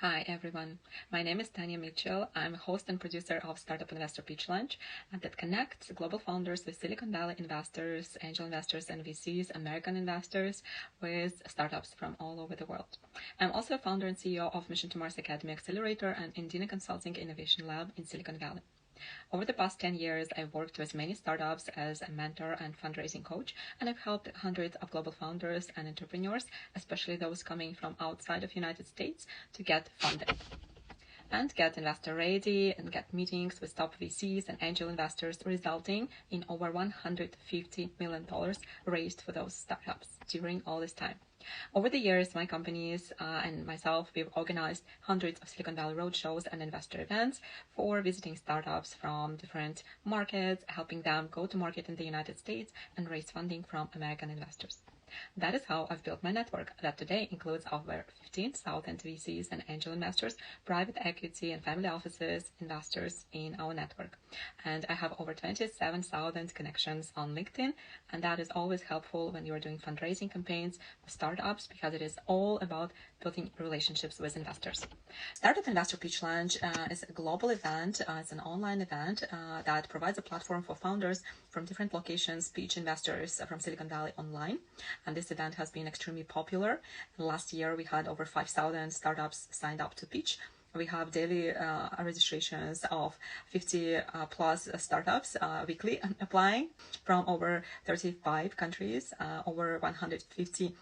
Hi everyone, my name is Tanya Mitchell. I'm a host and producer of Startup Investor Pitch Lunch that connects global founders with Silicon Valley investors, angel investors and VCs, American investors with startups from all over the world. I'm also a founder and CEO of Mission to Mars Academy Accelerator and Indina Consulting Innovation Lab in Silicon Valley. Over the past 10 years, I've worked with many startups as a mentor and fundraising coach, and I've helped hundreds of global founders and entrepreneurs, especially those coming from outside of the United States, to get funded and get investor ready and get meetings with top VCs and angel investors, resulting in over $150 million raised for those startups during all this time. Over the years, my companies and myself, we've organized hundreds of Silicon Valley roadshows and investor events for visiting startups from different markets, helping them go to market in the United States and raise funding from American investors. That is how I've built my network that today includes over 15,000 VCs and angel investors, private equity and family offices, investors in our network. And I have over 27,000 connections on LinkedIn, and that is always helpful when you are doing fundraising campaigns with startups because it is all about building relationships with investors. Startup Investor Pitch Lunch is a global event. It's an online event that provides a platform for founders from different locations, pitch investors from Silicon Valley online. And this event has been extremely popular. Last year, we had over 5,000 startups signed up to pitch. We have daily registrations of 50 plus startups weekly applying from over 35 countries. Over 150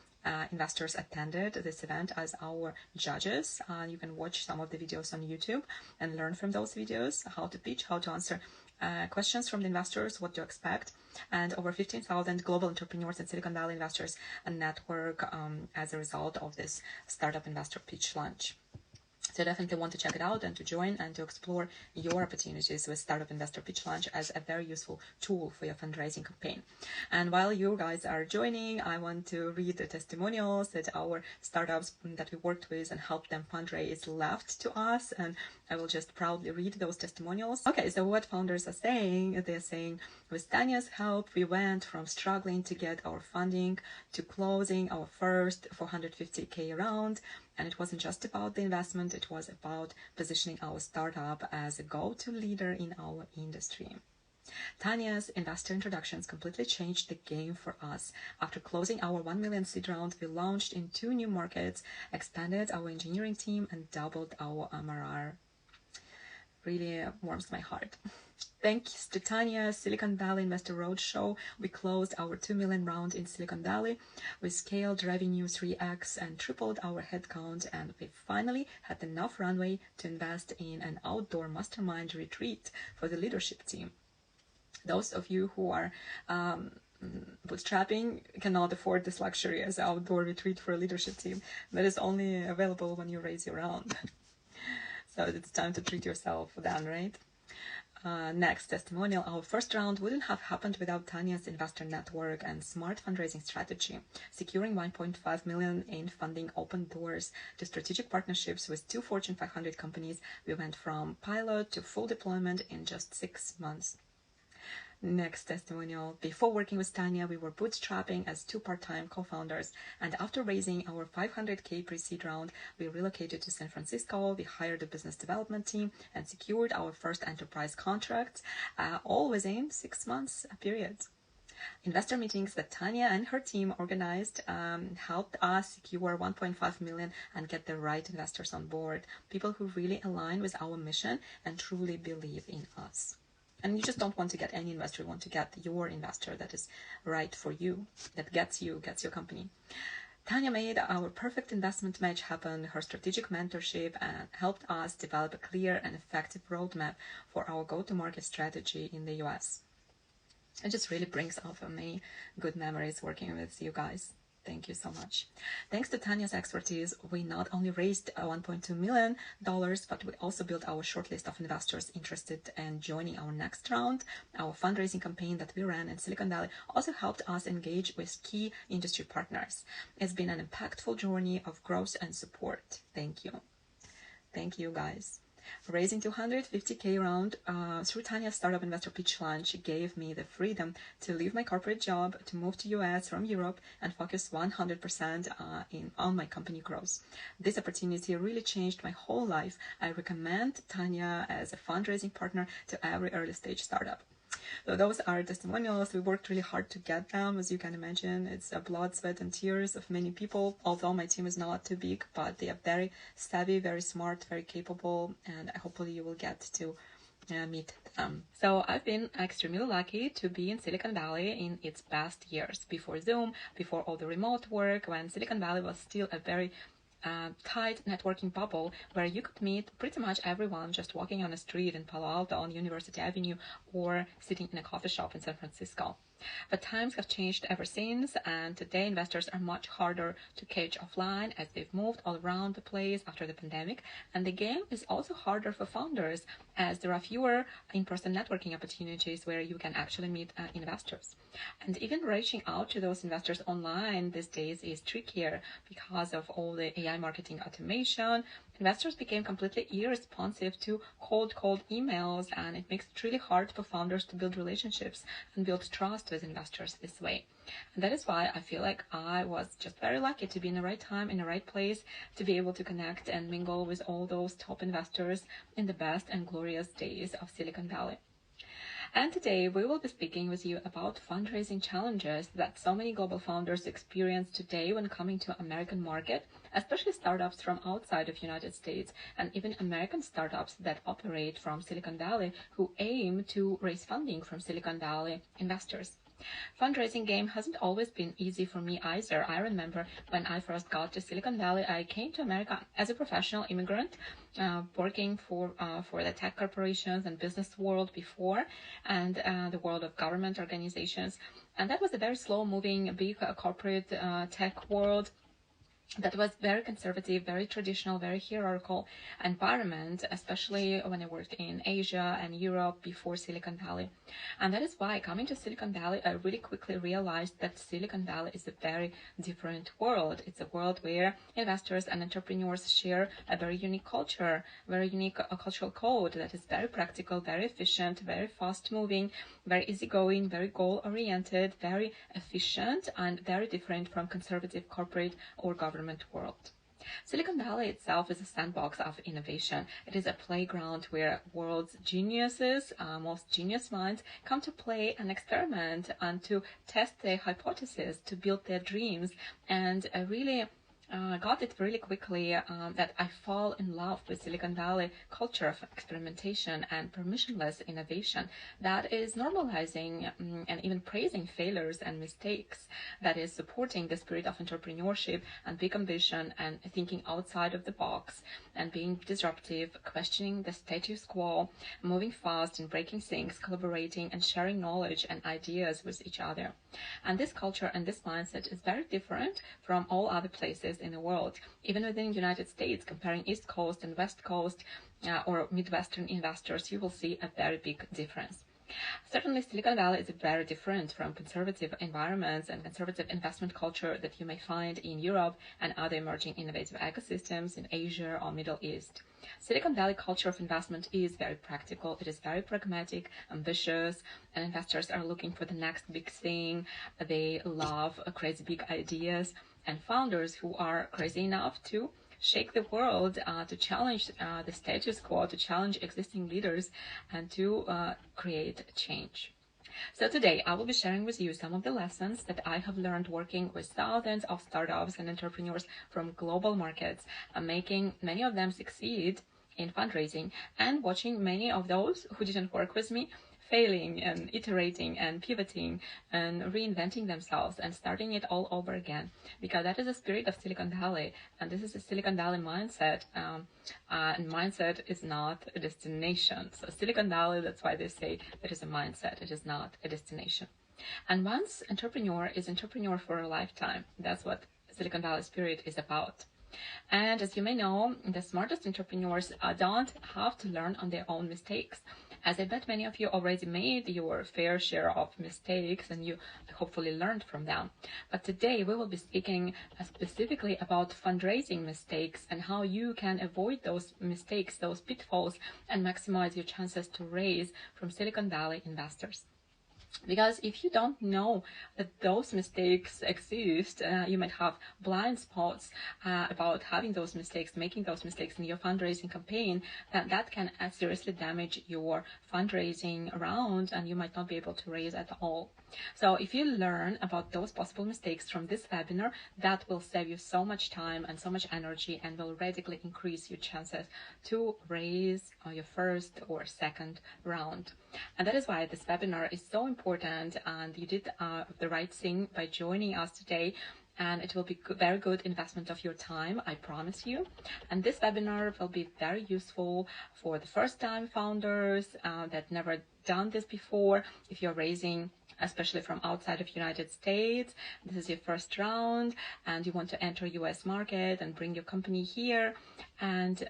investors attended this event as our judges. You can watch some of the videos on YouTube and learn from those videos how to pitch, how to answer questions from the investors, what to expect, and over 15,000 global entrepreneurs and Silicon Valley investors and network as a result of this Startup Investor Pitch Lunch. So definitely want to check it out and to join and to explore your opportunities with Startup Investor Pitch Lunch as a very useful tool for your fundraising campaign. And while you guys are joining, I want to read the testimonials that our startups that we worked with and helped them fundraise left to us. And I will just proudly read those testimonials. Okay, so what founders are saying, they're saying, with Tanya's help, we went from struggling to get our funding to closing our first 450K round. And it wasn't just about the investment, it was about positioning our startup as a go-to leader in our industry. Tanya's investor introductions completely changed the game for us. After closing our 1 million seed round, we launched in 2 new markets, expanded our engineering team, and doubled our MRR. Really warms my heart. Thanks to Tanya's Silicon Valley Investor Roadshow, we closed our 2 million round in Silicon Valley. We scaled revenue 3x and tripled our headcount, and we finally had enough runway to invest in an outdoor mastermind retreat for the leadership team. Those of you who are bootstrapping cannot afford this luxury as an outdoor retreat for a leadership team. That is only available when you raise your round. So it's time to treat yourself then, right? Next testimonial, our first round wouldn't have happened without Tanya's investor network and smart fundraising strategy. Securing 1.5 million in funding opened doors to strategic partnerships with 2 Fortune 500 companies. We went from pilot to full deployment in just 6 months. Next testimonial, before working with Tanya, we were bootstrapping as 2 part-time co-founders, and after raising our 500K pre-seed round, we relocated to San Francisco. We hired a business development team and secured our first enterprise contracts, all within 6 months period. Investor meetings that Tanya and her team organized helped us secure 1.5 million and get the right investors on board, people who really align with our mission and truly believe in us. And you just don't want to get any investor, you want to get your investor that is right for you, that gets your company. Tanya made our perfect investment match happen. Her strategic mentorship and helped us develop a clear and effective roadmap for our go-to-market strategy in the US. It just really brings up many good memories working with you guys. Thank you so much. Thanks to Tanya's expertise, we not only raised $1.2 million, but we also built our shortlist of investors interested in joining our next round. Our fundraising campaign that we ran in Silicon Valley also helped us engage with key industry partners. It's been an impactful journey of growth and support. Thank you. Thank you, guys. Raising 250K round through Tanya's Startup Investor Pitch Launch gave me the freedom to leave my corporate job, to move to US from Europe and focus 100% on my company growth. This opportunity really changed my whole life. I recommend Tanya as a fundraising partner to every early stage startup. So those are testimonials. We worked really hard to get them. As you can imagine, it's a blood, sweat, and tears of many people. Although my team is not too big, but they are very savvy, very smart, very capable, and hopefully you will get to meet them. So I've been extremely lucky to be in Silicon Valley in its best years, before Zoom, before all the remote work, when Silicon Valley was still a very tight networking bubble where you could meet pretty much everyone just walking on a street in Palo Alto on University Avenue or sitting in a coffee shop in San Francisco. But times have changed ever since, and today investors are much harder to catch offline as they've moved all around the place after the pandemic, and the game is also harder for founders as there are fewer in-person networking opportunities where you can actually meet investors. And even reaching out to those investors online these days is trickier because of all the AI marketing automation. Investors became completely irresponsive to cold emails, and it makes it really hard for founders to build relationships and build trust with investors this way. And that is why I feel like I was just very lucky to be in the right time, in the right place, to be able to connect and mingle with all those top investors in the best and glorious days of Silicon Valley. And today we will be speaking with you about fundraising challenges that so many global founders experience today when coming to American market, especially startups from outside of United States and even American startups that operate from Silicon Valley who aim to raise funding from Silicon Valley investors. Fundraising game hasn't always been easy for me either. I remember when I first got to Silicon Valley, I came to America as a professional immigrant, working for the tech corporations and business world before, and the world of government organizations. And that was a very slow-moving, big corporate tech world that was very conservative, very traditional, very hierarchical environment, especially when I worked in Asia and Europe before Silicon Valley. And that is why coming to Silicon Valley, I really quickly realized that Silicon Valley is a very different world. It's a world where investors and entrepreneurs share a very unique culture, very unique cultural code that is very practical, very efficient, very fast moving, very easygoing, very goal oriented, very efficient, and very different from conservative corporate or government world. Silicon Valley itself is a sandbox of innovation. It is a playground where world's geniuses, most genius minds, come to play and experiment and to test their hypotheses, to build their dreams, and really got it really quickly that I fall in love with Silicon Valley culture of experimentation and permissionless innovation that is normalizing and even praising failures and mistakes, that is supporting the spirit of entrepreneurship and big ambition and thinking outside of the box and being disruptive, questioning the status quo, moving fast and breaking things, collaborating and sharing knowledge and ideas with each other. And this culture and this mindset is very different from all other places in the world. Even within the United States, comparing East Coast and West Coast or Midwestern investors, you will see a very big difference. Certainly, Silicon Valley is very different from conservative environments and conservative investment culture that you may find in Europe and other emerging innovative ecosystems in Asia or Middle East. Silicon Valley culture of investment is very practical. It is very pragmatic, ambitious, and investors are looking for the next big thing. They love crazy big ideas, and founders who are crazy enough to shake the world, to challenge the status quo, to challenge existing leaders, and to create change. So today I will be sharing with you some of the lessons that I have learned working with thousands of startups and entrepreneurs from global markets, making many of them succeed in fundraising, and watching many of those who didn't work with me failing and iterating and pivoting and reinventing themselves and starting it all over again, because that is the spirit of Silicon Valley, and this is a Silicon Valley mindset, and mindset is not a destination. So Silicon Valley, that's why they say it is a mindset, it is not a destination. And once entrepreneur is entrepreneur for a lifetime, that's what Silicon Valley spirit is about. And as you may know, the smartest entrepreneurs don't have to learn on their own mistakes. As I bet many of you already made your fair share of mistakes and you hopefully learned from them. But today we will be speaking specifically about fundraising mistakes and how you can avoid those mistakes, those pitfalls, and maximize your chances to raise from Silicon Valley investors. Because if you don't know that those mistakes exist, you might have blind spots about having those mistakes, making those mistakes in your fundraising campaign, that can seriously damage your fundraising round and you might not be able to raise at all. So if you learn about those possible mistakes from this webinar, that will save you so much time and so much energy and will radically increase your chances to raise your first or second round. And that is why this webinar is so important, and you did the right thing by joining us today. And it will be very good investment of your time, I promise you. And this webinar will be very useful for the first-time founders that never done this before. If you're raising, especially from outside of United States, this is your first round and you want to enter US market and bring your company here. And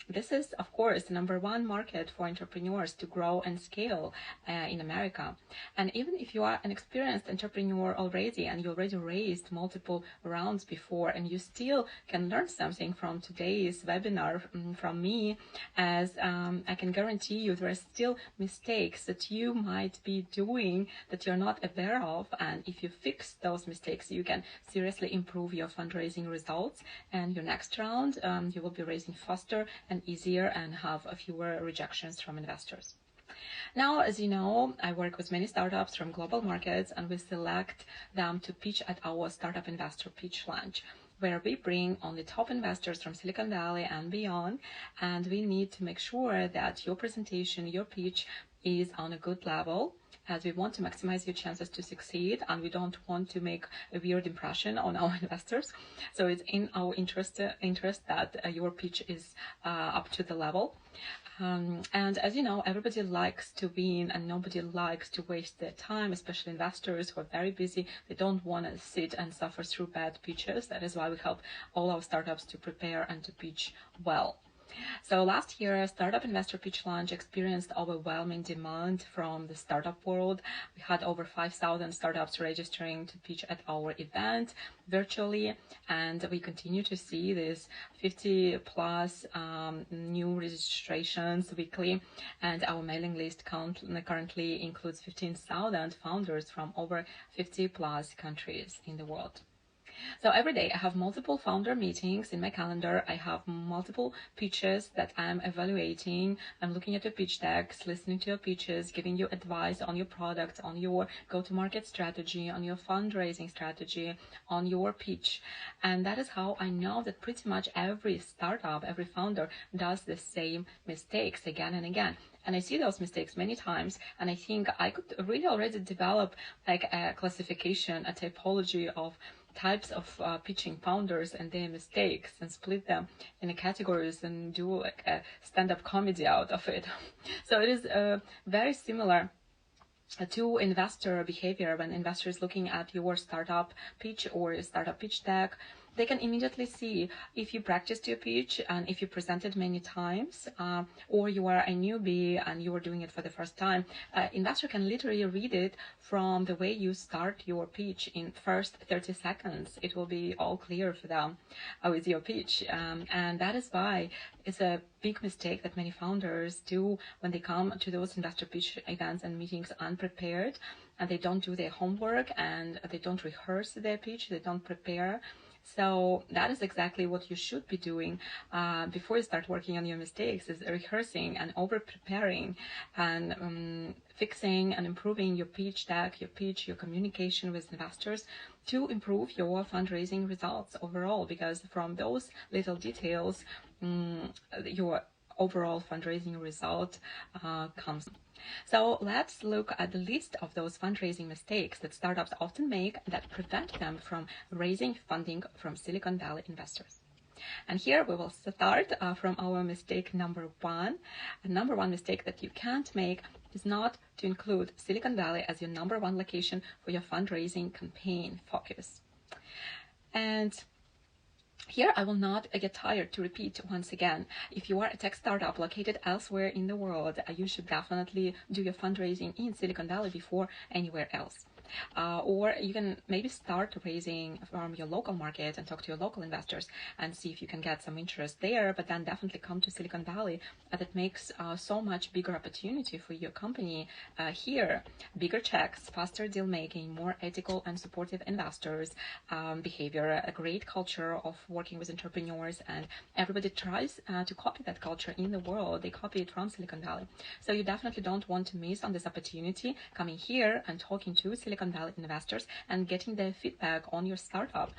this is, of course, the #1 market for entrepreneurs to grow and scale in America. And even if you are an experienced entrepreneur already and you already raised multiple rounds before and you still can learn something from today's webinar from me, as I can guarantee you there are still mistakes that you might be doing that you're not aware of. And if you fix those mistakes, you can seriously improve your fundraising results. And your next round, you will be raising faster and easier and have fewer rejections from investors. Now, as you know, I work with many startups from global markets and we select them to pitch at our Startup Investor Pitch Lunch, where we bring only top investors from Silicon Valley and beyond, and we need to make sure that your presentation, your pitch is on a good level, as we want to maximize your chances to succeed and we don't want to make a weird impression on our investors. So it's in our interest that your pitch is up to the level. And as you know, everybody likes to win and nobody likes to waste their time, especially investors who are very busy. They don't want to sit and suffer through bad pitches. That is why we help all our startups to prepare and to pitch well. So last year, Startup Investor Pitch Lunch experienced overwhelming demand from the startup world. We had over 5,000 startups registering to pitch at our event virtually, and we continue to see this 50 plus new registrations weekly, and our mailing list currently includes 15,000 founders from over 50 plus countries in the world. So every day I have multiple founder meetings in my calendar. I have multiple pitches that I'm evaluating. I'm looking at your pitch decks, listening to your pitches, giving you advice on your product, on your go-to-market strategy, on your fundraising strategy, on your pitch. And that is how I know that pretty much every startup, every founder does the same mistakes again and again. And I see those mistakes many times, and I think I could really already develop like a classification, a typology of types of pitching founders and their mistakes and split them in categories and do like a stand-up comedy out of it. So it is very similar to investor behavior. When investors looking at your startup pitch or startup pitch deck, they can immediately see if you practiced your pitch and if you presented many times, or you are a newbie and you are doing it for the first time. Investor can literally read it from the way you start your pitch in first 30 seconds. It will be all clear for them with your pitch. And that is why it's a big mistake that many founders do when they come to those investor pitch events and meetings unprepared, and they don't do their homework and they don't rehearse their pitch, they don't prepare. So that is exactly what you should be doing before you start working on your mistakes, is rehearsing and over-preparing and fixing and improving your pitch deck, your pitch, your communication with investors to improve your fundraising results overall, because from those little details, your overall fundraising result comes. So let's look at the list of those fundraising mistakes that startups often make that prevent them from raising funding from Silicon Valley investors. And here we will start from our mistake number one. The number one mistake that you can't make is not to include Silicon Valley as your number one location for your fundraising campaign focus. And Here, I will not get tired to repeat once again. If you are a tech startup located elsewhere in the world, you should definitely do your fundraising in Silicon Valley before anywhere else. Or you can maybe start raising from your local market and talk to your local investors and see if you can get some interest there, but then definitely come to Silicon Valley. That makes so much bigger opportunity for your company here. Bigger checks, faster deal making, more ethical and supportive investors, behavior, a great culture of working with entrepreneurs, and everybody tries to copy that culture in the world. They copy it from Silicon Valley. So you definitely don't want to miss on this opportunity coming here and talking to Silicon Valley investors and getting their feedback on your startup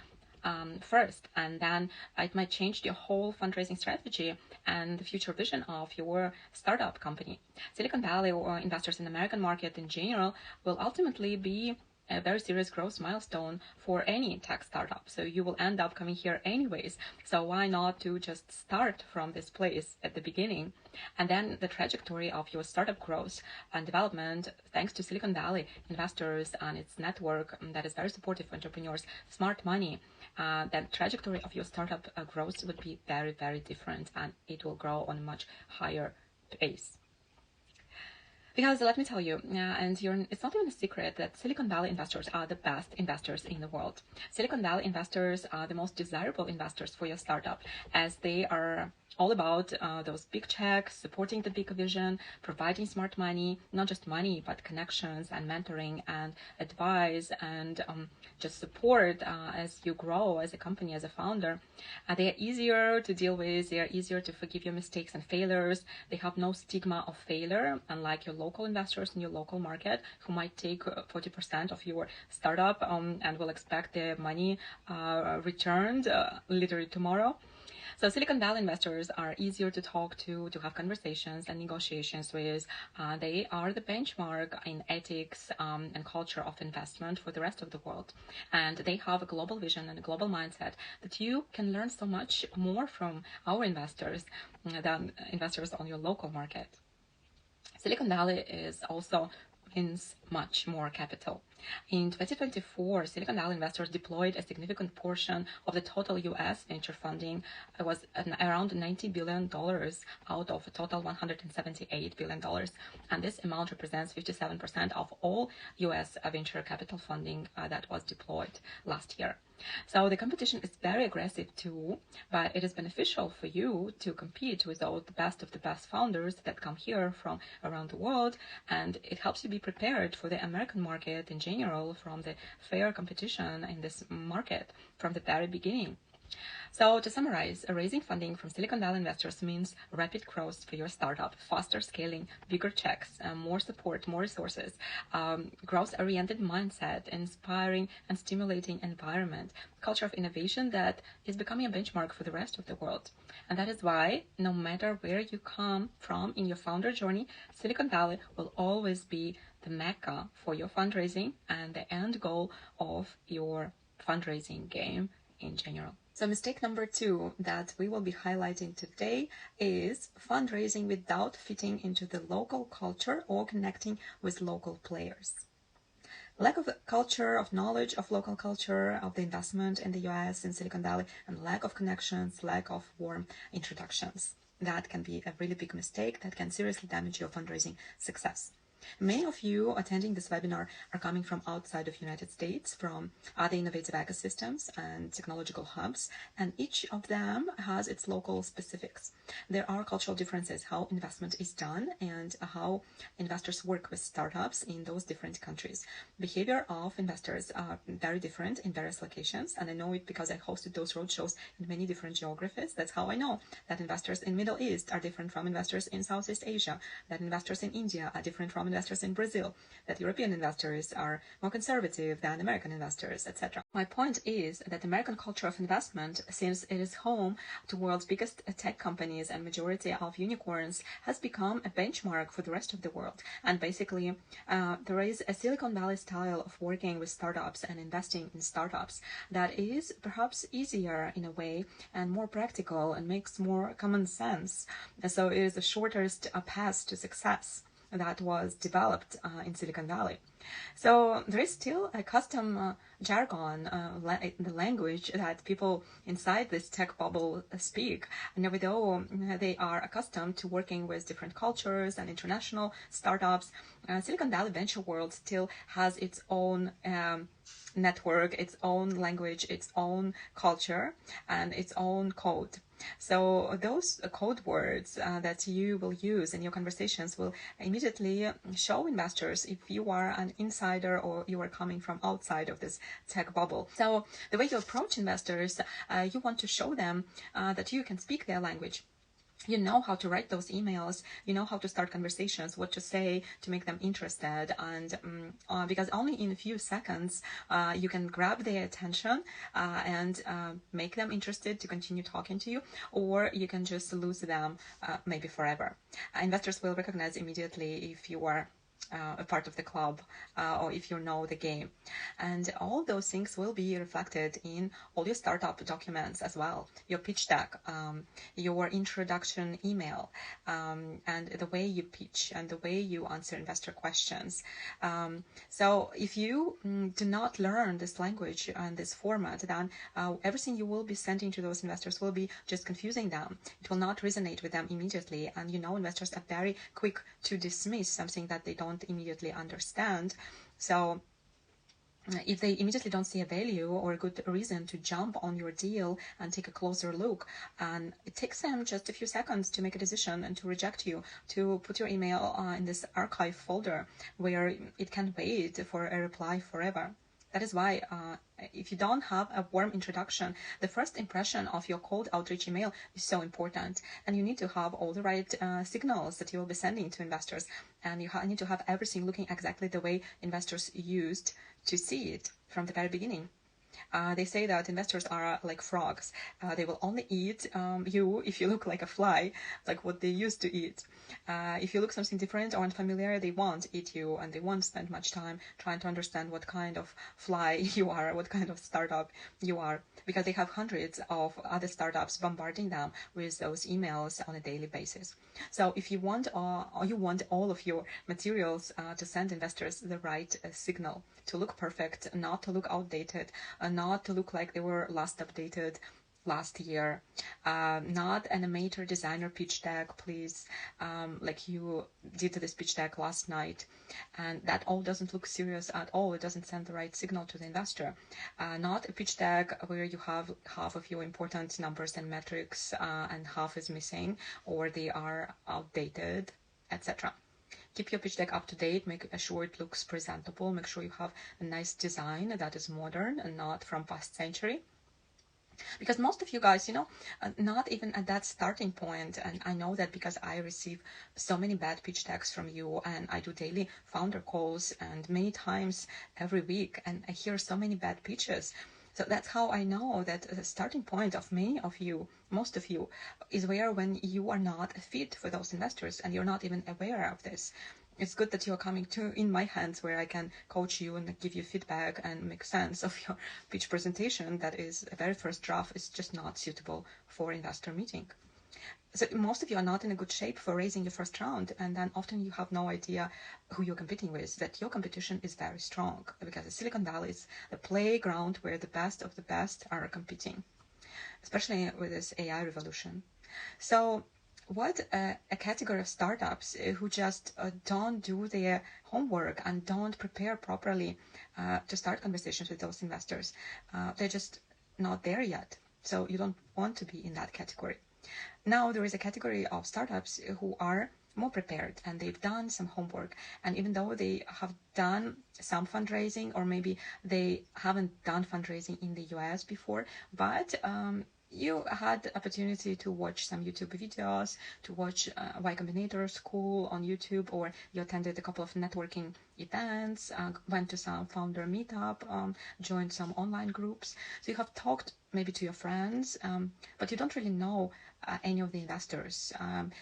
first, and then it might change your whole fundraising strategy and the future vision of your startup company. Silicon Valley or investors in the American market in general will ultimately be a very serious growth milestone for any tech startup. So you will end up coming here anyways. So why not to just start from this place at the beginning? And then the trajectory of your startup growth and development, thanks to Silicon Valley investors and its network that is very supportive for entrepreneurs, smart money, that trajectory of your startup growth would be very, very different, and it will grow on a much higher pace. Because let me tell you, it's not even a secret that Silicon Valley investors are the best investors in the world. Silicon Valley investors are the most desirable investors for your startup, as they are all about those big checks, supporting the big vision, providing smart money, not just money, but connections and mentoring and advice and just support as you grow as a company, as a founder. They are easier to deal with. They are easier to forgive your mistakes and failures. They have no stigma of failure, unlike your local investors in your local market who might take 40% of your startup and will expect their money returned literally tomorrow. So Silicon Valley investors are easier to talk to have conversations and negotiations with. They are the benchmark in ethics and culture of investment for the rest of the world. And they have a global vision and a global mindset that you can learn so much more from our investors than investors on your local market. Silicon Valley is also means much more capital. In 2024, Silicon Valley investors deployed a significant portion of the total US venture funding. It was around $90 billion out of a total $178 billion. And this amount represents 57% of all US venture capital funding that was deployed last year. So the competition is very aggressive too, but it is beneficial for you to compete with all the best of the best founders that come here from around the world, and it helps you be prepared for the American market in general from the fair competition in this market from the very beginning. So to summarize, raising funding from Silicon Valley investors means rapid growth for your startup, faster scaling, bigger checks, more support, more resources, growth-oriented mindset, inspiring and stimulating environment, culture of innovation that is becoming a benchmark for the rest of the world. And that is why, no matter where you come from in your founder journey, Silicon Valley will always be the mecca for your fundraising and the end goal of your fundraising game in general. So mistake number 2 that we will be highlighting today is fundraising without fitting into the local culture or connecting with local players. Lack of culture, of knowledge of local culture, of the investment in the US, in Silicon Valley, and lack of connections, lack of warm introductions. That can be a really big mistake that can seriously damage your fundraising success. Many of you attending this webinar are coming from outside of the United States, from other innovative ecosystems and technological hubs, and each of them has its local specifics. There are cultural differences, how investment is done and how investors work with startups in those different countries. Behavior of investors are very different in various locations, and I know it because I hosted those roadshows in many different geographies. That's how I know that investors in Middle East are different from investors in Southeast Asia, that investors in India are different from investors in Brazil, that European investors are more conservative than American investors, etc. My point is that American culture of investment, since it is home to the world's biggest tech companies and majority of unicorns, has become a benchmark for the rest of the world. And basically, there is a Silicon Valley style of working with startups and investing in startups that is perhaps easier in a way and more practical and makes more common sense. And so it is the shortest path to success. that was developed in Silicon Valley. So there is still a custom jargon, the language that people inside this tech bubble speak. And even though they are accustomed to working with different cultures and international startups, Silicon Valley venture world still has its own network, its own language, its own culture, and its own code. So those code words that you will use in your conversations will immediately show investors if you are an insider or you are coming from outside of this tech bubble. So the way you approach investors, you want to show them that you can speak their language. You know how to write those emails, you know how to start conversations, what to say to make them interested, and because only in a few seconds you can grab their attention and make them interested to continue talking to you, or you can just lose them maybe forever. Investors will recognize immediately if you are a part of the club or if you know the game. And all those things will be reflected in all your startup documents as well, your pitch deck, your introduction email, and the way you pitch and the way you answer investor questions. So if you do not learn this language and this format, then everything you will be sending to those investors will be just confusing them. It will not resonate with them immediately. And investors are very quick to dismiss something that they don't immediately understand. So if they immediately don't see a value or a good reason to jump on your deal and take a closer look, and it takes them just a few seconds to make a decision and to reject you, to put your email in this archive folder where it can wait for a reply forever. That is why if you don't have a warm introduction, the first impression of your cold outreach email is so important. And you need to have all the right signals that you will be sending to investors. And you need to have everything looking exactly the way investors used to see it from the very beginning. They say that investors are like frogs. They will only eat you if you look like a fly, like what they used to eat. If you look something different or unfamiliar, they won't eat you, and they won't spend much time trying to understand what kind of fly you are, what kind of startup you are, because they have hundreds of other startups bombarding them with those emails on a daily basis. So if you want all of your materials to send investors the right signal, to look perfect, not to look outdated, not to look like they were last updated last year, not an amateur designer pitch deck, please, like you did this pitch deck last night, and that all doesn't look serious at all. It doesn't send the right signal to the investor. Not a pitch deck where you have half of your important numbers and metrics and half is missing, or they are outdated, etc. Keep your pitch deck up to date, make sure it looks presentable, make sure you have a nice design that is modern and not from past century. Because most of you guys, not even at that starting point, and I know that because I receive so many bad pitch decks from you, and I do daily founder calls and many times every week, and I hear so many bad pitches. So that's how I know that the starting point of many of you, most of you, is when you are not a fit for those investors and you're not even aware of this. It's good that you're coming in my hands where I can coach you and give you feedback and make sense of your pitch presentation that is a very first draft is just not suitable for investor meeting. So most of you are not in a good shape for raising your first round, and then often you have no idea who you're competing with, that your competition is very strong, because the Silicon Valley is the playground where the best of the best are competing, especially with this AI revolution. So what a category of startups who just don't do their homework and don't prepare properly to start conversations with those investors. They're just not there yet. So you don't want to be in that category. Now there is a category of startups who are more prepared and they've done some homework. And even though they have done some fundraising, or maybe they haven't done fundraising in the US before, but you had the opportunity to watch some YouTube videos, to watch Y Combinator School on YouTube, or you attended a couple of networking events, went to some founder meetup, joined some online groups. So you have talked maybe to your friends, but you don't really know any of the investors,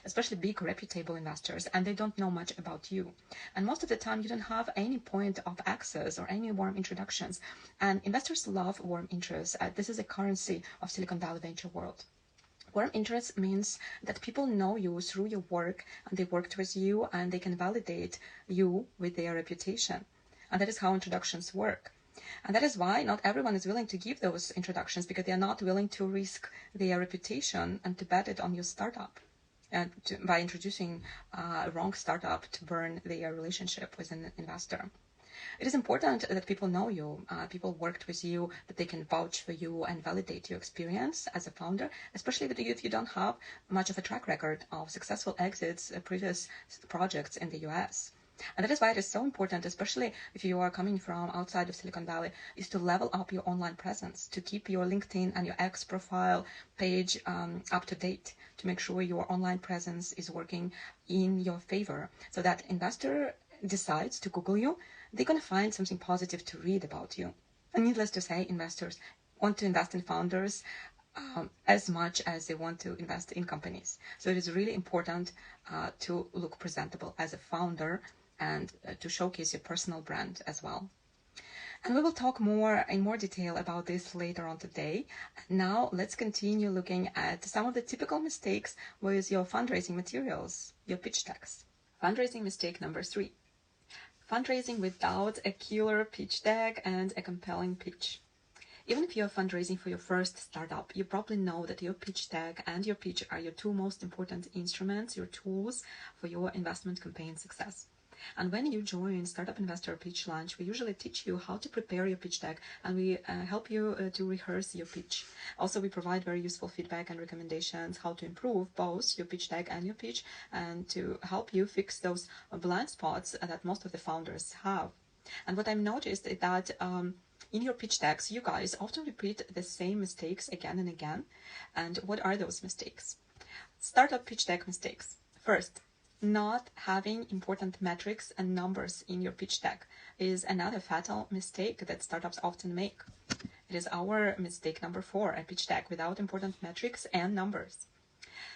especially big reputable investors, and they don't know much about you. And most of the time you don't have any point of access or any warm introductions. And investors love warm interests. This is a currency of Silicon Valley venture world. Warm interest means that people know you through your work, and they worked with you, and they can validate you with their reputation. And that is how introductions work. And that is why not everyone is willing to give those introductions, because they are not willing to risk their reputation and to bet it on your startup. By introducing a wrong startup to burn their relationship with an investor. It is important that people know you, people worked with you, that they can vouch for you and validate your experience as a founder, especially if you don't have much of a track record of successful exits, previous projects in the US. And that is why it is so important, especially if you are coming from outside of Silicon Valley, is to level up your online presence, to keep your LinkedIn and your X profile page up to date, to make sure your online presence is working in your favor, so that investor decides to Google you, they're going to find something positive to read about you. And needless to say, investors want to invest in founders as much as they want to invest in companies. So it is really important to look presentable as a founder and to showcase your personal brand as well. And we will talk in more detail about this later on today. Now let's continue looking at some of the typical mistakes with your fundraising materials, your pitch decks. Fundraising mistake number 3. Fundraising without a killer pitch deck and a compelling pitch. Even if you're fundraising for your first startup, you probably know that your pitch deck and your pitch are your 2 most important instruments, your tools for your investment campaign success. And when you join Startup Investor Pitch Lunch, we usually teach you how to prepare your pitch deck, and we help you to rehearse your pitch. Also, we provide very useful feedback and recommendations how to improve both your pitch deck and your pitch, and to help you fix those blind spots that most of the founders have. And what I've noticed is that in your pitch decks, you guys often repeat the same mistakes again and again. And what are those mistakes? Startup pitch deck mistakes. First, not having important metrics and numbers in your pitch deck is another fatal mistake that startups often make. It is our mistake number 4, a pitch deck without important metrics and numbers.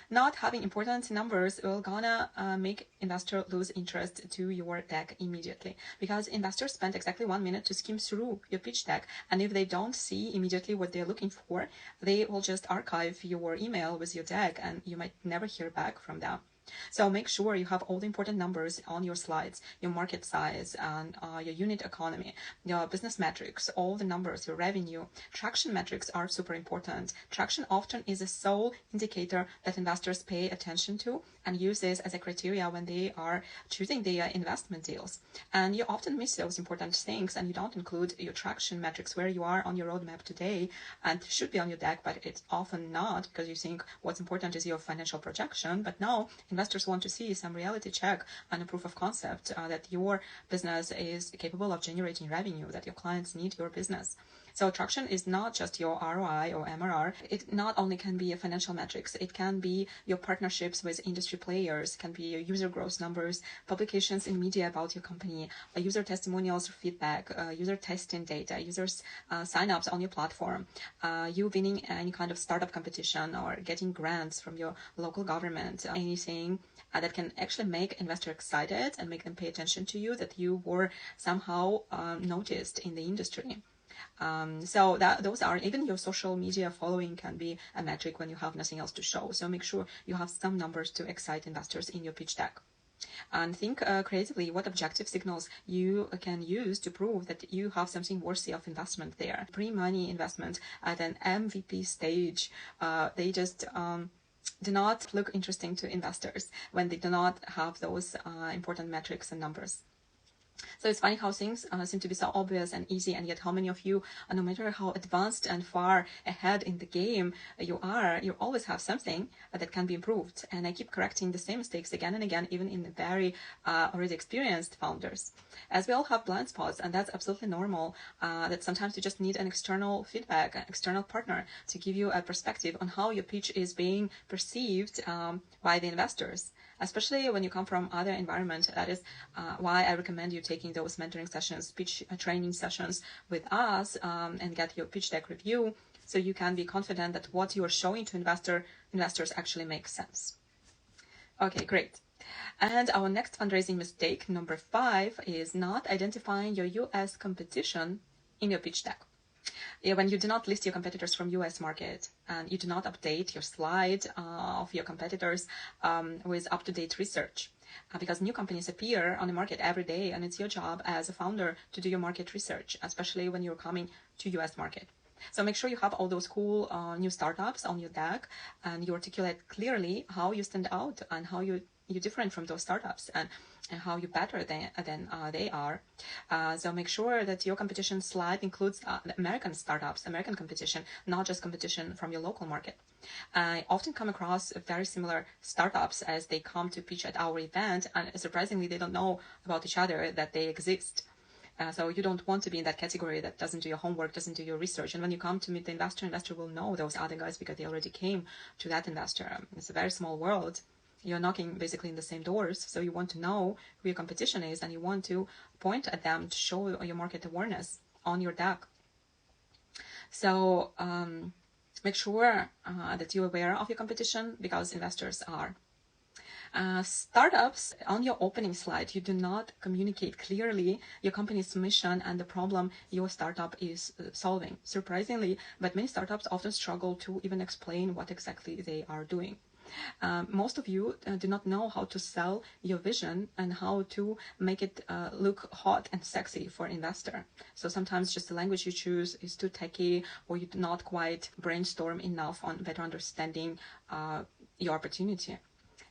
Not having important numbers will gonna make investor lose interest to your deck immediately, because investors spend exactly 1 minute to skim through your pitch deck, and if they don't see immediately what they're looking for, they will just archive your email with your deck, and you might never hear back from them. So make sure you have all the important numbers on your slides, your market size and your unit economy, your business metrics, all the numbers, your revenue. Traction metrics are super important. Traction often is a sole indicator that investors pay attention to and use this as a criteria when they are choosing their investment deals. And you often miss those important things, and you don't include your traction metrics where you are on your roadmap today, and should be on your deck, but it's often not, because you think what's important is your financial projection. But no, investors want to see some reality check and a proof of concept that your business is capable of generating revenue, that your clients need your business. So traction is not just your ROI or MRR. It not only can be a financial metrics, it can be your partnerships with industry players, can be your user growth numbers, publications in media about your company, user testimonials or feedback, user testing data, users signups on your platform, you winning any kind of startup competition or getting grants from your local government, anything that can actually make investors excited and make them pay attention to you, that you were somehow noticed in the industry. So those are, even your social media following can be a metric when you have nothing else to show. So make sure you have some numbers to excite investors in your pitch deck. And think creatively what objective signals you can use to prove that you have something worthy of investment there. Pre-money investment at an MVP stage, they just do not look interesting to investors when they do not have those important metrics and numbers. So it's funny how things seem to be so obvious and easy, and yet how many of you, no matter how advanced and far ahead in the game you are, you always have something that can be improved. And I keep correcting the same mistakes again and again, even in the very already experienced founders. As we all have blind spots, and that's absolutely normal, that sometimes you just need an external feedback, an external partner to give you a perspective on how your pitch is being perceived by the investors. Especially when you come from other environment. That is why I recommend you taking those mentoring sessions, pitch training sessions with us, and get your pitch deck review, so you can be confident that what you are showing to investors actually makes sense. Okay, great. And our next fundraising mistake, number 5, is not identifying your US competition in your pitch deck. When you do not list your competitors from US market and you do not update your slide of your competitors with up-to-date research, because new companies appear on the market every day, and it's your job as a founder to do your market research, especially when you're coming to US market. So make sure you have all those cool new startups on your deck, and you articulate clearly how you stand out and how you're different from those startups, and how you're better than they are. So make sure that your competition slide includes American startups, American competition, not just competition from your local market. I often come across very similar startups as they come to pitch at our event, and surprisingly, they don't know about each other, that they exist. So you don't want to be in that category that doesn't do your homework, doesn't do your research. And when you come to meet the investor will know those other guys because they already came to that investor. It's a very small world. You're knocking basically in the same doors. So you want to know who your competition is, and you want to point at them to show your market awareness on your deck. So make sure that you're aware of your competition, because investors are. Startups, on your opening slide, you do not communicate clearly your company's mission and the problem your startup is solving. Surprisingly, but many startups often struggle to even explain what exactly they are doing. Most of you do not know how to sell your vision and how to make it look hot and sexy for an investor. So sometimes just the language you choose is too techy, or you do not quite brainstorm enough on better understanding your opportunity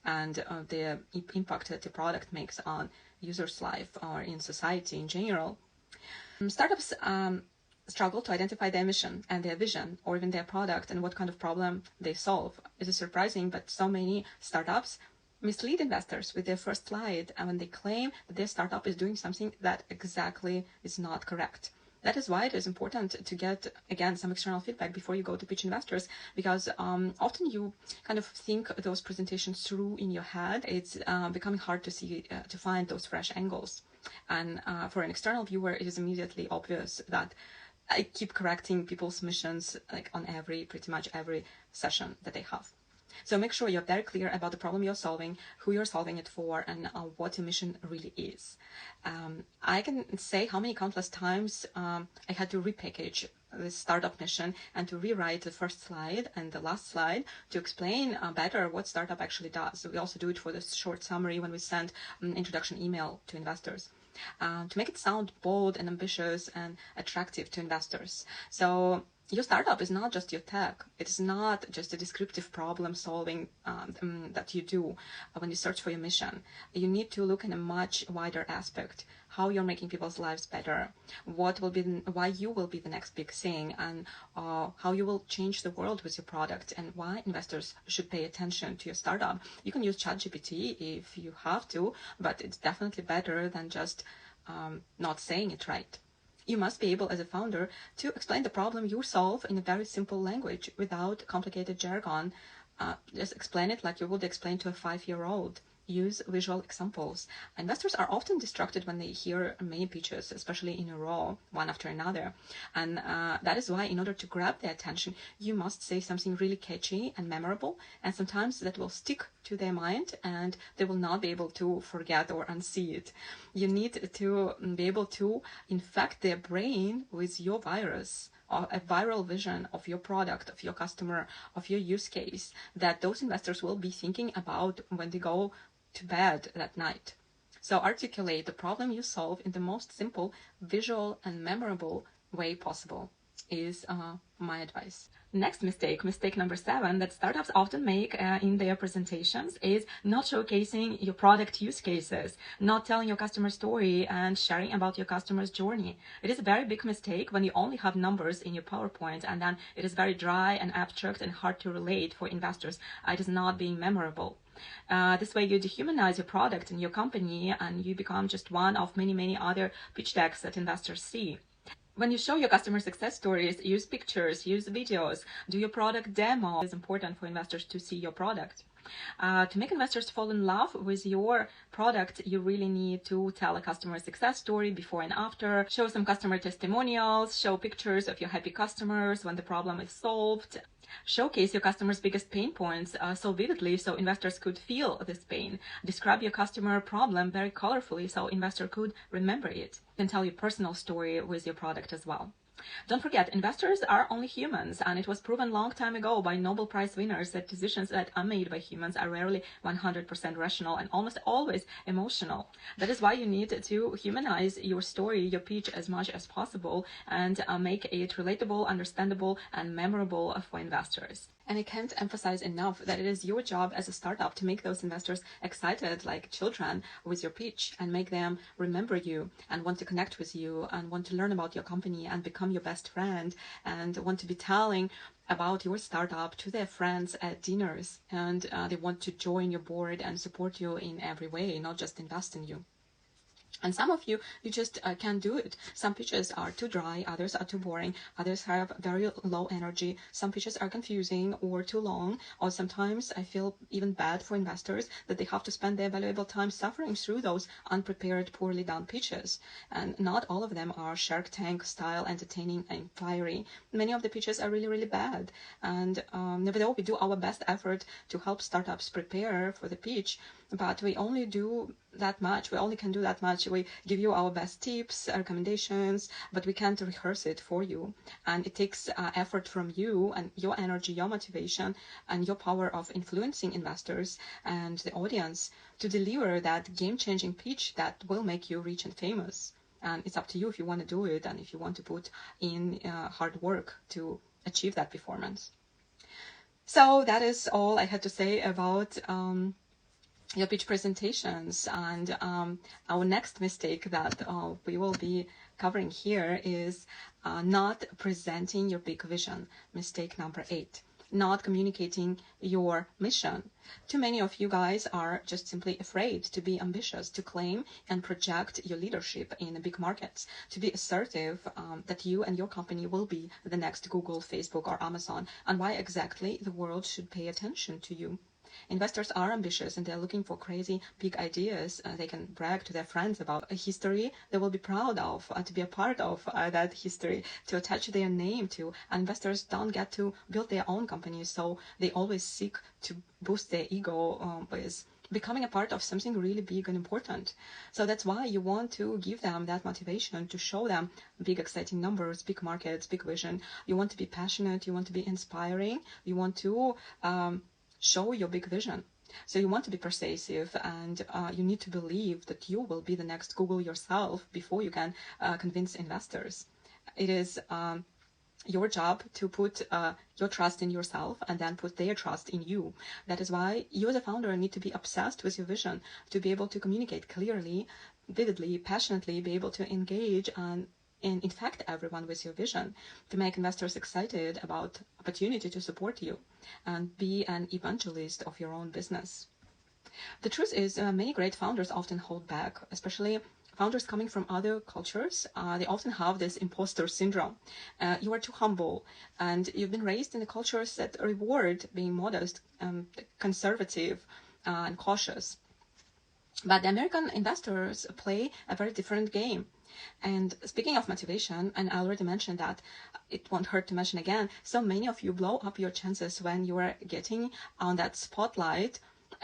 and the impact that the product makes on users' life or in society in general. Startups struggle to identify their mission and their vision, or even their product and what kind of problem they solve. It is surprising, but so many startups mislead investors with their first slide, and when they claim that their startup is doing something that exactly is not correct. That is why it is important to get, again, some external feedback before you go to pitch investors, because often you kind of think those presentations through in your head. It's becoming hard to see, to find those fresh angles. And for an external viewer, it is immediately obvious that I keep correcting people's missions like on pretty much every session that they have. So make sure you're very clear about the problem you're solving, who you're solving it for, and what your mission really is. I can say how many countless times I had to repackage the startup mission and to rewrite the first slide and the last slide to explain better what startup actually does. So we also do it for this short summary when we send an introduction email to investors. To make it sound bold and ambitious and attractive to investors. So your startup is not just your tech. It is not just a descriptive problem solving that you do when you search for your mission. You need to look in a much wider aspect, how you're making people's lives better, why you will be the next big thing, and how you will change the world with your product, and why investors should pay attention to your startup. You can use ChatGPT if you have to, but it's definitely better than just not saying it right. You must be able, as a founder, to explain the problem you solve in a very simple language without complicated jargon. Just explain it like you would explain to a 5-year-old. Use visual examples. Investors are often distracted when they hear many pitches, especially in a row, one after another. And that is why, in order to grab their attention, you must say something really catchy and memorable, and sometimes that will stick to their mind and they will not be able to forget or unsee it. You need to be able to infect their brain with your virus, or a viral vision of your product, of your customer, of your use case that those investors will be thinking about when they go to bed that night. So articulate the problem you solve in the most simple, visual, and memorable way possible is my advice. Next mistake number 7 that startups often make in their presentations is not showcasing your product use cases, not telling your customer story and sharing about your customer's journey. It is a very big mistake when you only have numbers in your PowerPoint, and then it is very dry and abstract and hard to relate for investors. It is not being memorable. This way you dehumanize your product and your company, and you become just one of many other pitch decks that investors see. When you show your customer success stories, use pictures, use videos, do your product demo. It's important for investors to see your product. To make investors fall in love with your product, you really need to tell a customer success story before and after, show some customer testimonials, show pictures of your happy customers when the problem is solved. Showcase your customer's biggest pain points so vividly so investors could feel this pain. Describe your customer problem very colorfully so investor could remember it. You can tell your personal story with your product as well. Don't forget, investors are only humans, and it was proven long time ago by Nobel Prize winners that decisions that are made by humans are rarely 100% rational and almost always emotional. That is why you need to humanize your story, your pitch as much as possible, and make it relatable, understandable, and memorable for investors. And I can't emphasize enough that it is your job as a startup to make those investors excited like children with your pitch and make them remember you and want to connect with you and want to learn about your company and become your best friend and want to be telling about your startup to their friends at dinners, and they want to join your board and support you in every way, not just invest in you. And some of you just can't do it. Some pitches are too dry, others are too boring, others have very low energy, some pitches are confusing or too long, or sometimes I feel even bad for investors that they have to spend their valuable time suffering through those unprepared, poorly done pitches. And not all of them are Shark Tank style, entertaining and fiery. Many of the pitches are really, really bad. And nevertheless, we do our best effort to help startups prepare for the pitch, but we only do that much. We only can do that much. We give you our best tips, recommendations, but we can't rehearse it for you. And it takes effort from you and your energy, your motivation, and your power of influencing investors and the audience to deliver that game-changing pitch that will make you rich and famous. And it's up to you if you want to do it and if you want to put in hard work to achieve that performance. So that is all I had to say about your pitch presentations. And our next mistake that we will be covering here is not presenting your big vision. Mistake number 8. Not communicating your mission. Too many of you guys are just simply afraid to be ambitious, to claim and project your leadership in big markets, to be assertive that you and your company will be the next Google, Facebook, or Amazon, and why exactly the world should pay attention to you. Investors are ambitious and they're looking for crazy big ideas they can brag to their friends about, a history they will be proud of, to be a part of that history, to attach their name to. And investors don't get to build their own companies, so they always seek to boost their ego with becoming a part of something really big and important. So that's why you want to give them that motivation, to show them big exciting numbers, big markets, big vision. You want to be passionate, you want to be inspiring, you want to show your big vision. So you want to be persuasive, and you need to believe that you will be the next Google yourself before you can convince investors. It is your job to put your trust in yourself and then put their trust in you. That is why you as a founder need to be obsessed with your vision, to be able to communicate clearly, vividly, passionately, be able to engage and infect everyone with your vision, to make investors excited about opportunity to support you, and be an evangelist of your own business. The truth is, many great founders often hold back, especially founders coming from other cultures. They often have this imposter syndrome. You are too humble, and you've been raised in the cultures that reward being modest, conservative, and cautious. But the American investors play a very different game. And speaking of motivation, and I already mentioned that, it won't hurt to mention again, so many of you blow up your chances when you are getting on that spotlight.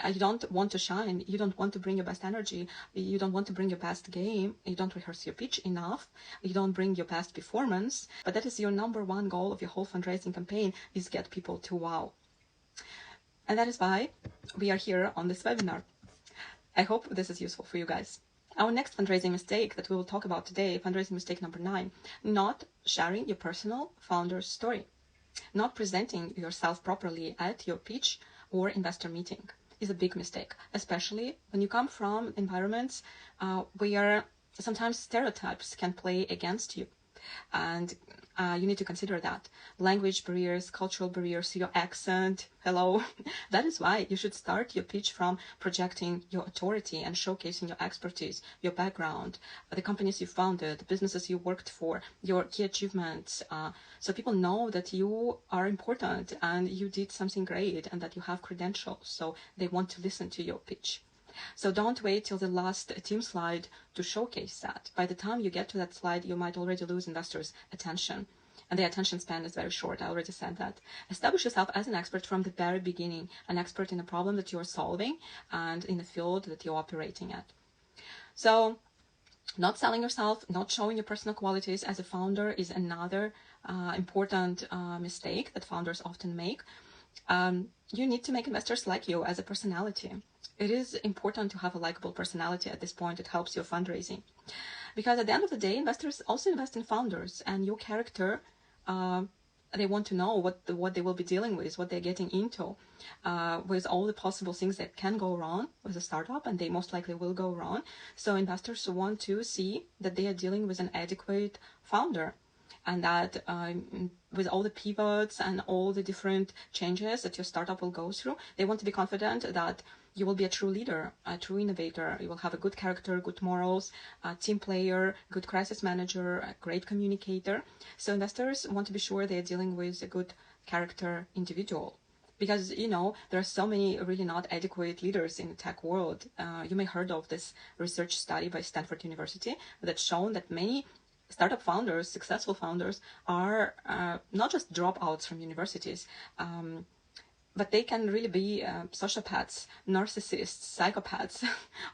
You don't want to shine, you don't want to bring your best energy, you don't want to bring your best game, you don't rehearse your pitch enough, you don't bring your best performance, but that is your number one goal of your whole fundraising campaign, is get people to wow. And that is why we are here on this webinar. I hope this is useful for you guys. Our next fundraising mistake that we will talk about today, fundraising mistake number 9, not sharing your personal founder's story. Not presenting yourself properly at your pitch or investor meeting is a big mistake, especially when you come from environments where sometimes stereotypes can play against you. And you need to consider that. Language barriers, cultural barriers, your accent, hello. That is why you should start your pitch from projecting your authority and showcasing your expertise, your background, the companies you founded, the businesses you worked for, your key achievements, so people know that you are important and you did something great and that you have credentials, so they want to listen to your pitch. So don't wait till the last team slide to showcase that. By the time you get to that slide, you might already lose investors' attention. And the attention span is very short. I already said that. Establish yourself as an expert from the very beginning, an expert in the problem that you're solving and in the field that you're operating at. So Not selling yourself, not showing your personal qualities as a founder is another important mistake that founders often make. You need to make investors like you as a personality. It is important to have a likable personality at this point. It helps your fundraising. Because at the end of the day, investors also invest in founders, and your character, they want to know what they will be dealing with, what they're getting into, with all the possible things that can go wrong with a startup, and they most likely will go wrong. So investors want to see that they are dealing with an adequate founder, and that with all the pivots and all the different changes that your startup will go through, they want to be confident that you will be a true leader, a true innovator. You will have a good character, good morals, a team player, good crisis manager, a great communicator. So investors want to be sure they're dealing with a good character individual. Because, you know, there are so many really not adequate leaders in the tech world. You may have heard of this research study by Stanford University that's shown that many startup founders, successful founders, are not just dropouts from universities, but they can really be sociopaths, narcissists, psychopaths,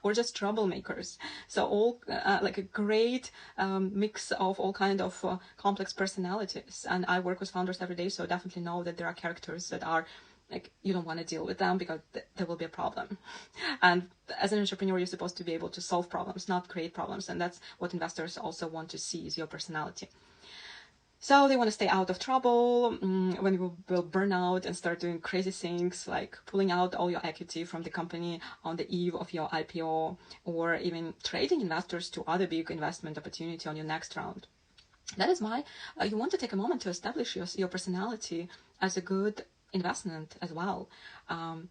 or just troublemakers. So all like a great mix of all kind of complex personalities. And I work with founders every day, so I definitely know that there are characters that are like, you don't want to deal with them because there will be a problem. And as an entrepreneur, you're supposed to be able to solve problems, not create problems. And that's what investors also want to see, is your personality. So they want to stay out of trouble when you will burn out and start doing crazy things like pulling out all your equity from the company on the eve of your IPO, or even trading investors to other big investment opportunity on your next round. That is why you want to take a moment to establish your personality as a good investment as well.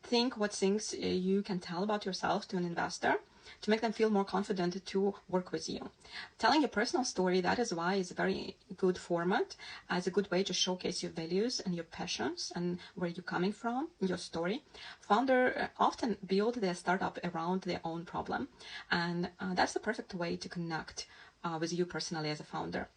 Think what things you can tell about yourself to an investor to make them feel more confident to work with you. Telling your personal story, that is why is a very good format, as a good way to showcase your values and your passions and where you're coming from, your story. Founders often build their startup around their own problem, and that's the perfect way to connect with you personally as a founder.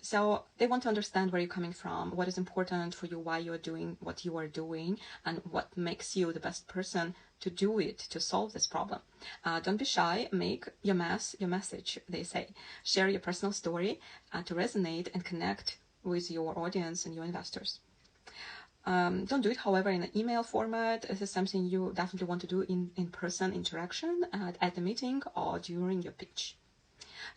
So they want to understand where you're coming from, what is important for you, why you're doing what you are doing, and what makes you the best person to do it, to solve this problem. Don't be shy, make your message, they say. Share your personal story to resonate and connect with your audience and your investors. Don't do it, however, in an email format. This is something you definitely want to do in person interaction at the meeting or during your pitch.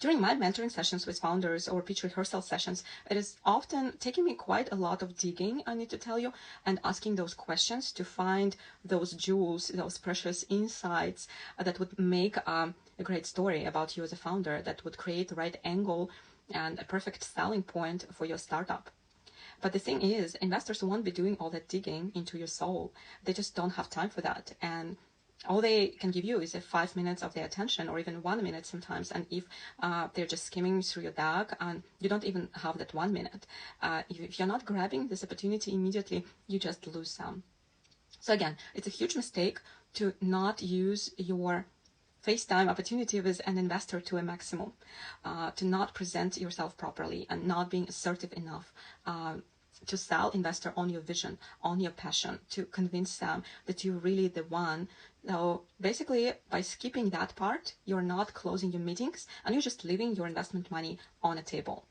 During my mentoring sessions with founders or pitch rehearsal sessions, it is often taking me quite a lot of digging, I need to tell you, and asking those questions to find those jewels, those precious insights that would make a great story about you as a founder, that would create the right angle and a perfect selling point for your startup. But the thing is, investors won't be doing all that digging into your soul. They just don't have time for that. And all they can give you is 5 minutes of their attention, or even 1 minute sometimes. And if they're just skimming through your deck and you don't even have that 1 minute, if you're not grabbing this opportunity immediately, you just lose some. So again, it's a huge mistake to not use your FaceTime opportunity with an investor to a maximum, to not present yourself properly and not being assertive enough to sell investor on your vision, on your passion, to convince them that you're really the one. So basically, by skipping that part, you're not closing your meetings and you're just leaving your investment money on a table.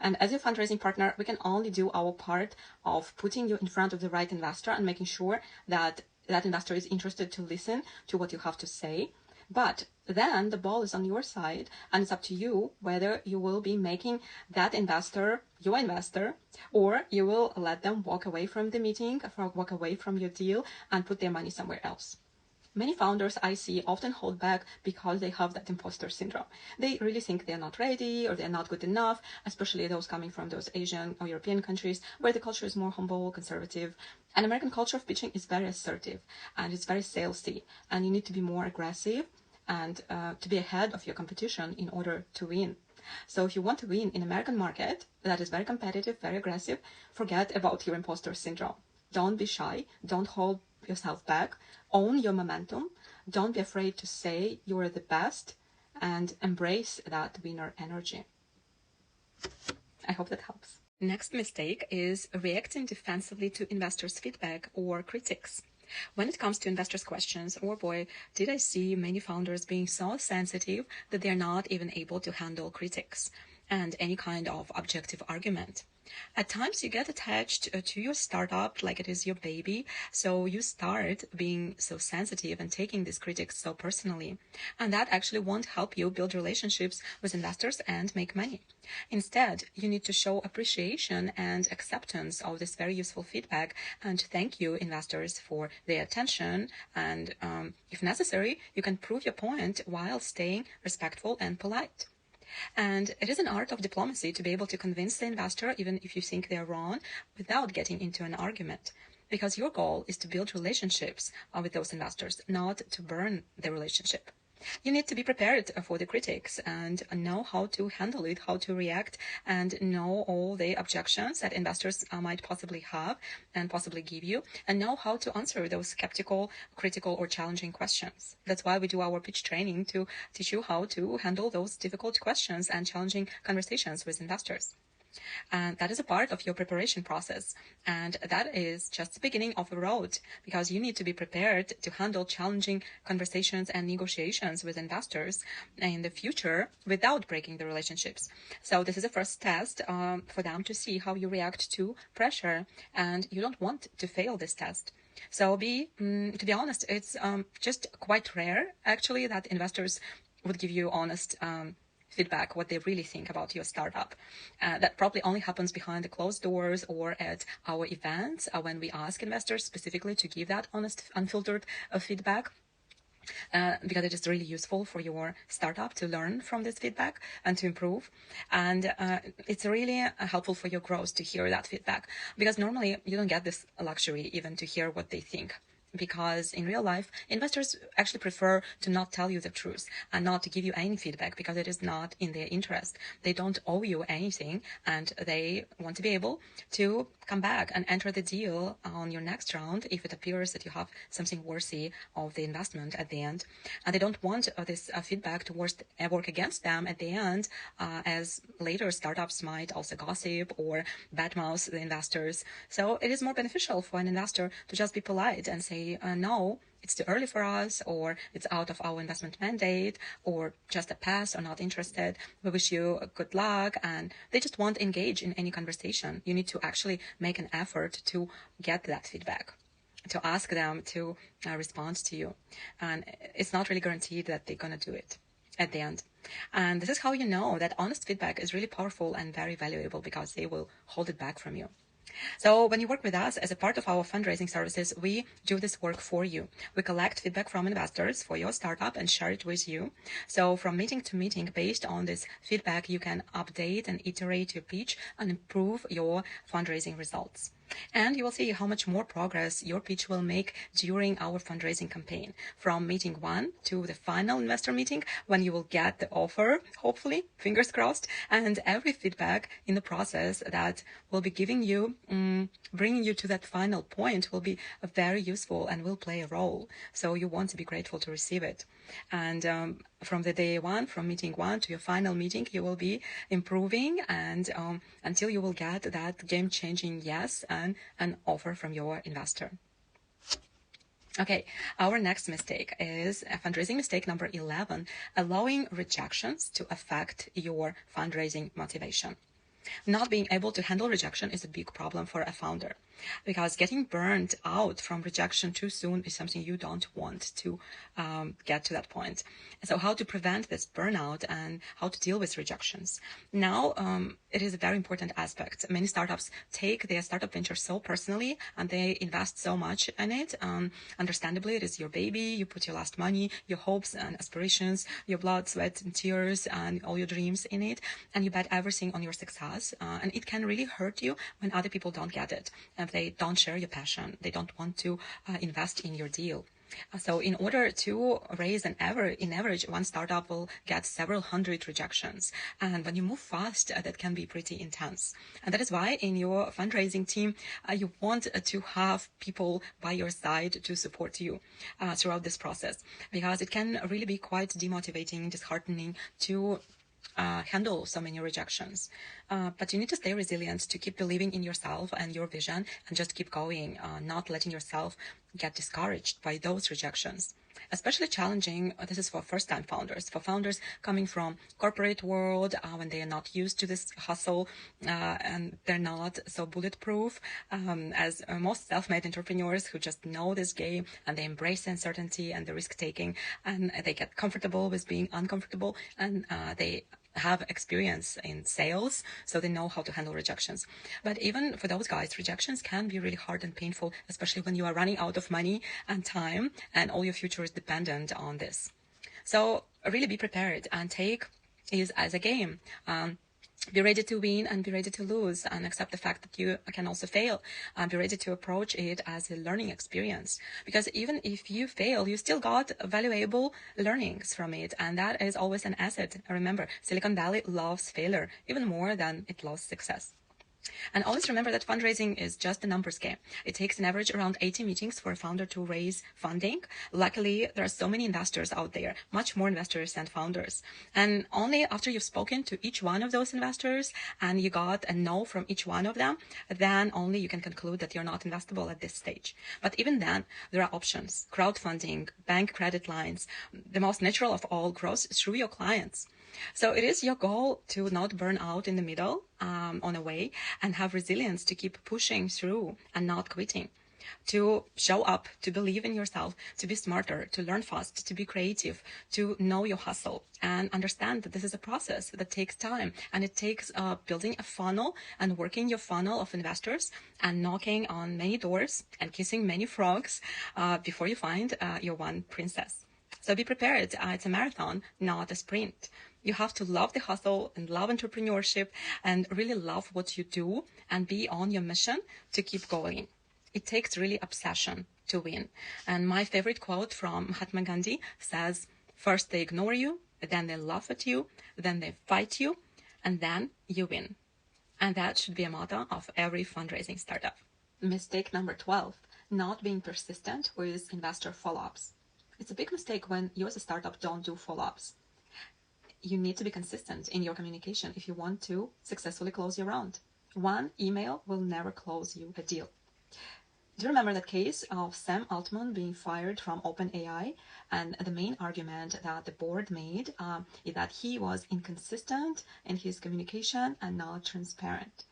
And as your fundraising partner, we can only do our part of putting you in front of the right investor and making sure that that investor is interested to listen to what you have to say. But then the ball is on your side, and it's up to you whether you will be making that investor your investor, or you will let them walk away from the meeting, walk away from your deal, and put their money somewhere else. Many founders I see often hold back because they have that imposter syndrome. They really think they're not ready or they're not good enough, especially those coming from those Asian or European countries where the culture is more humble, conservative. And American culture of pitching is very assertive and it's very salesy, and you need to be more aggressive and to be ahead of your competition in order to win. So if you want to win in American market that is very competitive, very aggressive, forget about your imposter syndrome. Don't be shy. Don't hold yourself back. Own your momentum. Don't be afraid to say you are the best and embrace that winner energy. I hope that helps. Next mistake is reacting defensively to investors' feedback or critics. When it comes to investors' questions, oh boy, did I see many founders being so sensitive that they're not even able to handle critics and any kind of objective argument. At times, you get attached to your startup like it is your baby, so you start being so sensitive and taking these critics so personally. And that actually won't help you build relationships with investors and make money. Instead, you need to show appreciation and acceptance of this very useful feedback and thank you, investors, for their attention. And if necessary, you can prove your point while staying respectful and polite. And it is an art of diplomacy to be able to convince the investor, even if you think they're wrong, without getting into an argument. Because your goal is to build relationships with those investors, not to burn the relationship. You need to be prepared for the critics and know how to handle it, how to react, and know all the objections that investors might possibly have and possibly give you, and know how to answer those skeptical, critical, or challenging questions. That's why we do our pitch training, to teach you how to handle those difficult questions and challenging conversations with investors. And that is a part of your preparation process. And that is just the beginning of the road, because you need to be prepared to handle challenging conversations and negotiations with investors in the future without breaking the relationships. So this is a first test for them to see how you react to pressure, and you don't want to fail this test. So to be honest, it's just quite rare, actually, that investors would give you honest feedback, what they really think about your startup. That probably only happens behind the closed doors or at our events when we ask investors specifically to give that honest, unfiltered feedback. Because it is really useful for your startup to learn from this feedback and to improve. And it's really helpful for your growth to hear that feedback, because normally you don't get this luxury even to hear what they think. Because in real life, investors actually prefer to not tell you the truth and not to give you any feedback, because it is not in their interest. They don't owe you anything, and they want to be able to come back and enter the deal on your next round if it appears that you have something worthy of the investment at the end. And they don't want this feedback to work against them at the end, as later startups might also gossip or badmouth the investors. So it is more beneficial for an investor to just be polite and say, no, it's too early for us, or it's out of our investment mandate, or just a pass, or not interested. We wish you good luck. And they just won't engage in any conversation. You need to actually make an effort to get that feedback, to ask them to respond to you. And it's not really guaranteed that they're going to do it at the end. And this is how you know that honest feedback is really powerful and very valuable, because they will hold it back from you. So when you work with us as a part of our fundraising services, we do this work for you. We collect feedback from investors for your startup and share it with you. So from meeting to meeting, based on this feedback, you can update and iterate your pitch and improve your fundraising results. And you will see how much more progress your pitch will make during our fundraising campaign, from meeting 1 to the final investor meeting, when you will get the offer, hopefully, fingers crossed, and every feedback in the process that will be giving you, bringing you to that final point, will be very useful and will play a role. So you want to be grateful to receive it. And from the day 1, from meeting 1 to your final meeting, you will be improving, and until you will get that game-changing yes and an offer from your investor. Okay, our next mistake is fundraising mistake number 11, allowing rejections to affect your fundraising motivation. Not being able to handle rejection is a big problem for a founder, because getting burned out from rejection too soon is something you don't want to get to that point. So how to prevent this burnout and how to deal with rejections. Now, it is a very important aspect. Many startups take their startup venture so personally, and they invest so much in it. Understandably, it is your baby. You put your last money, your hopes and aspirations, your blood, sweat, and tears, and all your dreams in it, and you bet everything on your success. And it can really hurt you when other people don't get it, and they don't share your passion. They don't want to invest in your deal. So in order to raise in average, one startup will get several hundred rejections. And when you move fast, that can be pretty intense. And that is why in your fundraising team, you want to have people by your side to support you throughout this process, because it can really be quite demotivating, disheartening to handle so many rejections. But you need to stay resilient, to keep believing in yourself and your vision, and just keep going, not letting yourself get discouraged by those rejections. Especially challenging, this is for first-time founders, for founders coming from corporate world, when they are not used to this hustle, and they're not so bulletproof as most self-made entrepreneurs who just know this game and they embrace the uncertainty and the risk-taking, and they get comfortable with being uncomfortable, and they have experience in sales, so they know how to handle rejections. But even for those guys, rejections can be really hard and painful, especially when you are running out of money and time and all your future is dependent on this. So really be prepared and take it as a game. Be ready to win and be ready to lose, and accept the fact that you can also fail, and be ready to approach it as a learning experience, because even if you fail, you still got valuable learnings from it, and that is always an asset. Remember, Silicon Valley loves failure even more than it loves success. And always remember that fundraising is just a numbers game. It takes an average around 80 meetings for a founder to raise funding. Luckily, there are so many investors out there, much more investors than founders. And only after you've spoken to each one of those investors and you got a no from each one of them, then only you can conclude that you're not investable at this stage. But even then, there are options: crowdfunding, bank credit lines. The most natural of all grows through your clients. So it is your goal to not burn out in the middle on a way, and have resilience to keep pushing through and not quitting, to show up, to believe in yourself, to be smarter, to learn fast, to be creative, to know your hustle, and understand that this is a process that takes time, and it takes building a funnel and working your funnel of investors and knocking on many doors and kissing many frogs before you find your one princess. So be prepared. It's a marathon, not a sprint. You have to love the hustle and love entrepreneurship and really love what you do and be on your mission to keep going. It takes really obsession to win. And my favorite quote from Mahatma Gandhi says, first they ignore you, then they laugh at you, then they fight you, and then you win. And that should be a motto of every fundraising startup. Mistake number 12, not being persistent with investor follow-ups. It's a big mistake when you as a startup don't do follow-ups. You need to be consistent in your communication if you want to successfully close your round. One email will never close you a deal. Do you remember that case of Sam Altman being fired from OpenAI? And the main argument that the board made is that he was inconsistent in his communication and not transparent.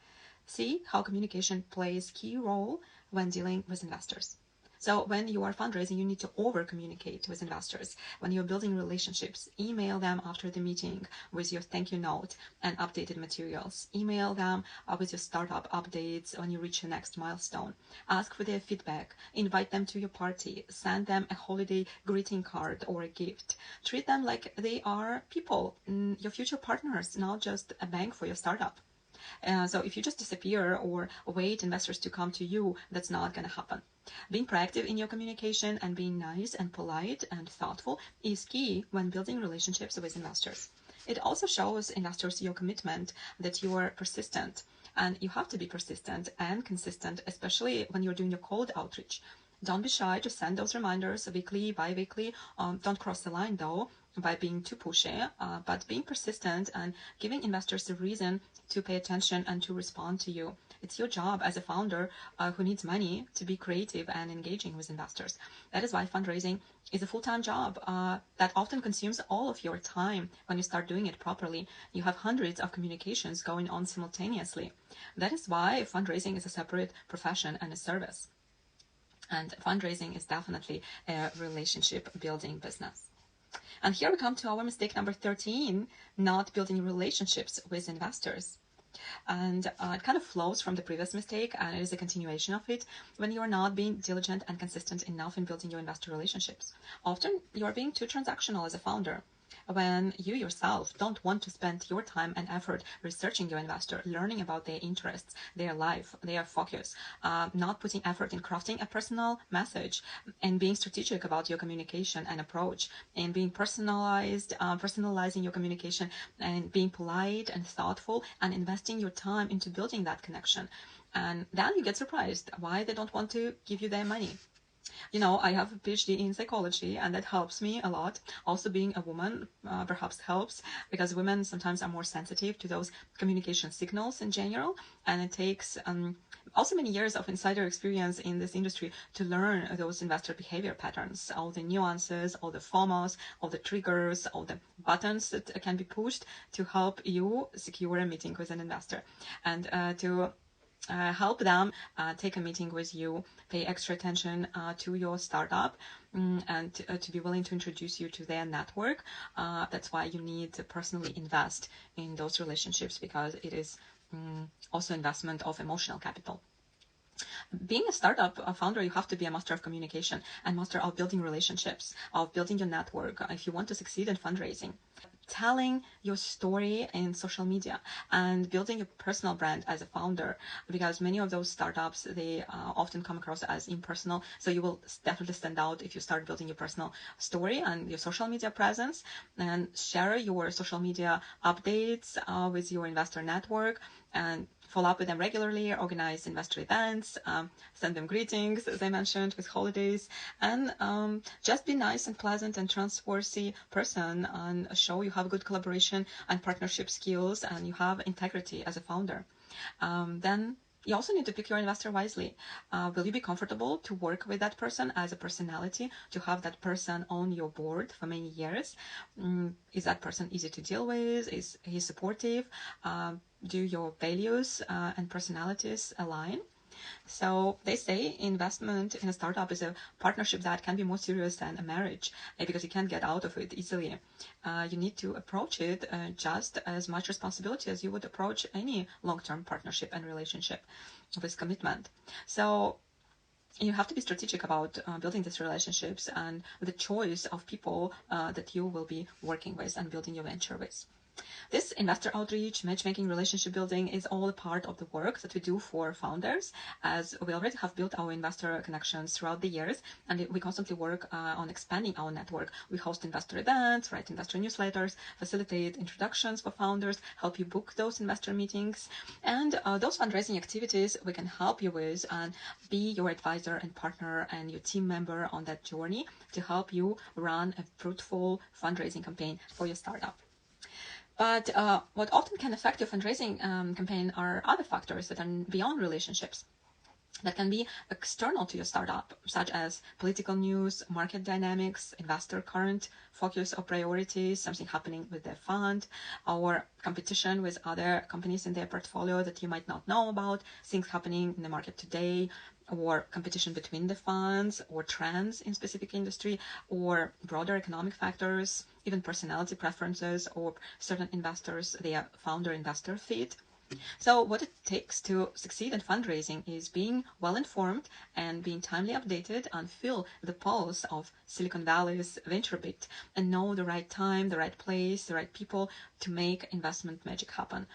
See how communication plays a key role when dealing with investors. So when you are fundraising, you need to over-communicate with investors. When you're building relationships, email them after the meeting with your thank you note and updated materials. Email them with your startup updates when you reach your next milestone. Ask for their feedback. Invite them to your party. Send them a holiday greeting card or a gift. Treat them like they are people, your future partners, not just a bank for your startup. So if you just disappear or wait investors to come to you, that's not going to happen. Being proactive in your communication and being nice and polite and thoughtful is key when building relationships with investors. It also shows investors your commitment, that you are persistent. And you have to be persistent and consistent, especially when you're doing your cold outreach. Don't be shy to send those reminders weekly, bi-weekly. Don't cross the line, though, by being too pushy, but being persistent and giving investors a reason to pay attention and to respond to you. It's your job as a founder who needs money to be creative and engaging with investors. That is why fundraising is a full-time job that often consumes all of your time when you start doing it properly. You have hundreds of communications going on simultaneously. That is why fundraising is a separate profession and a service. And fundraising is definitely a relationship building business. And here we come to our mistake number 13, not building relationships with investors. And it kind of flows from the previous mistake, and it is a continuation of it. When you are not being diligent and consistent enough in building your investor relationships, often you are being too transactional as a founder. When you yourself don't want to spend your time and effort researching your investor, learning about their interests, their life, their focus, not putting effort in crafting a personal message and being strategic about your communication and approach, and being personalizing your communication and being polite and thoughtful and investing your time into building that connection. And then you get surprised why they don't want to give you their money. You know, I have a PhD in psychology, and that helps me a lot. Also, being a woman perhaps helps, because women sometimes are more sensitive to those communication signals in general, and it takes also many years of insider experience in this industry to learn those investor behavior patterns, all the nuances, all the FOMOs, all the triggers, all the buttons that can be pushed to help you secure a meeting with an investor, and to help them take a meeting with you, pay extra attention to your startup, and to be willing to introduce you to their network. That's why you need to personally invest in those relationships, because it is also investment of emotional capital. Being a startup founder, you have to be a master of communication and master of building relationships, of building your network if you want to succeed in fundraising. Telling your story in social media and building a personal brand as a founder, because many of those startups, they often come across as impersonal. So you will definitely stand out if you start building your personal story and your social media presence, and share your social media updates with your investor network, and follow up with them regularly, organize investor events, send them greetings, as I mentioned, with holidays, and just be nice and pleasant and trustworthy person, and show you have good collaboration and partnership skills, and you have integrity as a founder. Then you also need to pick your investor wisely. Will you be comfortable to work with that person as a personality, to have that person on your board for many years? Is that person easy to deal with? Is he supportive? Do your values and personalities align? So they say investment in a startup is a partnership that can be more serious than a marriage, because you can't get out of it easily. You need to approach it just as much responsibility as you would approach any long-term partnership and relationship with commitment. So you have to be strategic about building these relationships and the choice of people that you will be working with and building your venture with. This investor outreach, matchmaking, relationship building is all a part of the work that we do for founders, as we already have built our investor connections throughout the years, and we constantly work on expanding our network. We host investor events, write investor newsletters, facilitate introductions for founders, help you book those investor meetings, and those fundraising activities we can help you with and be your advisor and partner and your team member on that journey to help you run a fruitful fundraising campaign for your startup. But what often can affect your fundraising campaign are other factors that are beyond relationships, that can be external to your startup, such as political news, market dynamics, investor current focus or priorities, something happening with their fund, or competition with other companies in their portfolio that you might not know about, things happening in the market today, or competition between the funds, or trends in specific industry, or broader economic factors, even personality preferences, or certain investors, their founder-investor fit. So what it takes to succeed in fundraising is being well-informed and being timely updated, and feel the pulse of Silicon Valley's venture beat, and know the right time, the right place, the right people to make investment magic happen.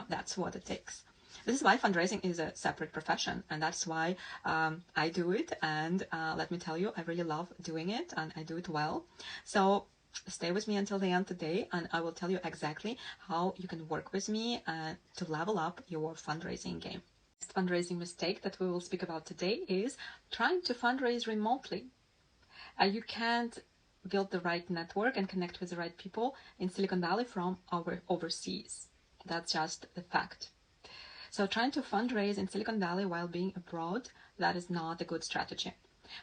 That's what it takes. This is why fundraising is a separate profession, and that's why I do it. And let me tell you, I really love doing it, and I do it well. So stay with me until the end today, and I will tell you exactly how you can work with me to level up your fundraising game. The fundraising mistake that we will speak about today is trying to fundraise remotely. You can't build the right network and connect with the right people in Silicon Valley from overseas. That's just the fact. So trying to fundraise in Silicon Valley while being abroad, that is not a good strategy.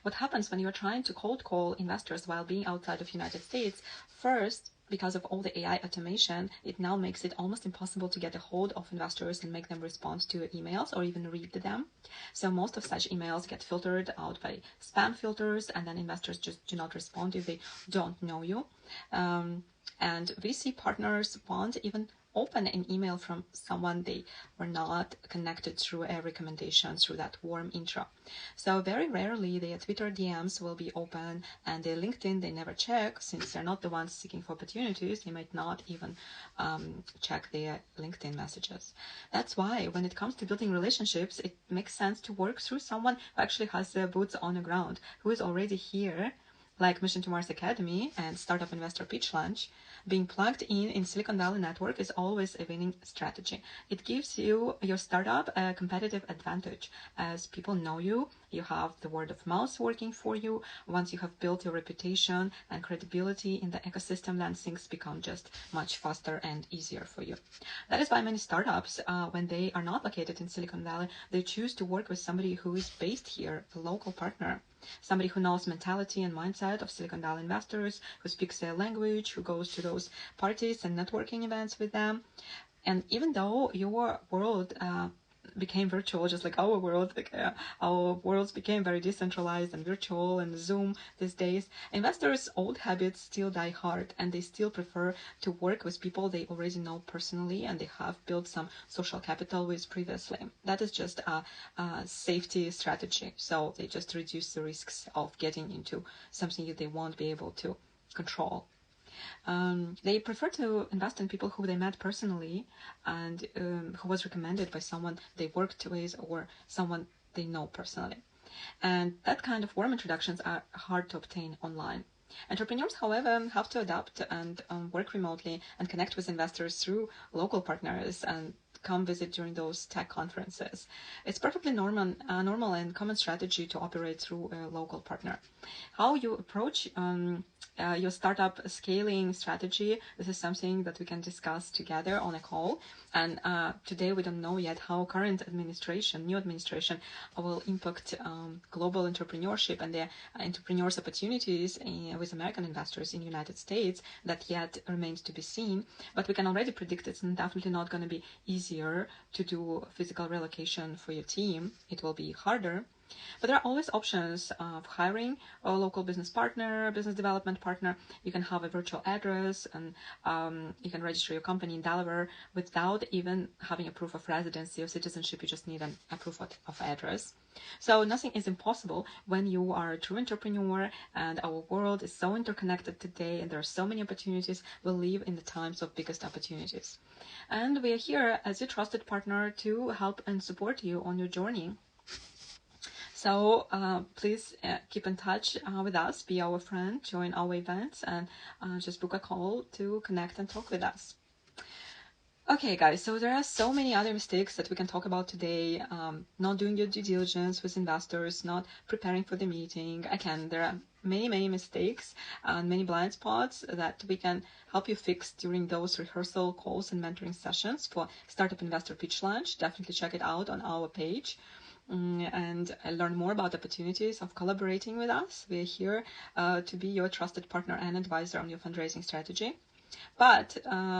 What happens when you're trying to cold call investors while being outside of the United States? First, because of all the AI automation, it now makes it almost impossible to get a hold of investors and make them respond to your emails or even read them. So most of such emails get filtered out by spam filters, and then investors just do not respond if they don't know you. And VC partners won't even open an email from someone they were not connected through a recommendation, through that warm intro. So very rarely their Twitter DMs will be open, and their LinkedIn they never check, since they're not the ones seeking for opportunities. They might not even check their LinkedIn messages. That's why when it comes to building relationships, it makes sense to work through someone who actually has their boots on the ground, who is already here, like Mission to Mars Academy and Startup Investor Pitch Lunch, being plugged in Silicon Valley network is always a winning strategy. It gives you, your startup, a competitive advantage as people know you, you have the word of mouth working for you. Once you have built your reputation and credibility in the ecosystem, then things become just much faster and easier for you. That is why many startups, when they are not located in Silicon Valley, they choose to work with somebody who is based here, a local partner. Somebody who knows mentality and mindset of Silicon Valley investors, who speaks their language, who goes to those parties and networking events with them. And even though your world became virtual, just like our world, our worlds became very decentralized and virtual and Zoom these days, investors' old habits still die hard, and they still prefer to work with people they already know personally and they have built some social capital with previously. That is just a safety strategy. So they just reduce the risks of getting into something that they won't be able to control. They prefer to invest in people who they met personally and who was recommended by someone they worked with or someone they know personally. And that kind of warm introductions are hard to obtain online. Entrepreneurs, however, have to adapt and work remotely and connect with investors through local partners and come visit during those tech conferences. It's perfectly normal and common strategy to operate through a local partner. How you approach your startup scaling strategy, this is something that we can discuss together on a call. And today we don't know yet how current new administration will impact global entrepreneurship and the entrepreneurs' opportunities with American investors in the United States. That yet remains to be seen. But we can already predict it's definitely not going to be easier to do physical relocation for your team. It will be harder. But there are always options of hiring a local business partner, business development partner. You can have a virtual address and you can register your company in Delaware without even having a proof of residency or citizenship. You just need a proof of address. So nothing is impossible when you are a true entrepreneur, and our world is so interconnected today and there are so many opportunities. We live in the times of biggest opportunities. And we are here as your trusted partner to help and support you on your journey. So please keep in touch with us, be our friend, join our events, and just book a call to connect and talk with us. Okay, guys, so there are so many other mistakes that we can talk about today. Not doing your due diligence with investors, not preparing for the meeting. Again, there are many mistakes and many blind spots that we can help you fix during those rehearsal calls and mentoring sessions for Startup Investor Pitch Lunch. Definitely check it out on our page. And learn more about opportunities of collaborating with us. We're here to be your trusted partner and advisor on your fundraising strategy. But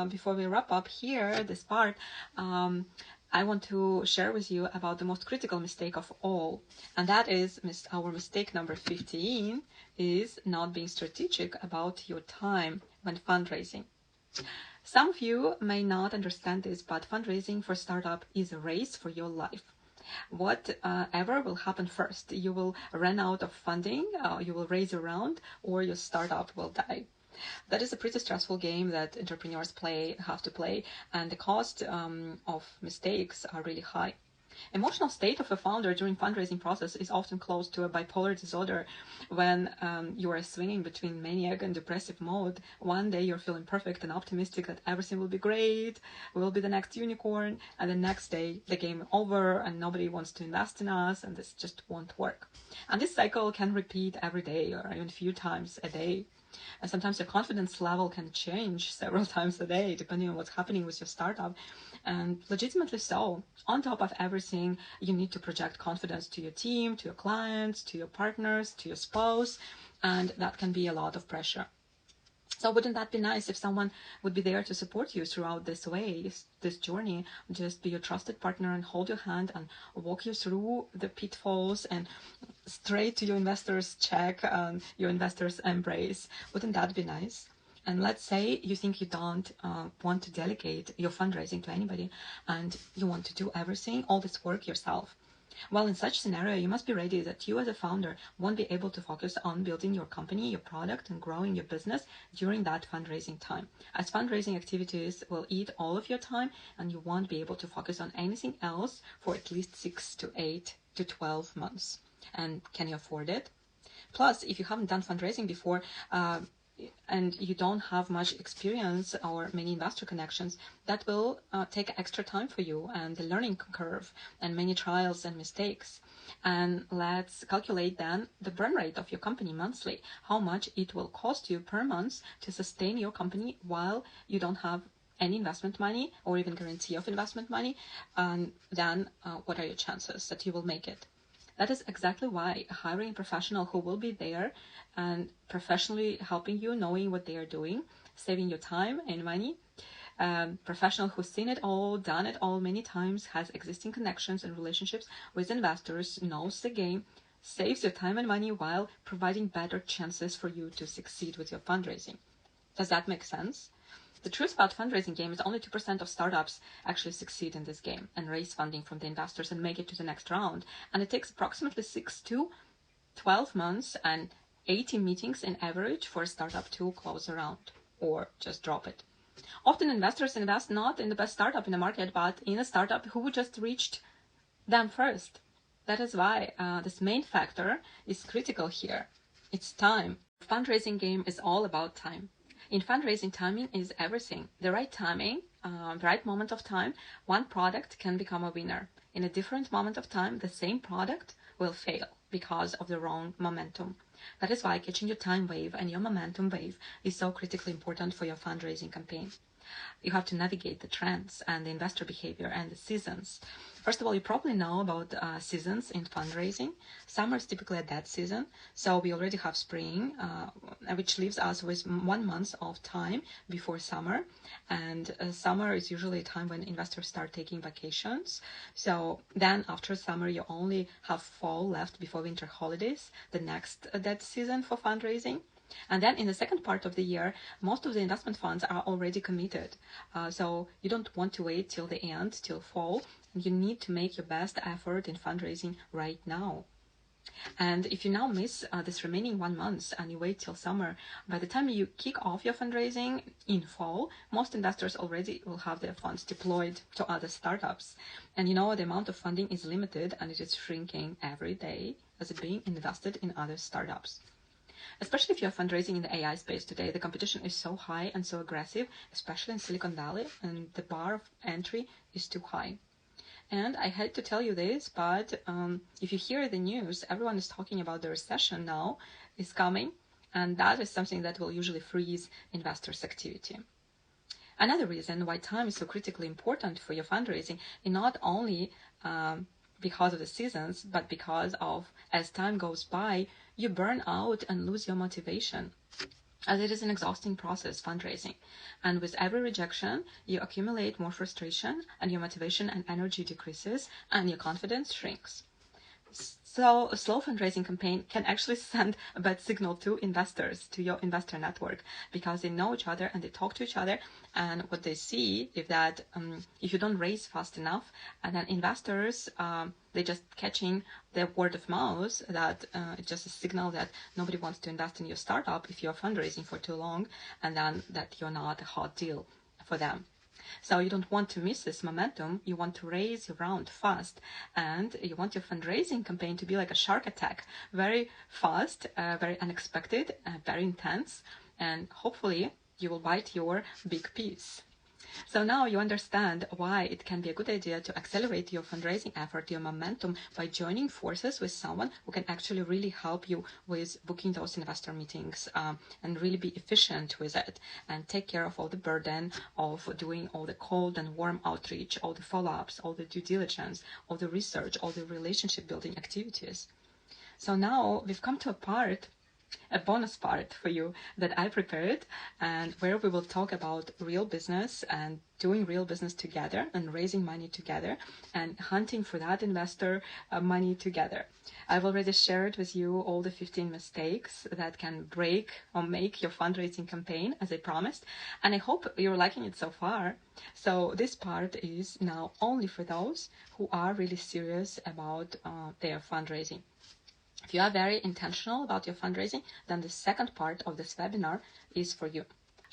before we wrap up here, this part, I want to share with you about the most critical mistake of all. And that is our mistake number 15 is not being strategic about your time when fundraising. Some of you may not understand this, but fundraising for startup is a race for your life. Whatever will happen first, you will run out of funding, you will raise a round, or your startup will die. That is a pretty stressful game that entrepreneurs have to play, and the cost of mistakes are really high. Emotional state of a founder during fundraising process is often close to a bipolar disorder when you are swinging between maniac and depressive mode. One day you're feeling perfect and optimistic that everything will be great, we'll be the next unicorn, and the next day the game is over and nobody wants to invest in us and this just won't work. And this cycle can repeat every day or even a few times a day. And sometimes your confidence level can change several times a day depending on what's happening with your startup, and legitimately so. On top of everything, you need to project confidence to your team, to your clients, to your partners, to your spouse, and that can be a lot of pressure. So wouldn't that be nice if someone would be there to support you throughout this journey, just be your trusted partner and hold your hand and walk you through the pitfalls and straight to your investors' check and your investors' embrace? Wouldn't that be nice? And let's say you think you don't want to delegate your fundraising to anybody and you want to do everything, all this work yourself. Well, in such scenario, you must be ready that you as a founder won't be able to focus on building your company, your product, and growing your business during that fundraising time, as fundraising activities will eat all of your time and you won't be able to focus on anything else for at least 6 to 8 to 12 months. And can you afford it? Plus, if you haven't done fundraising before, and you don't have much experience or many investor connections, that will take extra time for you, and the learning curve and many trials and mistakes. And let's calculate then the burn rate of your company monthly, how much it will cost you per month to sustain your company while you don't have any investment money or even guarantee of investment money. And then what are your chances that you will make it? That is exactly why hiring a professional who will be there and professionally helping you, knowing what they are doing, saving your time and money. Professional who's seen it all, done it all many times, has existing connections and relationships with investors, knows the game, saves your time and money while providing better chances for you to succeed with your fundraising. Does that make sense? The truth about fundraising game is only 2% of startups actually succeed in this game and raise funding from the investors and make it to the next round. And it takes approximately 6 to 12 months and 80 meetings in average for a startup to close a round or just drop it. Often investors invest not in the best startup in the market, but in a startup who just reached them first. That is why this main factor is critical here. It's time. Fundraising game is all about time. In fundraising, timing is everything. The right timing, the right moment of time, one product can become a winner. In a different moment of time, the same product will fail because of the wrong momentum. That is why catching your time wave and your momentum wave is so critically important for your fundraising campaign. You have to navigate the trends and the investor behavior and the seasons. First of all, you probably know about seasons in fundraising. Summer is typically a dead season, so we already have spring, which leaves us with 1 month of time before summer. And summer is usually a time when investors start taking vacations. So then after summer, you only have fall left before winter holidays, the next dead season for fundraising. And then in the second part of the year, most of the investment funds are already committed. So you don't want to wait till the end, till fall. You need to make your best effort in fundraising right now. And if you now miss this remaining 1 month and you wait till summer, by the time you kick off your fundraising in fall, most investors already will have their funds deployed to other startups. And you know, the amount of funding is limited and it is shrinking every day as it's being invested in other startups. Especially if you're fundraising in the AI space today, the competition is so high and so aggressive, especially in Silicon Valley, and the bar of entry is too high. And I hate to tell you this, but if you hear the news, everyone is talking about the recession now is coming, and that is something that will usually freeze investors' activity. Another reason why time is so critically important for your fundraising is not only because of the seasons, but because of, as time goes by, you burn out and lose your motivation. As it is an exhausting process, fundraising. And with every rejection, you accumulate more frustration and your motivation and energy decreases and your confidence shrinks. So a slow fundraising campaign can actually send a bad signal to investors, to your investor network, because they know each other and they talk to each other. And what they see is that if you don't raise fast enough, and then investors, they're just catching the word of mouth that it's just a signal that nobody wants to invest in your startup if you're fundraising for too long, and then that you're not a hot deal for them. So you don't want to miss this momentum. You want to raise your round fast, and you want your fundraising campaign to be like a shark attack, very fast, very unexpected, very intense, and hopefully you will bite your big piece. So now you understand why it can be a good idea to accelerate your fundraising effort, your momentum, by joining forces with someone who can actually really help you with booking those investor meetings and really be efficient with it and take care of all the burden of doing all the cold and warm outreach, all the follow-ups, all the due diligence, all the research, all the relationship building activities. So now we've come to a bonus part for you that I prepared, and where we will talk about real business and doing real business together and raising money together and hunting for that investor money together. I've already shared with you all the 15 mistakes that can break or make your fundraising campaign, as I promised, and I hope you're liking it so far. So this part is now only for those who are really serious about their fundraising. If you are very intentional about your fundraising, then the second part of this webinar is for you.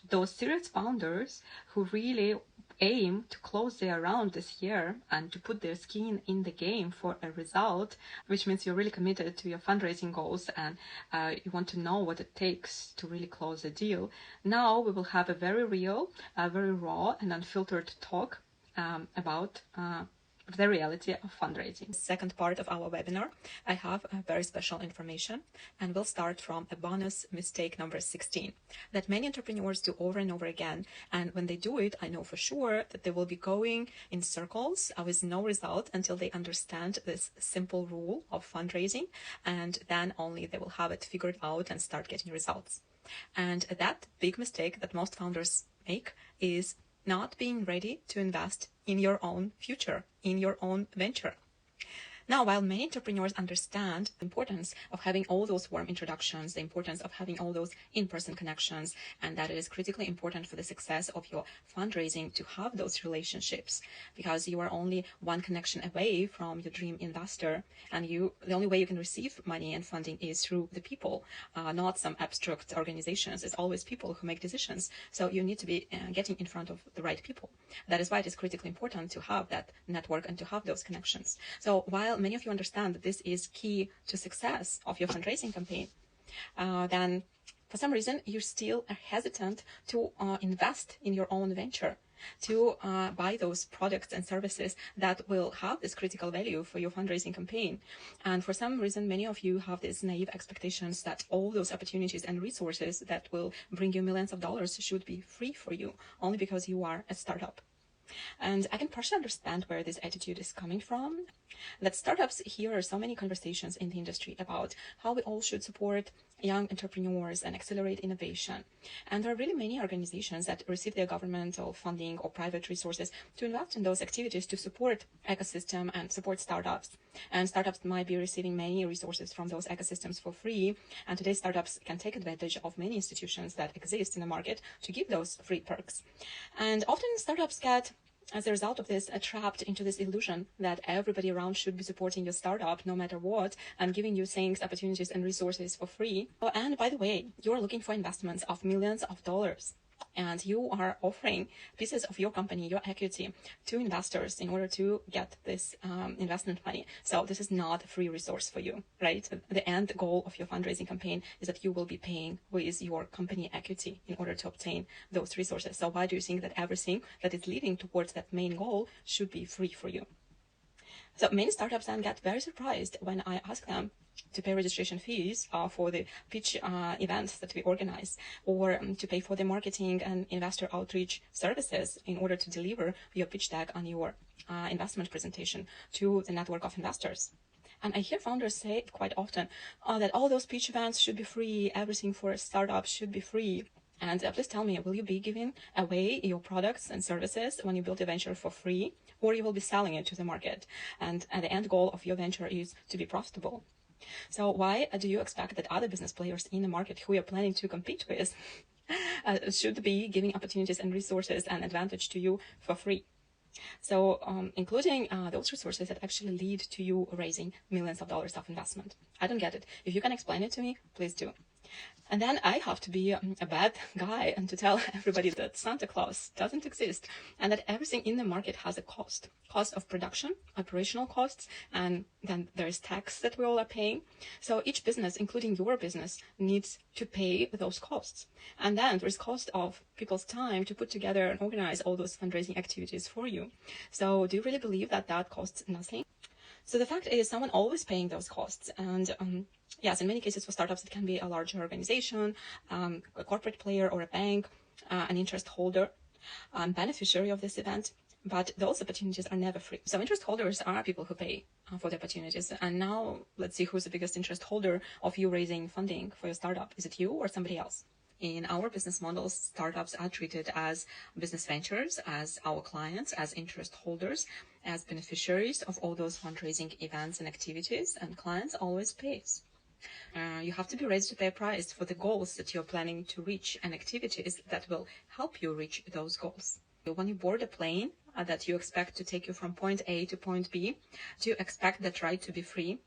Those serious founders who really aim to close their round this year and to put their skin in the game for a result, which means you're really committed to your fundraising goals and you want to know what it takes to really close a deal. Now we will have a very real, very raw and unfiltered talk about the reality of fundraising. Second part of our webinar, I have a very special information, and we'll start from a bonus mistake number 16 that many entrepreneurs do over and over again. And when they do it, I know for sure that they will be going in circles with no result until they understand this simple rule of fundraising, and then only they will have it figured out and start getting results. And that big mistake that most founders make is not being ready to invest in your own future, in your own venture. Now, while many entrepreneurs understand the importance of having all those warm introductions, the importance of having all those in-person connections, and that it is critically important for the success of your fundraising to have those relationships, because you are only one connection away from your dream investor, and the only way you can receive money and funding is through the people, not some abstract organizations. It's always people who make decisions. So you need to be getting in front of the right people. That is why it is critically important to have that network and to have those connections. So while many of you understand that this is key to success of your fundraising campaign, then for some reason you still are hesitant to invest in your own venture, to buy those products and services that will have this critical value for your fundraising campaign. And for some reason, many of you have these naive expectations that all those opportunities and resources that will bring you millions of dollars should be free for you, only because you are a startup. And I can partially understand where this attitude is coming from. That startups hear so many conversations in the industry about how we all should support young entrepreneurs and accelerate innovation. And there are really many organizations that receive their governmental funding or private resources to invest in those activities to support ecosystem and support startups. And startups might be receiving many resources from those ecosystems for free. And today startups can take advantage of many institutions that exist in the market to give those free perks. And often startups get, as a result of this, trapped into this illusion that everybody around should be supporting your startup no matter what and giving you things, opportunities, and resources for free. Oh, and by the way, you're looking for investments of millions of dollars, and you are offering pieces of your company, your equity, to investors in order to get this investment money. So this is not a free resource for you, right? The end goal of your fundraising campaign is that you will be paying with your company equity in order to obtain those resources. So why do you think that everything that is leading towards that main goal should be free for you? So many startups then get very surprised when I ask them to pay registration fees for the pitch events that we organize, or to pay for the marketing and investor outreach services in order to deliver your pitch deck on your investment presentation to the network of investors. And I hear founders say quite often that all those pitch events should be free, everything for a startup should be free. And please tell me, will you be giving away your products and services when you build a venture for free, or you will be selling it to the market? And the end goal of your venture is to be profitable. So why do you expect that other business players in the market who you're planning to compete with should be giving opportunities and resources and advantage to you for free? So including those resources that actually lead to you raising millions of dollars of investment. I don't get it. If you can explain it to me, please do. And then I have to be a bad guy and to tell everybody that Santa Claus doesn't exist and that everything in the market has a cost of production, operational costs, and then there's tax that we all are paying. So each business, including your business, needs to pay those costs. And then there's cost of people's time to put together and organize all those fundraising activities for you. So do you really believe that that costs nothing? So the fact is someone always paying those costs. And yes, in many cases for startups, it can be a larger organization, a corporate player or a bank, an interest holder, beneficiary of this event. But those opportunities are never free. So interest holders are people who pay for the opportunities. And now let's see who's the biggest interest holder of you raising funding for your startup. Is it you or somebody else? In our business models, startups are treated as business ventures, as our clients, as interest holders, as beneficiaries of all those fundraising events and activities, and clients always pays. You have to be ready to pay a price for the goals that you're planning to reach and activities that will help you reach those goals. When you board a plane that you expect to take you from point A to point B, do you expect that ride to be free,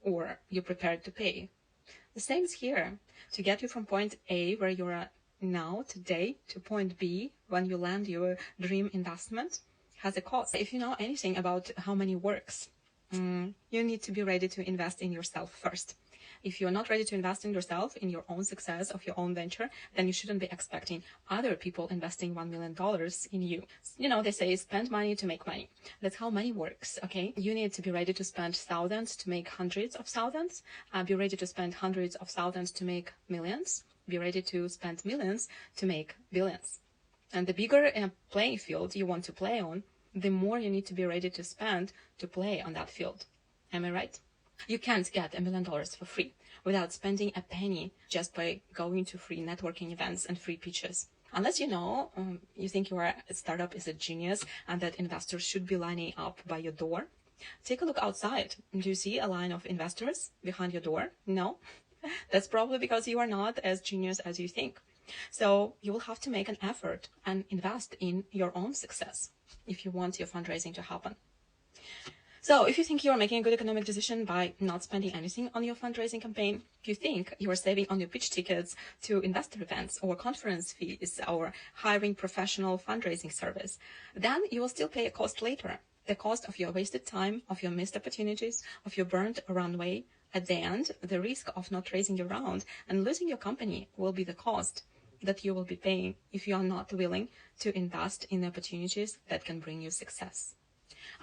or you're prepared to pay? The same is here. To get you from point A, where you're now, today, to point B, when you land your dream investment, has a cost. If you know anything about how money works, you need to be ready to invest in yourself first. If you're not ready to invest in yourself, in your own success of your own venture, then you shouldn't be expecting other people investing $1 million in you. You know, they say spend money to make money. That's how money works, okay? You need to be ready to spend thousands to make hundreds of thousands. Be ready to spend hundreds of thousands to make millions. Be ready to spend millions to make billions. And the bigger playing field you want to play on, the more you need to be ready to spend to play on that field. Am I right? You can't get $1 million for free without spending a penny just by going to free networking events and free pitches. Unless you know, you think your startup is a genius and that investors should be lining up by your door. Take a look outside. Do you see a line of investors behind your door? No? That's probably because you are not as genius as you think. So you will have to make an effort and invest in your own success if you want your fundraising to happen. So if you think you are making a good economic decision by not spending anything on your fundraising campaign, if you think you are saving on your pitch tickets to investor events or conference fees or hiring professional fundraising service, then you will still pay a cost later. The cost of your wasted time, of your missed opportunities, of your burnt runway. At the end, the risk of not raising your round and losing your company will be the cost that you will be paying if you are not willing to invest in opportunities that can bring you success.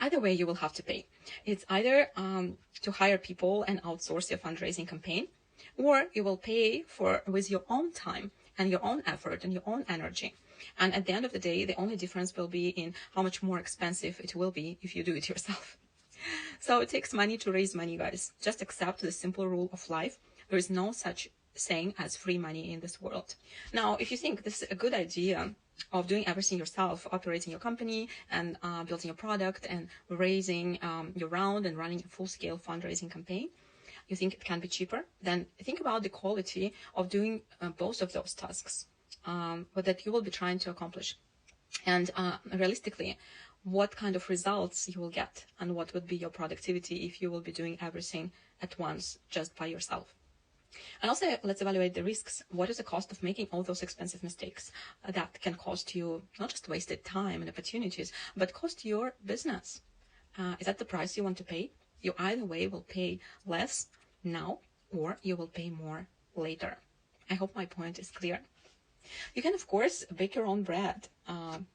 Either way, you will have to pay. It's either to hire people and outsource your fundraising campaign, or you will pay for with your own time and your own effort and your own energy. And at the end of the day, the only difference will be in how much more expensive it will be if you do it yourself. So it takes money to raise money, guys. Just accept the simple rule of life. There is no such thing as free money in this world. Now, if you think this is a good idea of doing everything yourself, operating your company and building a product and raising your round and running a full-scale fundraising campaign, you think it can be cheaper, then think about the quality of doing both of those tasks that you will be trying to accomplish. And realistically, what kind of results you will get and what would be your productivity if you will be doing everything at once just by yourself. And also, let's evaluate the risks. What is the cost of making all those expensive mistakes that can cost you not just wasted time and opportunities, but cost your business? Is that the price you want to pay? You either way will pay less now or you will pay more later. I hope my point is clear. You can, of course, bake your own bread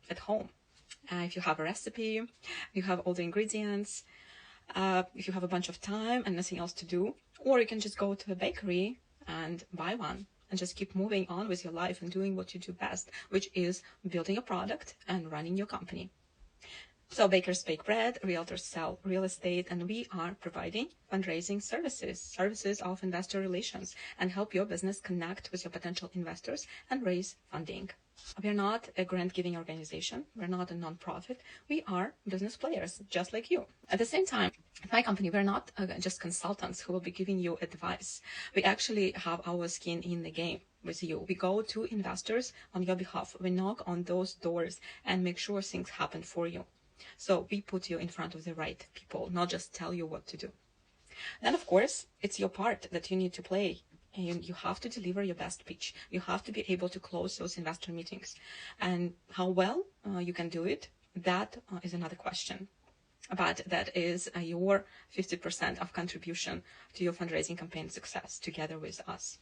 at home. If you have a recipe, you have all the ingredients, if you have a bunch of time and nothing else to do, or you can just go to a bakery and buy one and just keep moving on with your life and doing what you do best, which is building a product and running your company. So bakers bake bread, realtors sell real estate, and we are providing fundraising services of investor relations, and help your business connect with your potential investors and raise funding. We are not a grant-giving organization. We're not a non-profit. We are business players, just like you. At the same time, at my company, we're not just consultants who will be giving you advice. We actually have our skin in the game with you. We go to investors on your behalf. We knock on those doors and make sure things happen for you. So we put you in front of the right people, not just tell you what to do. Then, of course, it's your part that you need to play. And you have to deliver your best pitch. You have to be able to close those investor meetings. And how well you can do it, that is another question. But that is your 50% of contribution to your fundraising campaign success together with us.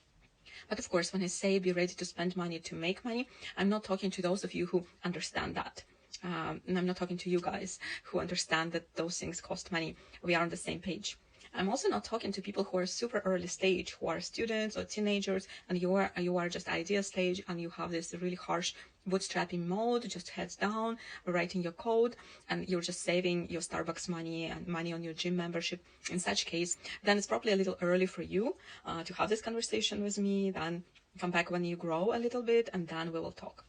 But of course, when I say be ready to spend money to make money, I'm not talking to those of you who understand that. And I'm not talking to you guys who understand that those things cost money. We are on the same page. I'm also not talking to people who are super early stage, who are students or teenagers, and you are just idea stage, and you have this really harsh bootstrapping mode, just heads down, writing your code, and you're just saving your Starbucks money and money on your gym membership. In such case, then it's probably a little early for you to have this conversation with me. Then come back when you grow a little bit, and then we will talk.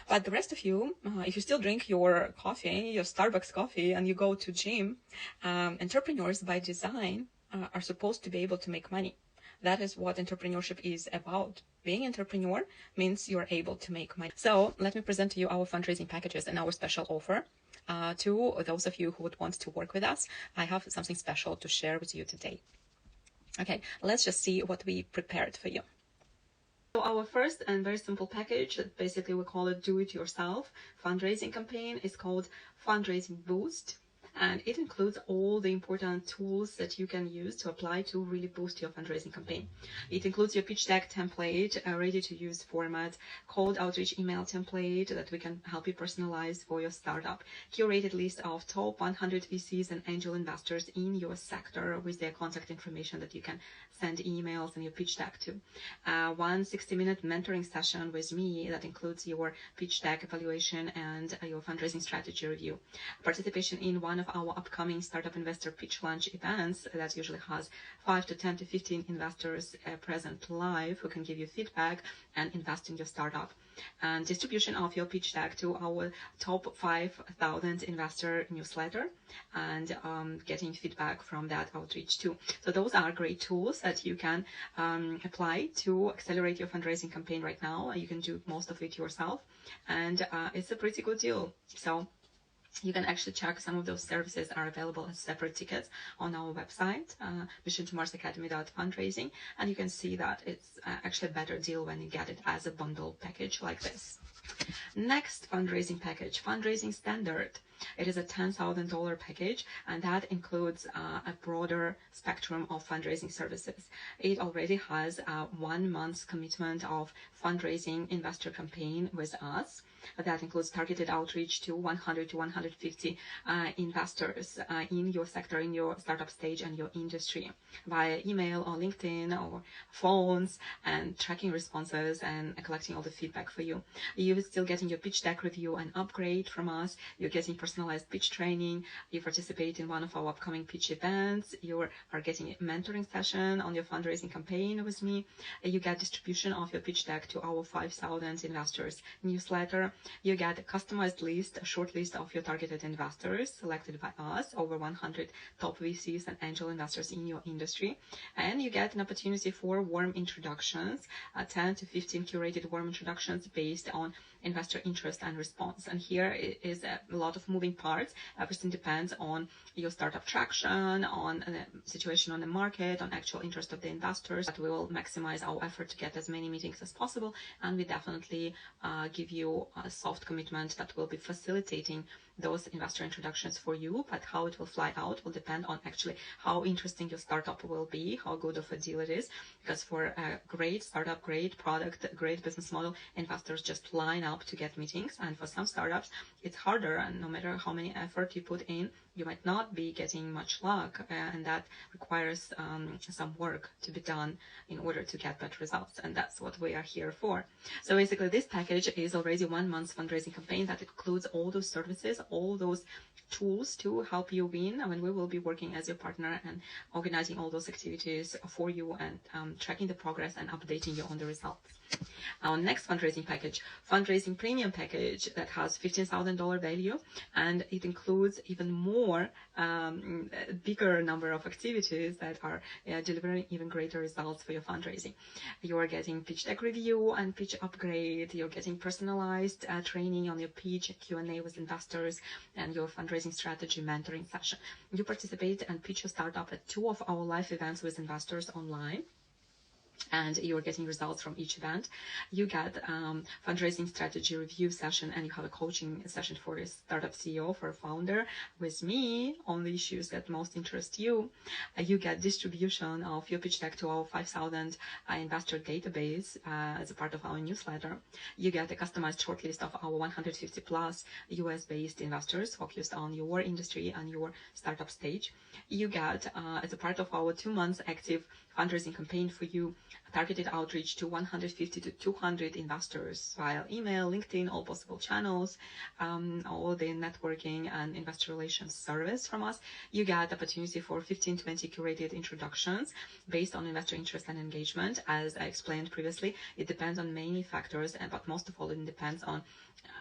But the rest of you, if you still drink your coffee, your Starbucks coffee, and you go to gym, entrepreneurs by design are supposed to be able to make money. That is what entrepreneurship is about. Being an entrepreneur means you're able to make money. So let me present to you our fundraising packages and our special offer. To those of you who would want to work with us, I have something special to share with you today. Okay, let's just see what we prepared for you. So our first and very simple package, basically we call it do-it-yourself fundraising campaign, is called Fundraising Boost. And it includes all the important tools that you can use to apply to really boost your fundraising campaign. It includes your pitch deck template, a ready-to-use format, cold outreach email template that we can help you personalize for your startup, curated list of top 100 VCs and angel investors in your sector with their contact information that you can send emails and your pitch deck to. One 60-minute mentoring session with me that includes your pitch deck evaluation and your fundraising strategy review. Participation in one of our upcoming Startup Investor Pitch Launch events that usually has 5 to 10 to 15 investors present live who can give you feedback and invest in your startup. And distribution of your pitch deck to our top 5,000 investor newsletter and getting feedback from that outreach too. So those are great tools that you can apply to accelerate your fundraising campaign right now. You can do most of it yourself, and it's a pretty good deal. So you can actually check some of those services are available as separate tickets on our website, missiontomarsacademy.fundraising, and you can see that it's actually a better deal when you get it as a bundle package like this. Next fundraising package, Fundraising Standard. It is a $10,000 package, and that includes a broader spectrum of fundraising services. It already has a 1 month commitment of fundraising investor campaign with us. That includes targeted outreach to 100 to 150 investors in your sector, in your startup stage and your industry via email or LinkedIn or phones, and tracking responses and collecting all the feedback for you. You're still getting your pitch deck review and upgrade from us. You're getting personalized pitch training. You participate in one of our upcoming pitch events. You are getting a mentoring session on your fundraising campaign with me. You get distribution of your pitch deck to our 5,000 investors newsletter. You get a customized list, a short list of your targeted investors selected by us, over 100 top VCs and angel investors in your industry. And you get an opportunity for warm introductions, 10 to 15 curated warm introductions based on investor interest and response. And here is a lot of moving parts. Everything depends on your startup traction, on the situation on the market, on actual interest of the investors. But we will maximize our effort to get as many meetings as possible, and we definitely give you a soft commitment that will be facilitating those investor introductions for you. But how it will fly out will depend on actually how interesting your startup will be, how good of a deal it is. Because for a great startup, great product, great business model, investors just line up to get meetings. And for some startups, it's harder, and no matter how many effort you put in, you might not be getting much luck, and that requires some work to be done in order to get better results, and that's what we are here for. So basically, this package is already 1 month fundraising campaign that includes all those services, all those tools to help you win. I mean, we will be working as your partner and organizing all those activities for you and tracking the progress and updating you on the results. Our next fundraising package, Fundraising Premium Package, that has $15,000 value, and it includes even more, bigger number of activities that are delivering even greater results for your fundraising. You are getting pitch deck review and pitch upgrade. You're getting personalized training on your pitch, Q&A with investors, and your fundraising strategy mentoring session. You participate and pitch your startup at 2 of our live events with investors online, and you're getting results from each event. You get fundraising strategy review session, and you have a coaching session for a startup CEO, for a founder, with me on the issues that most interest you. You get distribution of your pitch deck to our 5,000 investor database as a part of our newsletter. You get a customized shortlist of our 150 plus US-based investors focused on your industry and your startup stage. You get, as a part of our 2 months active fundraising campaign for you, targeted outreach to 150 to 200 investors via email, LinkedIn, all possible channels, all the networking and investor relations service from us. You get opportunity for 15-20 curated introductions based on investor interest and engagement. As I explained previously, it depends on many factors, but most of all, it depends on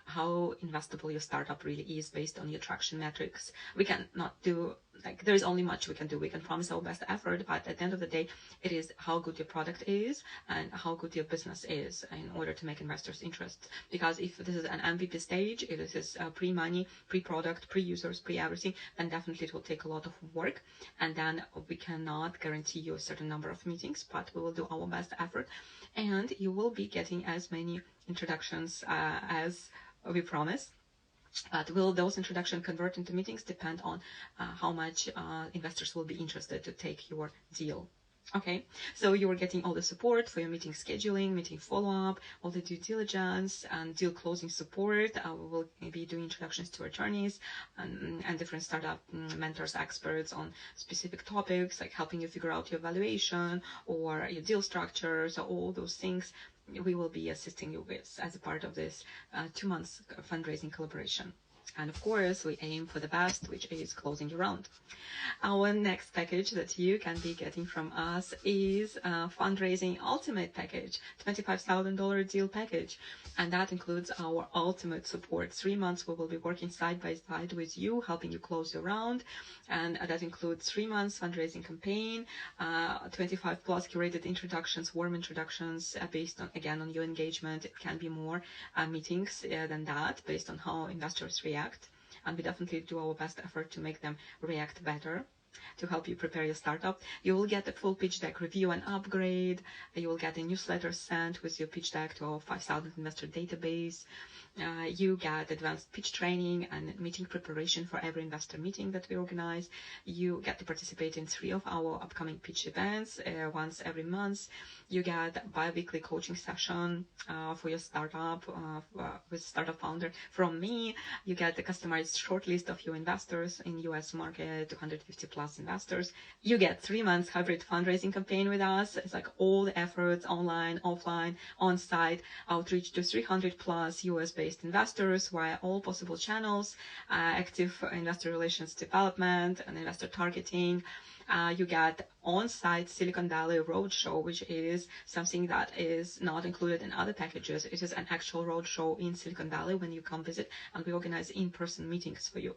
how investable your startup really is based on your traction metrics. We cannot do, like, there is only much we can do. We can promise our best effort, but at the end of the day, it is how good your product is and how good your business is in order to make investors interest. Because if this is an MVP stage, if this is pre-money, pre-product, pre-users, pre-everything, then definitely it will take a lot of work, and then we cannot guarantee you a certain number of meetings, but we will do our best effort, and you will be getting as many introductions as we promise. But will those introductions convert into meetings depend on how much investors will be interested to take your deal. Okay, so you are getting all the support for your meeting scheduling, meeting follow-up, all the due diligence and deal closing support. We will be doing introductions to attorneys and different startup mentors, experts on specific topics, like helping you figure out your valuation or your deal structure. So all those things we will be assisting you with as a part of this 2 months fundraising collaboration. And of course, we aim for the best, which is closing your round. Our next package that you can be getting from us is a Fundraising Ultimate Package, $25,000 deal package. And that includes our ultimate support. 3 months we will be working side by side with you, helping you close your round. And that includes 3 months fundraising campaign, 25 plus curated introductions, warm introductions based on, again, on your engagement. It can be more meetings than that based on how investors react. And we definitely do our best effort to make them react better, to help you prepare your startup. You will get a full pitch deck review and upgrade. You will get a newsletter sent with your pitch deck to our 5,000 investor database. You get advanced pitch training and meeting preparation for every investor meeting that we organize. You get to participate in 3 of our upcoming pitch events once every month. You get bi-weekly coaching session for your startup with startup founder from me. You get a customized short list of your investors in US market, 250 plus investors. You get 3 months hybrid fundraising campaign with us. It's like all the efforts online, offline, on-site, outreach to 300 plus US-based investors via all possible channels, active investor relations development and investor targeting. You get on-site Silicon Valley roadshow, which is something that is not included in other packages. It is an actual roadshow in Silicon Valley when you come visit, and we organize in-person meetings for you.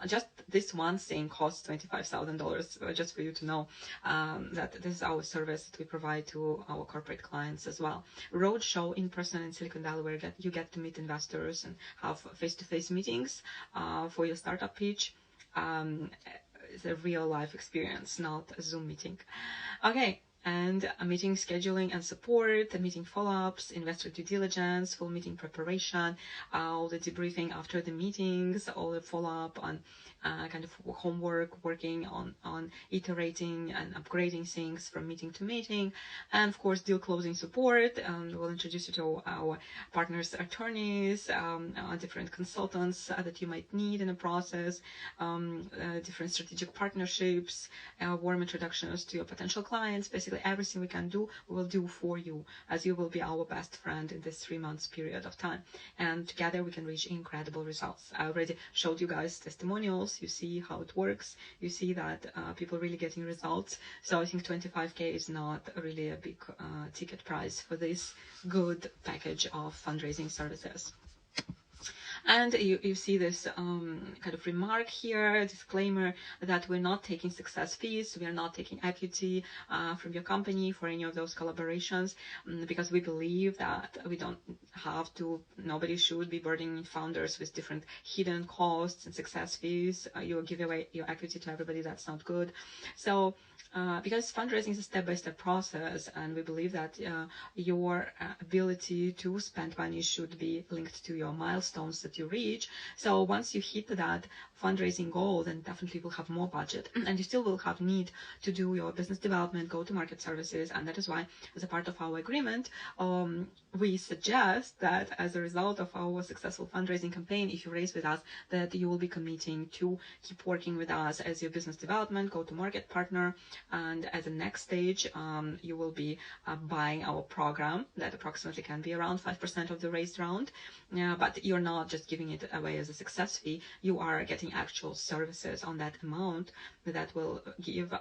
Just this one thing costs $25,000, just for you to know that this is our service that we provide to our corporate clients as well. Roadshow in person in Silicon Valley, where you get to meet investors and have face-to-face meetings for your startup pitch. It's a real life experience, not a Zoom meeting. Okay, and a meeting scheduling and support, meeting follow-ups, investor due diligence, full meeting preparation, all the debriefing after the meetings, all the follow-up on kind of homework, working on iterating and upgrading things from meeting to meeting, and of course deal closing support. We'll introduce you to our partners, attorneys, different consultants that you might need in the process, different strategic partnerships, warm introductions to your potential clients. Basically everything we can do, we will do for you, as you will be our best friend in this 3 months period of time. And together we can reach incredible results. I already showed you guys testimonials. You see how it works. You see that people really getting results. So I think 25K is not really a big ticket price for this good package of fundraising services. And you see this kind of remark here, disclaimer, that we're not taking success fees. We are not taking equity from your company for any of those collaborations, because we believe that we don't have to, nobody should be burdening founders with different hidden costs and success fees. You will give away your equity to everybody. That's not good. So because fundraising is a step-by-step process, and we believe that your ability to spend money should be linked to your milestones that you reach. So once you hit that fundraising goal, then definitely will have more budget, and you still will have need to do your business development, go-to-market services, and that is why, as a part of our agreement, we suggest that as a result of our successful fundraising campaign, if you raise with us, that you will be committing to keep working with us as your business development, go-to-market partner, and as a next stage, you will be buying our program that approximately can be around 5% of the raised round. But you're not just giving it away as a success fee. You are getting actual services on that amount that will give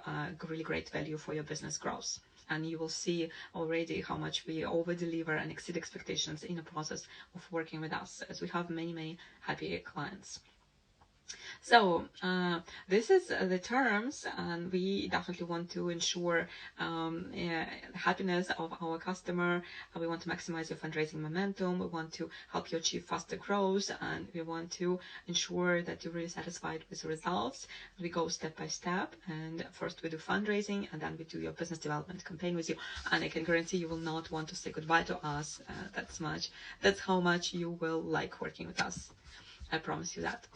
really great value for your business growth. and you will see already how much we over deliver and exceed expectations in the process of working with us, as we have many happy clients. So this is the terms, and we definitely want to ensure happiness of our customer. We want to maximize your fundraising momentum. We want to help you achieve faster growth, and we want to ensure that you're really satisfied with the results. We go step by step, and first we do fundraising, and then we do your business development campaign with you. And I can guarantee you will not want to say goodbye to us. That's how much you will like working with us. I promise you that.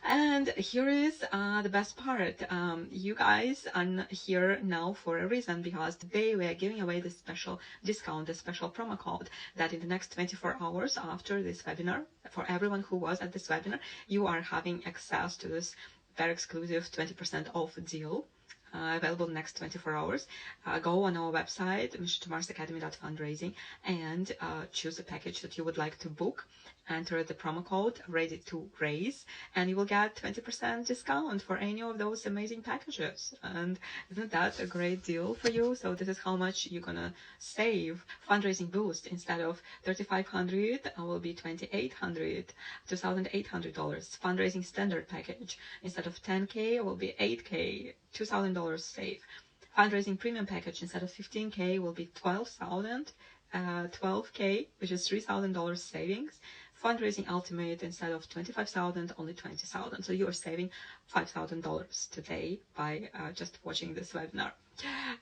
And here is the best part. You guys are here now for a reason, because today we are giving away this special discount, this special promo code, that in the next 24 hours after this webinar, for everyone who was at this webinar, you are having access to this very exclusive 20% off deal. Available next 24 hours. Go on our website, missiontomarsacademy.fundraising, and choose a package that you would like to book. Enter the promo code ready to raise, and you will get 20% discount for any of those amazing packages. And isn't that a great deal for you? So this is how much you're gonna save. Fundraising boost, instead of $3,500 will be $2,800, $2,800. Fundraising standard package, instead of $10K will be $8K, $2,000 save. Fundraising premium package, instead of $15K will be $12K, which is $3,000 savings. Fundraising ultimate, instead of $25,000, only $20,000. So you are saving $5,000 today by just watching this webinar.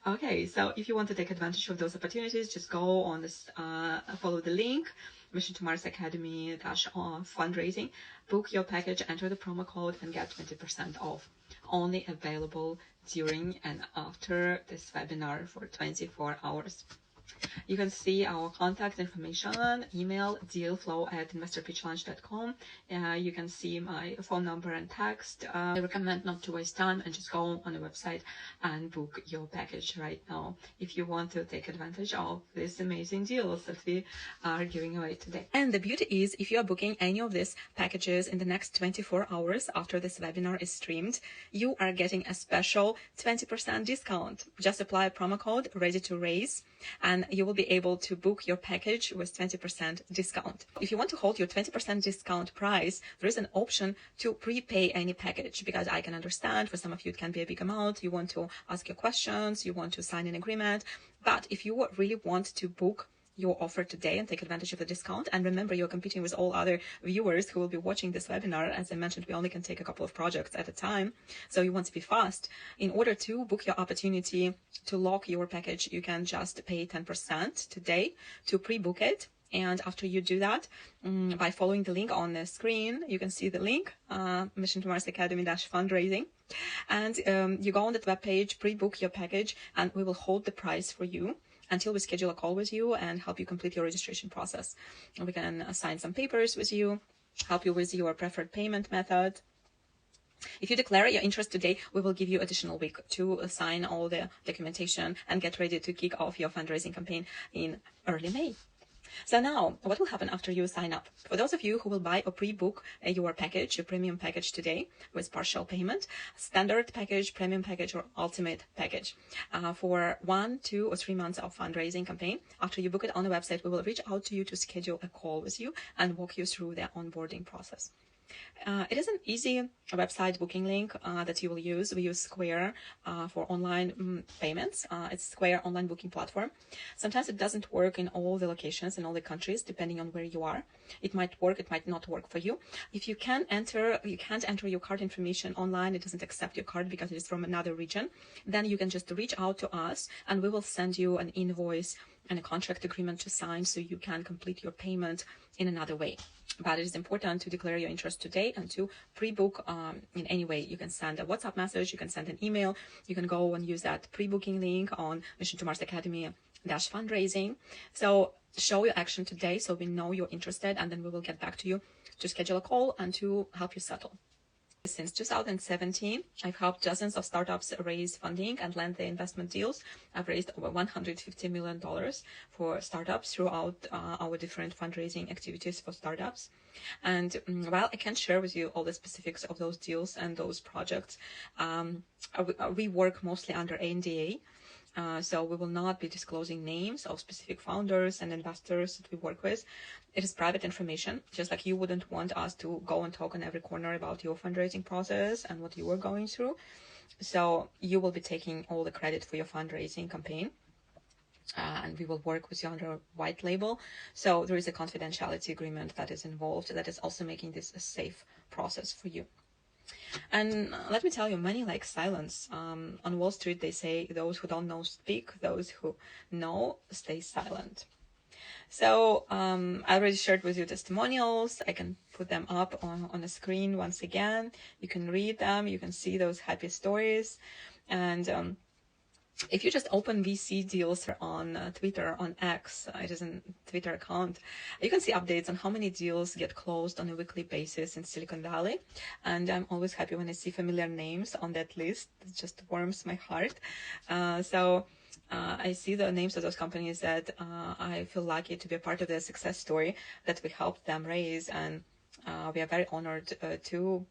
Okay, so if you want to take advantage of those opportunities, just go on this, follow the link, Mission to Mars Academy fundraising, book your package, enter the promo code, and get 20% off. Only available during and after this webinar for 24 hours. You can see our contact information, email dealflow@investorpitchlaunch.com. You can see my phone number and text. I recommend not to waste time and just go on the website and book your package right now if you want to take advantage of these amazing deals that we are giving away today. And the beauty is, if you are booking any of these packages in the next 24 hours after this webinar is streamed, you are getting a special 20% discount. Just apply a promo code ready to raise, and you will be able to book your package with 20% discount. If you want to hold your 20% discount price, there is an option to prepay any package, because I can understand for some of you it can be a big amount. You want to ask your questions, you want to sign an agreement. But if you really want to book your offer today and take advantage of the discount, and remember, you're competing with all other viewers who will be watching this webinar. As I mentioned, we only can take a couple of projects at a time, so you want to be fast. In order to book your opportunity to lock your package, you can just pay 10% today to pre-book it. And after you do that, by following the link on the screen, you can see the link, Mission to Mars Academy-fundraising. And you go on that webpage, pre-book your package, and we will hold the price for you until we schedule a call with you and help you complete your registration process. And we can sign some papers with you, help you with your preferred payment method. If you declare your interest today, we will give you additional week to sign all the documentation and get ready to kick off your fundraising campaign in early May. So now, what will happen after you sign up? For those of you who will buy or pre-book your package, your premium package today with partial payment, standard package, premium package, or ultimate package, for 1, 2, or 3 months of fundraising campaign, after you book it on the website, we will reach out to you to schedule a call with you and walk you through the onboarding process. It is an easy website booking link that you will use. We use Square for online payments. It's Square online booking platform. Sometimes it doesn't work in all the locations, in all the countries, depending on where you are. It might work, it might not work for you. If you can't enter your card information online, it doesn't accept your card because it is from another region, then you can just reach out to us and we will send you an invoice and a contract agreement to sign so you can complete your payment in another way. But it is important to declare your interest today and to pre-book in any way. You can send a WhatsApp message, you can send an email, you can go and use that pre-booking link on Mission to Mars Academy-fundraising. So show your action today so we know you're interested, and then we will get back to you to schedule a call and to help you settle. Since 2017, I've helped dozens of startups raise funding and land their investment deals. I've raised over $150 million for startups throughout our different fundraising activities for startups. And while I can't share with you all the specifics of those deals and those projects, we work mostly under NDA. So we will not be disclosing names of specific founders and investors that we work with. It is private information, just like you wouldn't want us to go and talk on every corner about your fundraising process and what you are going through. So you will be taking all the credit for your fundraising campaign. And we will work with you under white label. So there is a confidentiality agreement that is involved that is also making this a safe process for you. And let me tell you, many like silence. On Wall Street, they say those who don't know speak, those who know stay silent. So I already shared with you testimonials. I can put them up on the screen once again. You can read them. You can see those happy stories. And if you just open VC deals on Twitter, on X, it is a Twitter account, you can see updates on how many deals get closed on a weekly basis in Silicon Valley. And I'm always happy when I see familiar names on that list. It just warms my heart. So I see the names of those companies that I feel lucky to be a part of their success story that we helped them raise. And we are very honored to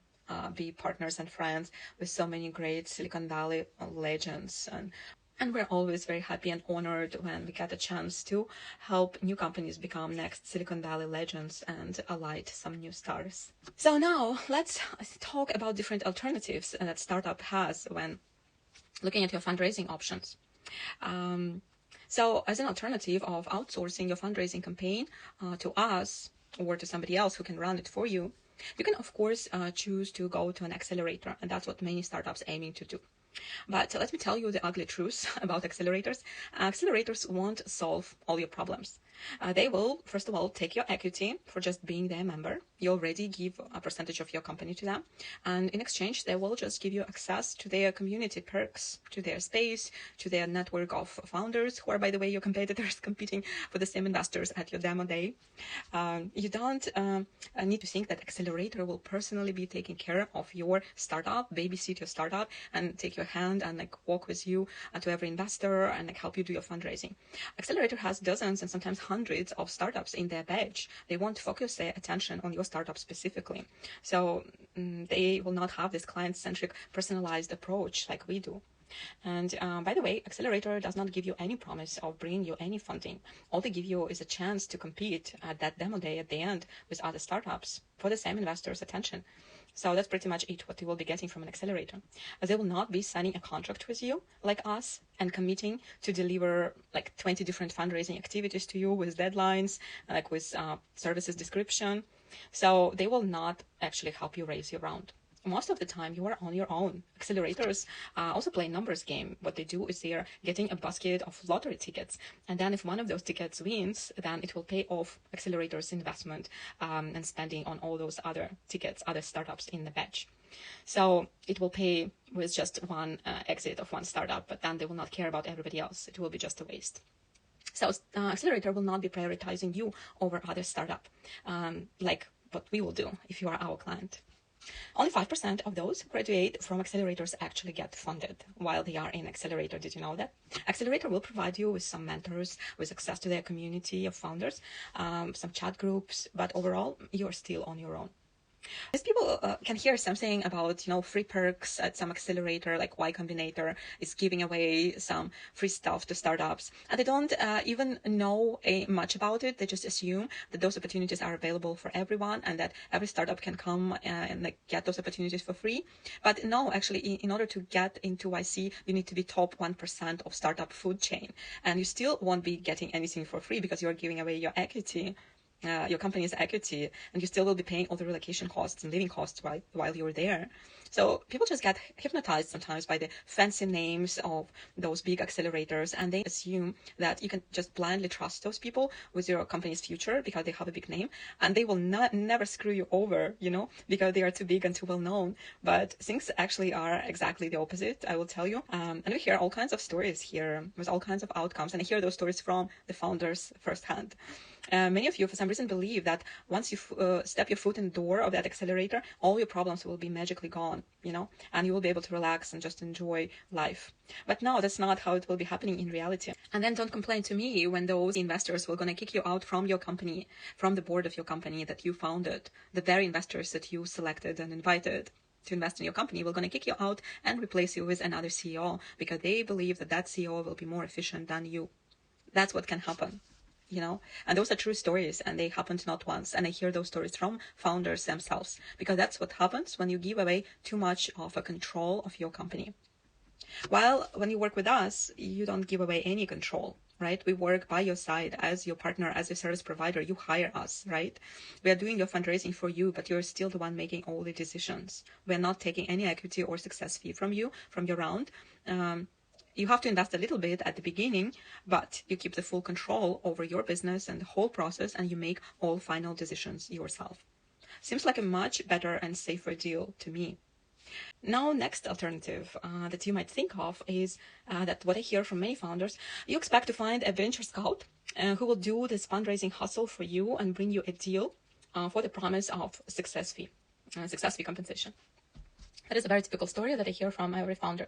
be partners and friends with so many great Silicon Valley legends. And we're always very happy and honored when we get a chance to help new companies become next Silicon Valley legends and alight some new stars. So now let's talk about different alternatives that startup has when looking at your fundraising options. So as an alternative of outsourcing your fundraising campaign to us or to somebody else who can run it for you, you can, of course, choose to go to an accelerator, and that's what many startups aiming to do. But let me tell you the ugly truth about accelerators. Accelerators won't solve all your problems. They will, first of all, take your equity for just being their member. You already give a percentage of your company to them. And in exchange, they will just give you access to their community perks, to their space, to their network of founders, who are, by the way, your competitors competing for the same investors at your demo day. You don't need to think that accelerator will personally be taking care of your startup, babysit your startup, and take your hand and walk with you to every investor and help you do your fundraising. Accelerator has dozens and sometimes hundreds of startups in their batch. They won't focus their attention on your startup specifically. So they will not have this client-centric personalized approach like we do. And by the way, Accelerator does not give you any promise of bringing you any funding. All they give you is a chance to compete at that demo day at the end with other startups for the same investors' attention. So that's pretty much it, what you will be getting from an accelerator. They will not be signing a contract with you like us and committing to deliver 20 different fundraising activities to you with deadlines, with services description. So they will not actually help you raise your round. Most of the time you are on your own. Accelerators also play a numbers game. What they do is they are getting a basket of lottery tickets. And then if one of those tickets wins, then it will pay off Accelerator's investment and spending on all those other tickets, other startups in the batch. So it will pay with just one exit of one startup, but then they will not care about everybody else. It will be just a waste. So Accelerator will not be prioritizing you over other startup, like what we will do if you are our client. Only 5% of those who graduate from accelerators actually get funded while they are in accelerator. Did you know that? Accelerator will provide you with some mentors, with access to their community of founders, some chat groups, but overall, you're still on your own. These people can hear something about, free perks at some accelerator, like Y Combinator is giving away some free stuff to startups. And they don't even know much about it. They just assume that those opportunities are available for everyone and that every startup can come and get those opportunities for free. But no, actually, in order to get into YC, you need to be top 1% of startup food chain. And you still won't be getting anything for free because you're giving away your equity. Your company's equity, and you still will be paying all the relocation costs and living costs while you're there. So people just get hypnotized sometimes by the fancy names of those big accelerators, and they assume that you can just blindly trust those people with your company's future because they have a big name, and they will never screw you over, because they are too big and too well known. But things actually are exactly the opposite, I will tell you. And we hear all kinds of stories here with all kinds of outcomes, and I hear those stories from the founders firsthand. Many of you, for some reason, believe that once you step your foot in the door of that accelerator, all your problems will be magically gone, and you will be able to relax and just enjoy life. But no, that's not how it will be happening in reality. And then don't complain to me when those investors will going to kick you out from your company, from the board of your company that you founded, the very investors that you selected and invited. to invest in your company will going to kick you out and replace you with another CEO because they believe that that CEO will be more efficient than you. That's what can happen, you know. And those are true stories, and they happened not once. And I hear those stories from founders themselves, because that's what happens when you give away too much of a control of your company. While when you work with us, you don't give away any control, right? We work by your side as your partner, as a service provider. You hire us, right? We are doing your fundraising for you, but you're still the one making all the decisions. We're not taking any equity or success fee from you, from your round. You have to invest a little bit at the beginning, but you keep the full control over your business and the whole process, and you make all final decisions yourself. Seems like a much better and safer deal to me. Now, next alternative that you might think of is that what I hear from many founders, you expect to find a venture scout who will do this fundraising hustle for you and bring you a deal for the promise of success fee compensation. That is a very typical story that I hear from every founder.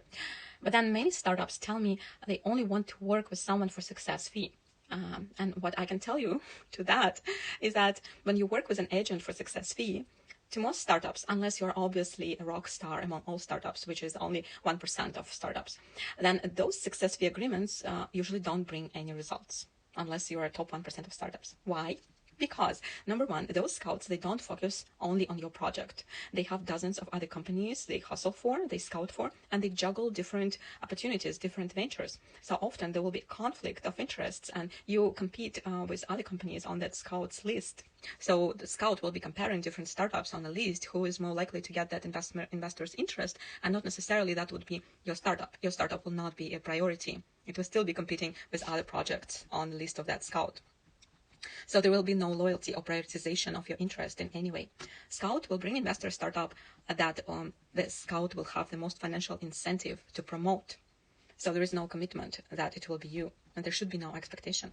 But then many startups tell me they only want to work with someone for success fee. And what I can tell you to that is that when you work with an agent for success fee, to most startups, unless you're obviously a rock star among all startups, which is only 1% of startups, then those success fee agreements usually don't bring any results unless you're a top 1% of startups. Why? Because number one, those scouts, they don't focus only on your project. They have dozens of other companies they hustle for, they scout for, and they juggle different opportunities, different ventures. So often there will be a conflict of interests, and you compete with other companies on that scout's list. So the scout will be comparing different startups on the list, who is more likely to get that investor's interest, and not necessarily that would be your startup. Your startup will not be a priority. It will still be competing with other projects on the list of that scout. So there will be no loyalty or prioritization of your interest in any way. Scout will bring investor startup that the scout will have the most financial incentive to promote. So there is no commitment that it will be you, and there should be no expectation.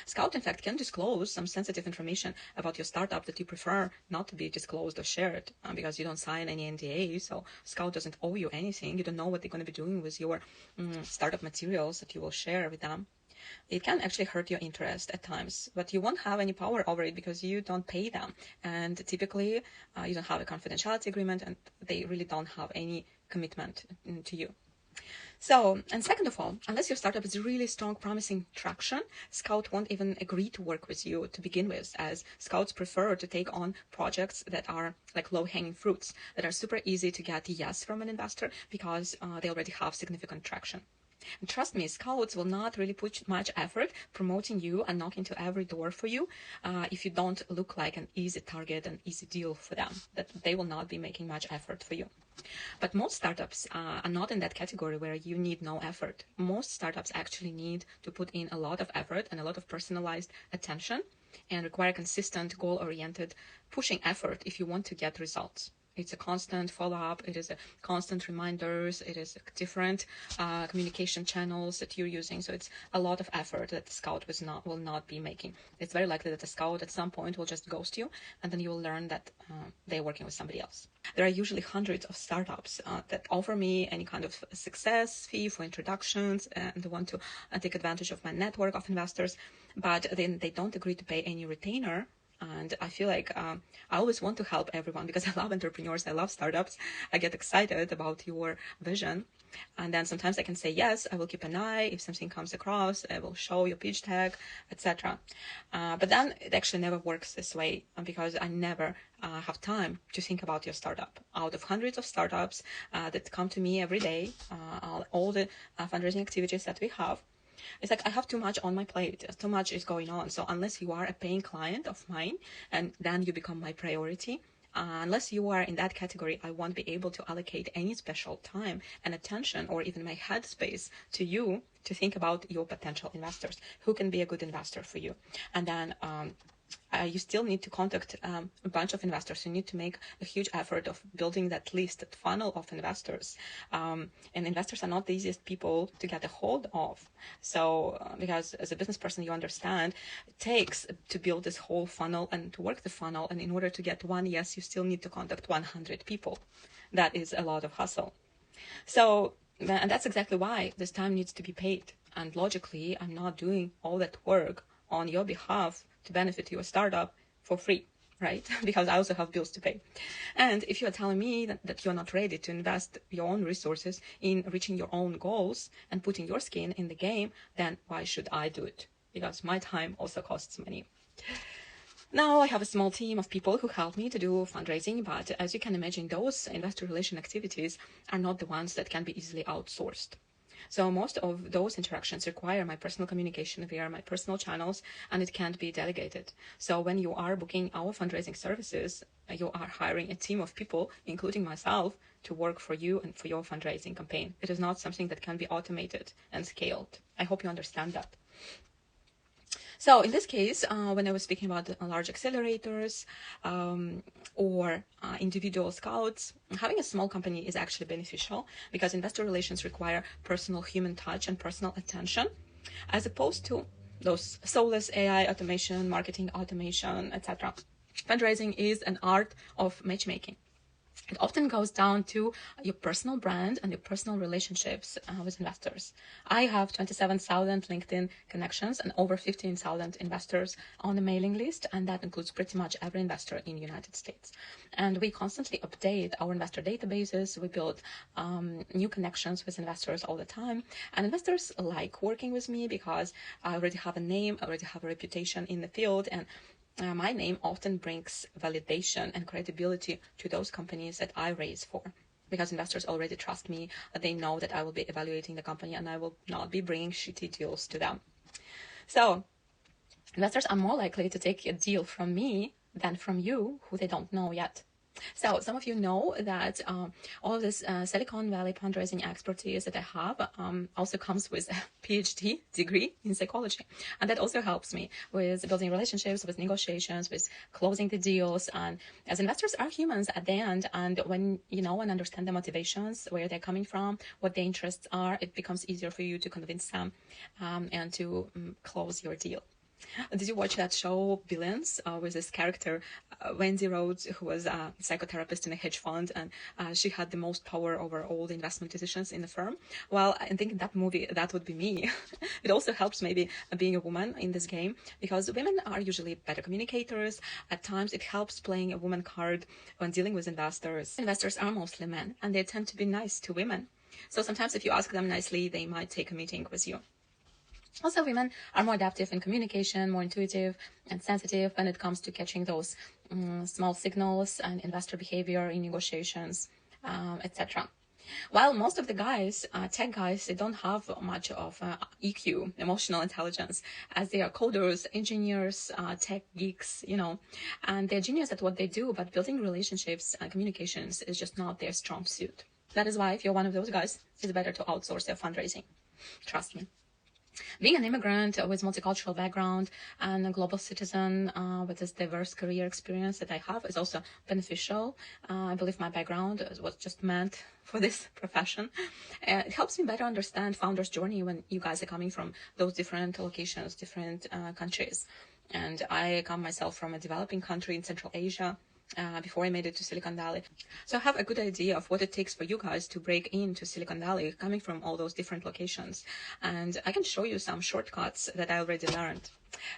Scout, in fact, can disclose some sensitive information about your startup that you prefer not to be disclosed or shared because you don't sign any NDA. So Scout doesn't owe you anything. You don't know what they're going to be doing with your startup materials that you will share with them. It can actually hurt your interest at times, but you won't have any power over it because you don't pay them. And typically, you don't have a confidentiality agreement, and they really don't have any commitment to you. So, and second of all, unless your startup is really strong, promising traction, Scout won't even agree to work with you to begin with, as Scouts prefer to take on projects that are like low-hanging fruits, that are super easy to get a yes from an investor because they already have significant traction. And trust me, Scouts will not really put much effort promoting you and knocking to every door for you if you don't look like an easy target, an easy deal for them, that they will not be making much effort for you. But most startups are not in that category where you need no effort. Most startups actually need to put in a lot of effort and a lot of personalized attention and require consistent, goal-oriented, pushing effort if you want to get results. It's a constant follow-up. It is a constant reminders. It is different communication channels that you're using. So it's a lot of effort that the scout will not be making. It's very likely that the scout at some point will just ghost you, and then you will learn that they're working with somebody else. There are usually hundreds of startups that offer me any kind of success fee for introductions, and they want to take advantage of my network of investors, but then they don't agree to pay any retainer. And I feel like I always want to help everyone because I love entrepreneurs, I love startups. I get excited about your vision. And then sometimes I can say, yes, I will keep an eye. If something comes across, I will show your pitch tag, etc. But then it actually never works this way because I never have time to think about your startup. Out of hundreds of startups that come to me every day, all the fundraising activities that we have, it's like I have too much on my plate. Too much is going on. So unless you are a paying client of mine, and then you become my priority, unless you are in that category, I won't be able to allocate any special time and attention or even my headspace to you to think about your potential investors, who can be a good investor for you. And then you still need to contact a bunch of investors. You need to make a huge effort of building that list, that funnel of investors. And investors are not the easiest people to get a hold of. So because as a business person, you understand it takes to build this whole funnel and to work the funnel. And in order to get one yes, you still need to contact 100 people. That is a lot of hustle. So, and that's exactly why this time needs to be paid. And logically, I'm not doing all that work on your behalf to benefit your startup for free, right? Because I also have bills to pay. And if you're telling me that you're not ready to invest your own resources in reaching your own goals and putting your skin in the game, then why should I do it? Because my time also costs money. Now I have a small team of people who help me to do fundraising, but as you can imagine, those investor relation activities are not the ones that can be easily outsourced. So most of those interactions require my personal communication via my personal channels, and it can't be delegated. So when you are booking our fundraising services, you are hiring a team of people, including myself, to work for you and for your fundraising campaign. It is not something that can be automated and scaled. I hope you understand that. So in this case, when I was speaking about large accelerators or individual scouts, having a small company is actually beneficial because investor relations require personal human touch and personal attention, as opposed to those soulless AI automation, marketing automation, etc. Fundraising is an art of matchmaking. It often goes down to your personal brand and your personal relationships with investors. I have 27,000 LinkedIn connections and over 15,000 investors on the mailing list, and that includes pretty much every investor in the United States. And we constantly update our investor databases. We build new connections with investors all the time. And investors like working with me because I already have a name, I already have a reputation in the field, and my name often brings validation and credibility to those companies that I raise for, because investors already trust me. They know that I will be evaluating the company and I will not be bringing shitty deals to them. So investors are more likely to take a deal from me than from you, who they don't know yet. So some of you know that all of this Silicon Valley fundraising expertise that I have also comes with a PhD degree in psychology. And that also helps me with building relationships, with negotiations, with closing the deals. And as investors are humans at the end, and when you know and understand the motivations, where they're coming from, what their interests are, it becomes easier for you to convince them and to close your deal. Did you watch that show Billions with this character Wendy Rhodes, who was a psychotherapist in a hedge fund, and she had the most power over all the investment decisions in the firm? Well, I think in that movie that would be me. It also helps maybe being a woman in this game, because women are usually better communicators. At times it helps playing a woman card when dealing with investors. Investors are mostly men and they tend to be nice to women. So sometimes if you ask them nicely, they might take a meeting with you. Also, women are more adaptive in communication, more intuitive and sensitive when it comes to catching those small signals and investor behavior in negotiations, etc. While most of the guys, tech guys, they don't have much of EQ, emotional intelligence, as they are coders, engineers, tech geeks, and they're genius at what they do, but building relationships and communications is just not their strong suit. That is why if you're one of those guys, it's better to outsource your fundraising. Trust me. Being an immigrant with multicultural background and a global citizen with this diverse career experience that I have is also beneficial. I believe my background was just meant for this profession. It helps me better understand founders' journey when you guys are coming from those different locations, different countries. And I come myself from a developing country in Central Asia. Before I made it to Silicon Valley. So I have a good idea of what it takes for you guys to break into Silicon Valley, coming from all those different locations. And I can show you some shortcuts that I already learned.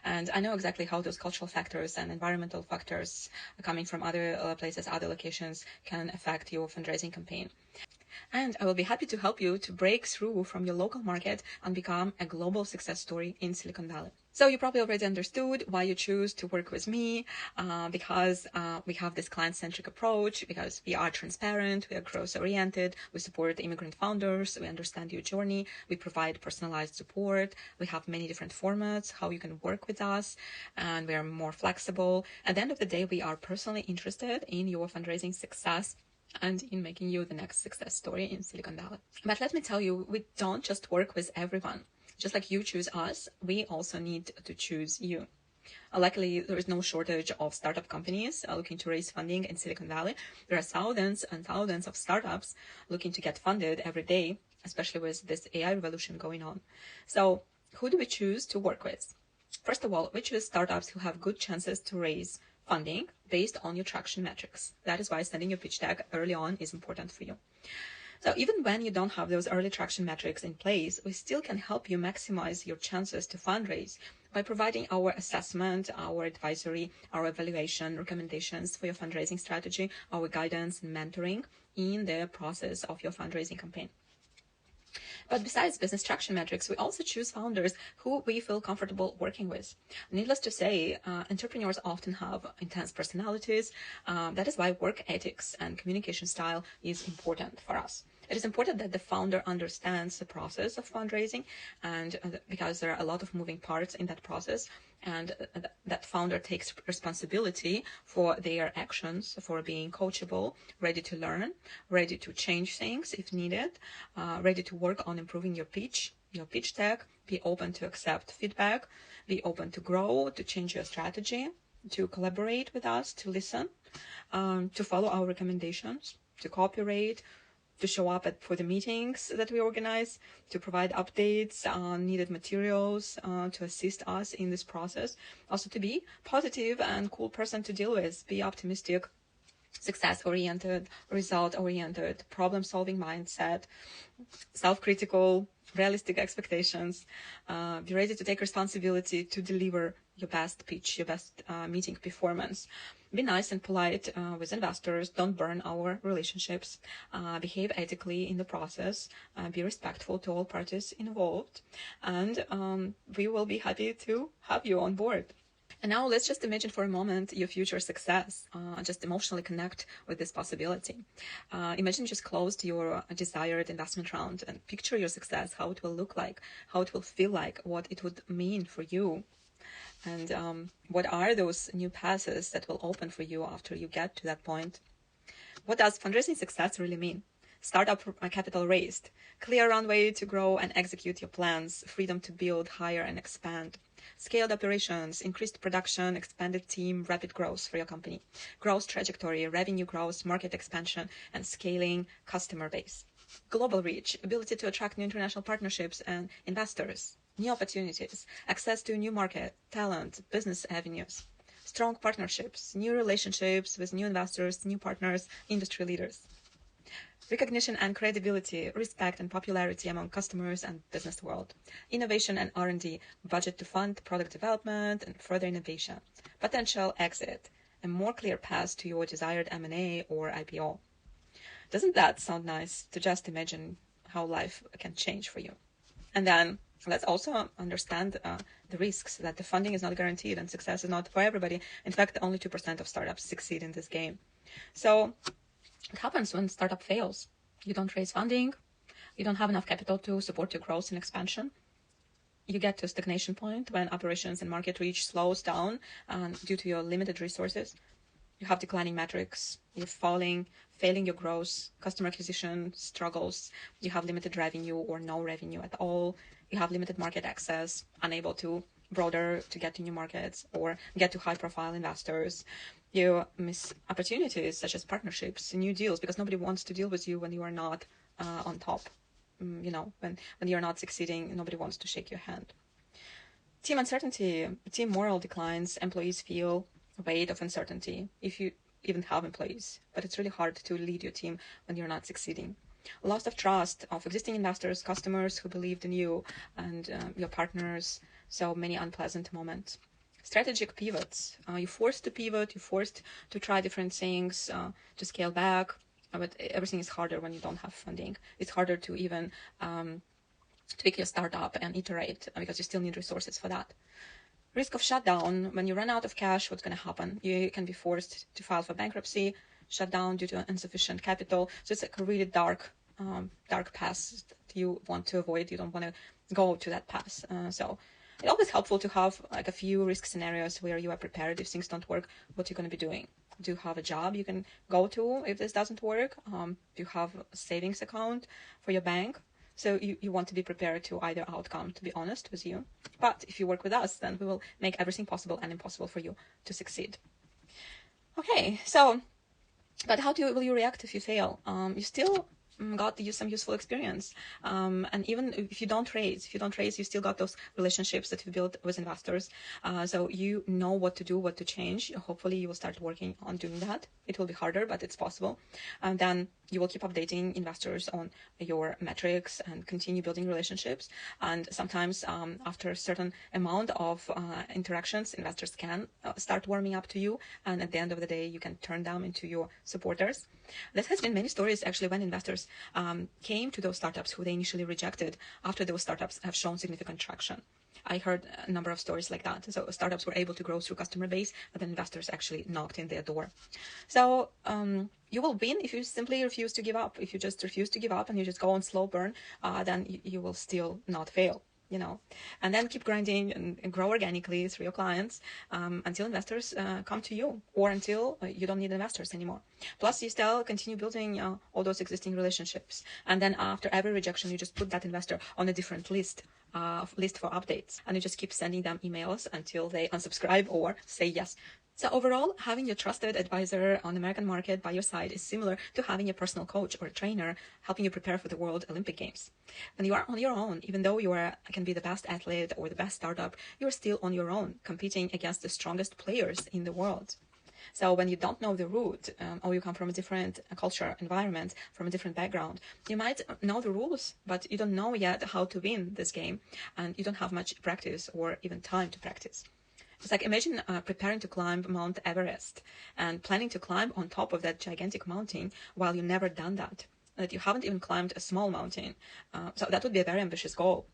And I know exactly how those cultural factors and environmental factors coming from other places, other locations can affect your fundraising campaign. And I will be happy to help you to break through from your local market and become a global success story in Silicon Valley. So you probably already understood why you choose to work with me, because we have this client-centric approach, because we are transparent, we are growth-oriented, we support immigrant founders, we understand your journey, we provide personalized support, we have many different formats, how you can work with us, and we are more flexible. At the end of the day, we are personally interested in your fundraising success and in making you the next success story in Silicon Valley. But let me tell you, we don't just work with everyone. Just like you choose us, we also need to choose you. Luckily, there is no shortage of startup companies looking to raise funding in Silicon Valley. There are thousands and thousands of startups looking to get funded every day, especially with this AI revolution going on. So who do we choose to work with? First of all, we choose startups who have good chances to raise funding based on your traction metrics. That is why sending your pitch deck early on is important for you. So even when you don't have those early traction metrics in place, we still can help you maximize your chances to fundraise by providing our assessment, our advisory, our evaluation, recommendations for your fundraising strategy, our guidance and mentoring in the process of your fundraising campaign. But besides business traction metrics, we also choose founders who we feel comfortable working with. Needless to say, entrepreneurs often have intense personalities. That is why work ethics and communication style is important for us. It is important that the founder understands the process of fundraising, and because there are a lot of moving parts in that process, and that founder takes responsibility for their actions, for being coachable, ready to learn, ready to change things if needed, ready to work on improving your pitch deck, be open to accept feedback, be open to grow, to change your strategy, to collaborate with us, to listen, to follow our recommendations, to cooperate, to show up for the meetings that we organize, to provide updates on needed materials, to assist us in this process. Also to be positive and cool person to deal with, be optimistic, success-oriented, result-oriented, problem-solving mindset, self-critical, realistic expectations, be ready to take responsibility to deliver your best pitch, your best meeting performance. Be nice and polite with investors. Don't burn our relationships. Behave ethically in the process. Be respectful to all parties involved. And we will be happy to have you on board. And now let's just imagine for a moment your future success. Just emotionally connect with this possibility. Imagine you just closed your desired investment round and picture your success, how it will look like, how it will feel like, what it would mean for you. And what are those new paths that will open for you after you get to that point? What does fundraising success really mean? Startup capital raised, clear runway to grow and execute your plans, freedom to build, hire and expand, scaled operations, increased production, expanded team, rapid growth for your company, growth trajectory, revenue growth, market expansion, and scaling customer base, global reach, ability to attract new international partnerships and investors, new opportunities, access to new market, talent, business avenues, strong partnerships, new relationships with new investors, new partners, industry leaders, recognition and credibility, respect and popularity among customers and business world, innovation and R&D, budget to fund product development and further innovation, potential exit, a more clear path to your desired M&A or IPO. Doesn't that sound nice to just imagine how life can change for you? And then let's also understand the risks that the funding is not guaranteed and success is not for everybody. In fact, only 2% of startups succeed in this game. So what happens when startup fails? You don't raise funding. You don't have enough capital to support your growth and expansion. You get to a stagnation point when operations and market reach slows down due to your limited resources. You have declining metrics. You're failing your growth. Customer acquisition struggles. You have limited revenue or no revenue at all. You have limited market access, unable to get to new markets or get to high-profile investors. You miss opportunities such as partnerships, new deals, because nobody wants to deal with you when you are not on top. When you're not succeeding, nobody wants to shake your hand. Team uncertainty, team morale declines. Employees feel weight of uncertainty if you even have employees, but it's really hard to lead your team when you're not succeeding. Loss of trust of existing investors, customers who believed in you and your partners. So many unpleasant moments. Strategic pivots. You're forced to pivot. You're forced to try different things, to scale back. But everything is harder when you don't have funding. It's harder to even tweak your startup and iterate because you still need resources for that. Risk of shutdown. When you run out of cash, what's going to happen? You can be forced to file for bankruptcy, shut down due to insufficient capital. So it's like a really dark path that you want to avoid. You don't want to go to that path. So it's always helpful to have like a few risk scenarios where you are prepared if things don't work, what you're going to be doing. Do you have a job you can go to if this doesn't work? Do you have a savings account for your bank? So you want to be prepared to either outcome, to be honest with you. But if you work with us, then we will make everything possible and impossible for you to succeed. Okay, so, but how will you react if you fail? You still got you some useful experience. And even if you don't raise, you still got those relationships that you built with investors. So you know what to do, what to change. Hopefully you will start working on doing that. It will be harder, but it's possible. And then you will keep updating investors on your metrics and continue building relationships. And sometimes after a certain amount of interactions, investors can start warming up to you. And at the end of the day, you can turn them into your supporters. There has been many stories actually when investors came to those startups who they initially rejected after those startups have shown significant traction. I heard a number of stories like that. So startups were able to grow through customer base, but then investors actually knocked in their door. So you will win if you simply refuse to give up. If you just refuse to give up and you just go on slow burn, then you will still not fail. And then keep grinding and grow organically through your clients until investors come to you, or until you don't need investors anymore. Plus, you still continue building all those existing relationships. And then after every rejection, you just put that investor on a different list for updates. And you just keep sending them emails until they unsubscribe or say yes. So overall, having your trusted advisor on the American market by your side is similar to having a personal coach or a trainer helping you prepare for the World Olympic Games. When you are on your own, even though you can be the best athlete or the best startup, you're still on your own, competing against the strongest players in the world. So when you don't know the route, or you come from a different culture, environment, from a different background, you might know the rules, but you don't know yet how to win this game, and you don't have much practice or even time to practice. It's like, imagine preparing to climb Mount Everest and planning to climb on top of that gigantic mountain while you've never done that you haven't even climbed a small mountain. So that would be a very ambitious goal.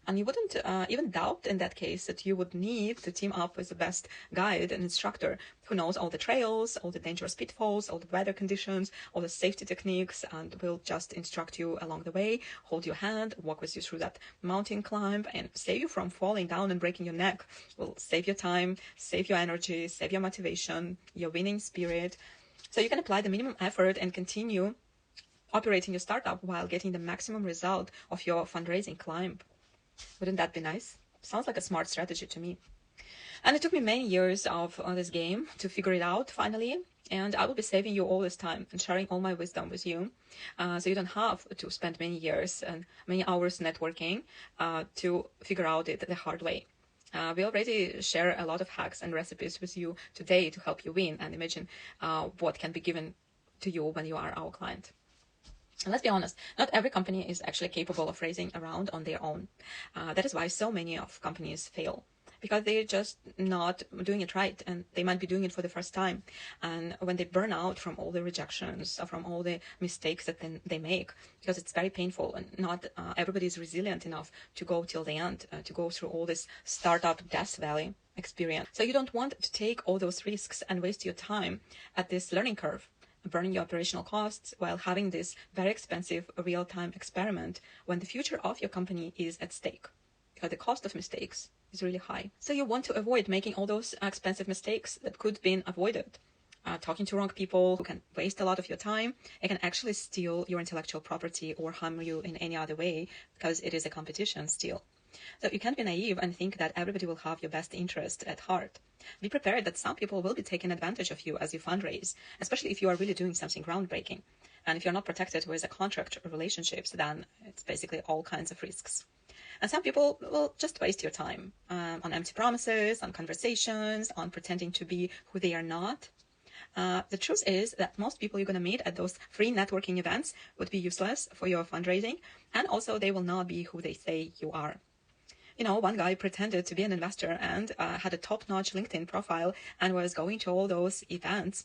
And you wouldn't even doubt in that case that you would need to team up with the best guide and instructor who knows all the trails, all the dangerous pitfalls, all the weather conditions, all the safety techniques, and will just instruct you along the way, hold your hand, walk with you through that mountain climb, and save you from falling down and breaking your neck. Will save your time, save your energy, save your motivation, your winning spirit. So you can apply the minimum effort and continue operating your startup while getting the maximum result of your fundraising climb. Wouldn't that be nice? Sounds like a smart strategy to me. And it took me many years of this game to figure it out finally. And I will be saving you all this time and sharing all my wisdom with you. So you don't have to spend many years and many hours networking to figure out it the hard way. We already share a lot of hacks and recipes with you today to help you win and imagine what can be given to you when you are our client. And let's be honest, not every company is actually capable of raising a round on their own. That is why so many of companies fail, because they're just not doing it right, and they might be doing it for the first time. And when they burn out from all the rejections, from all the mistakes that they make, because it's very painful, and not everybody is resilient enough to go till the end, to go through all this startup death valley experience. So you don't want to take all those risks and waste your time at this learning curve, burning your operational costs while having this very expensive real-time experiment when the future of your company is at stake, because the cost of mistakes is really high. So you want to avoid making all those expensive mistakes that could have been avoided. Talking to wrong people who can waste a lot of your time. It can actually steal your intellectual property or harm you in any other way, because it is a competition still. So you can't be naive and think that everybody will have your best interest at heart. Be prepared that some people will be taking advantage of you as you fundraise, especially if you are really doing something groundbreaking. And if you're not protected with a contract or relationships, then it's basically all kinds of risks. And some people will just waste your time on empty promises, on conversations, on pretending to be who they are not. The truth is that most people you're going to meet at those free networking events would be useless for your fundraising, and also they will not be who they say you are. One guy pretended to be an investor and had a top-notch LinkedIn profile and was going to all those events,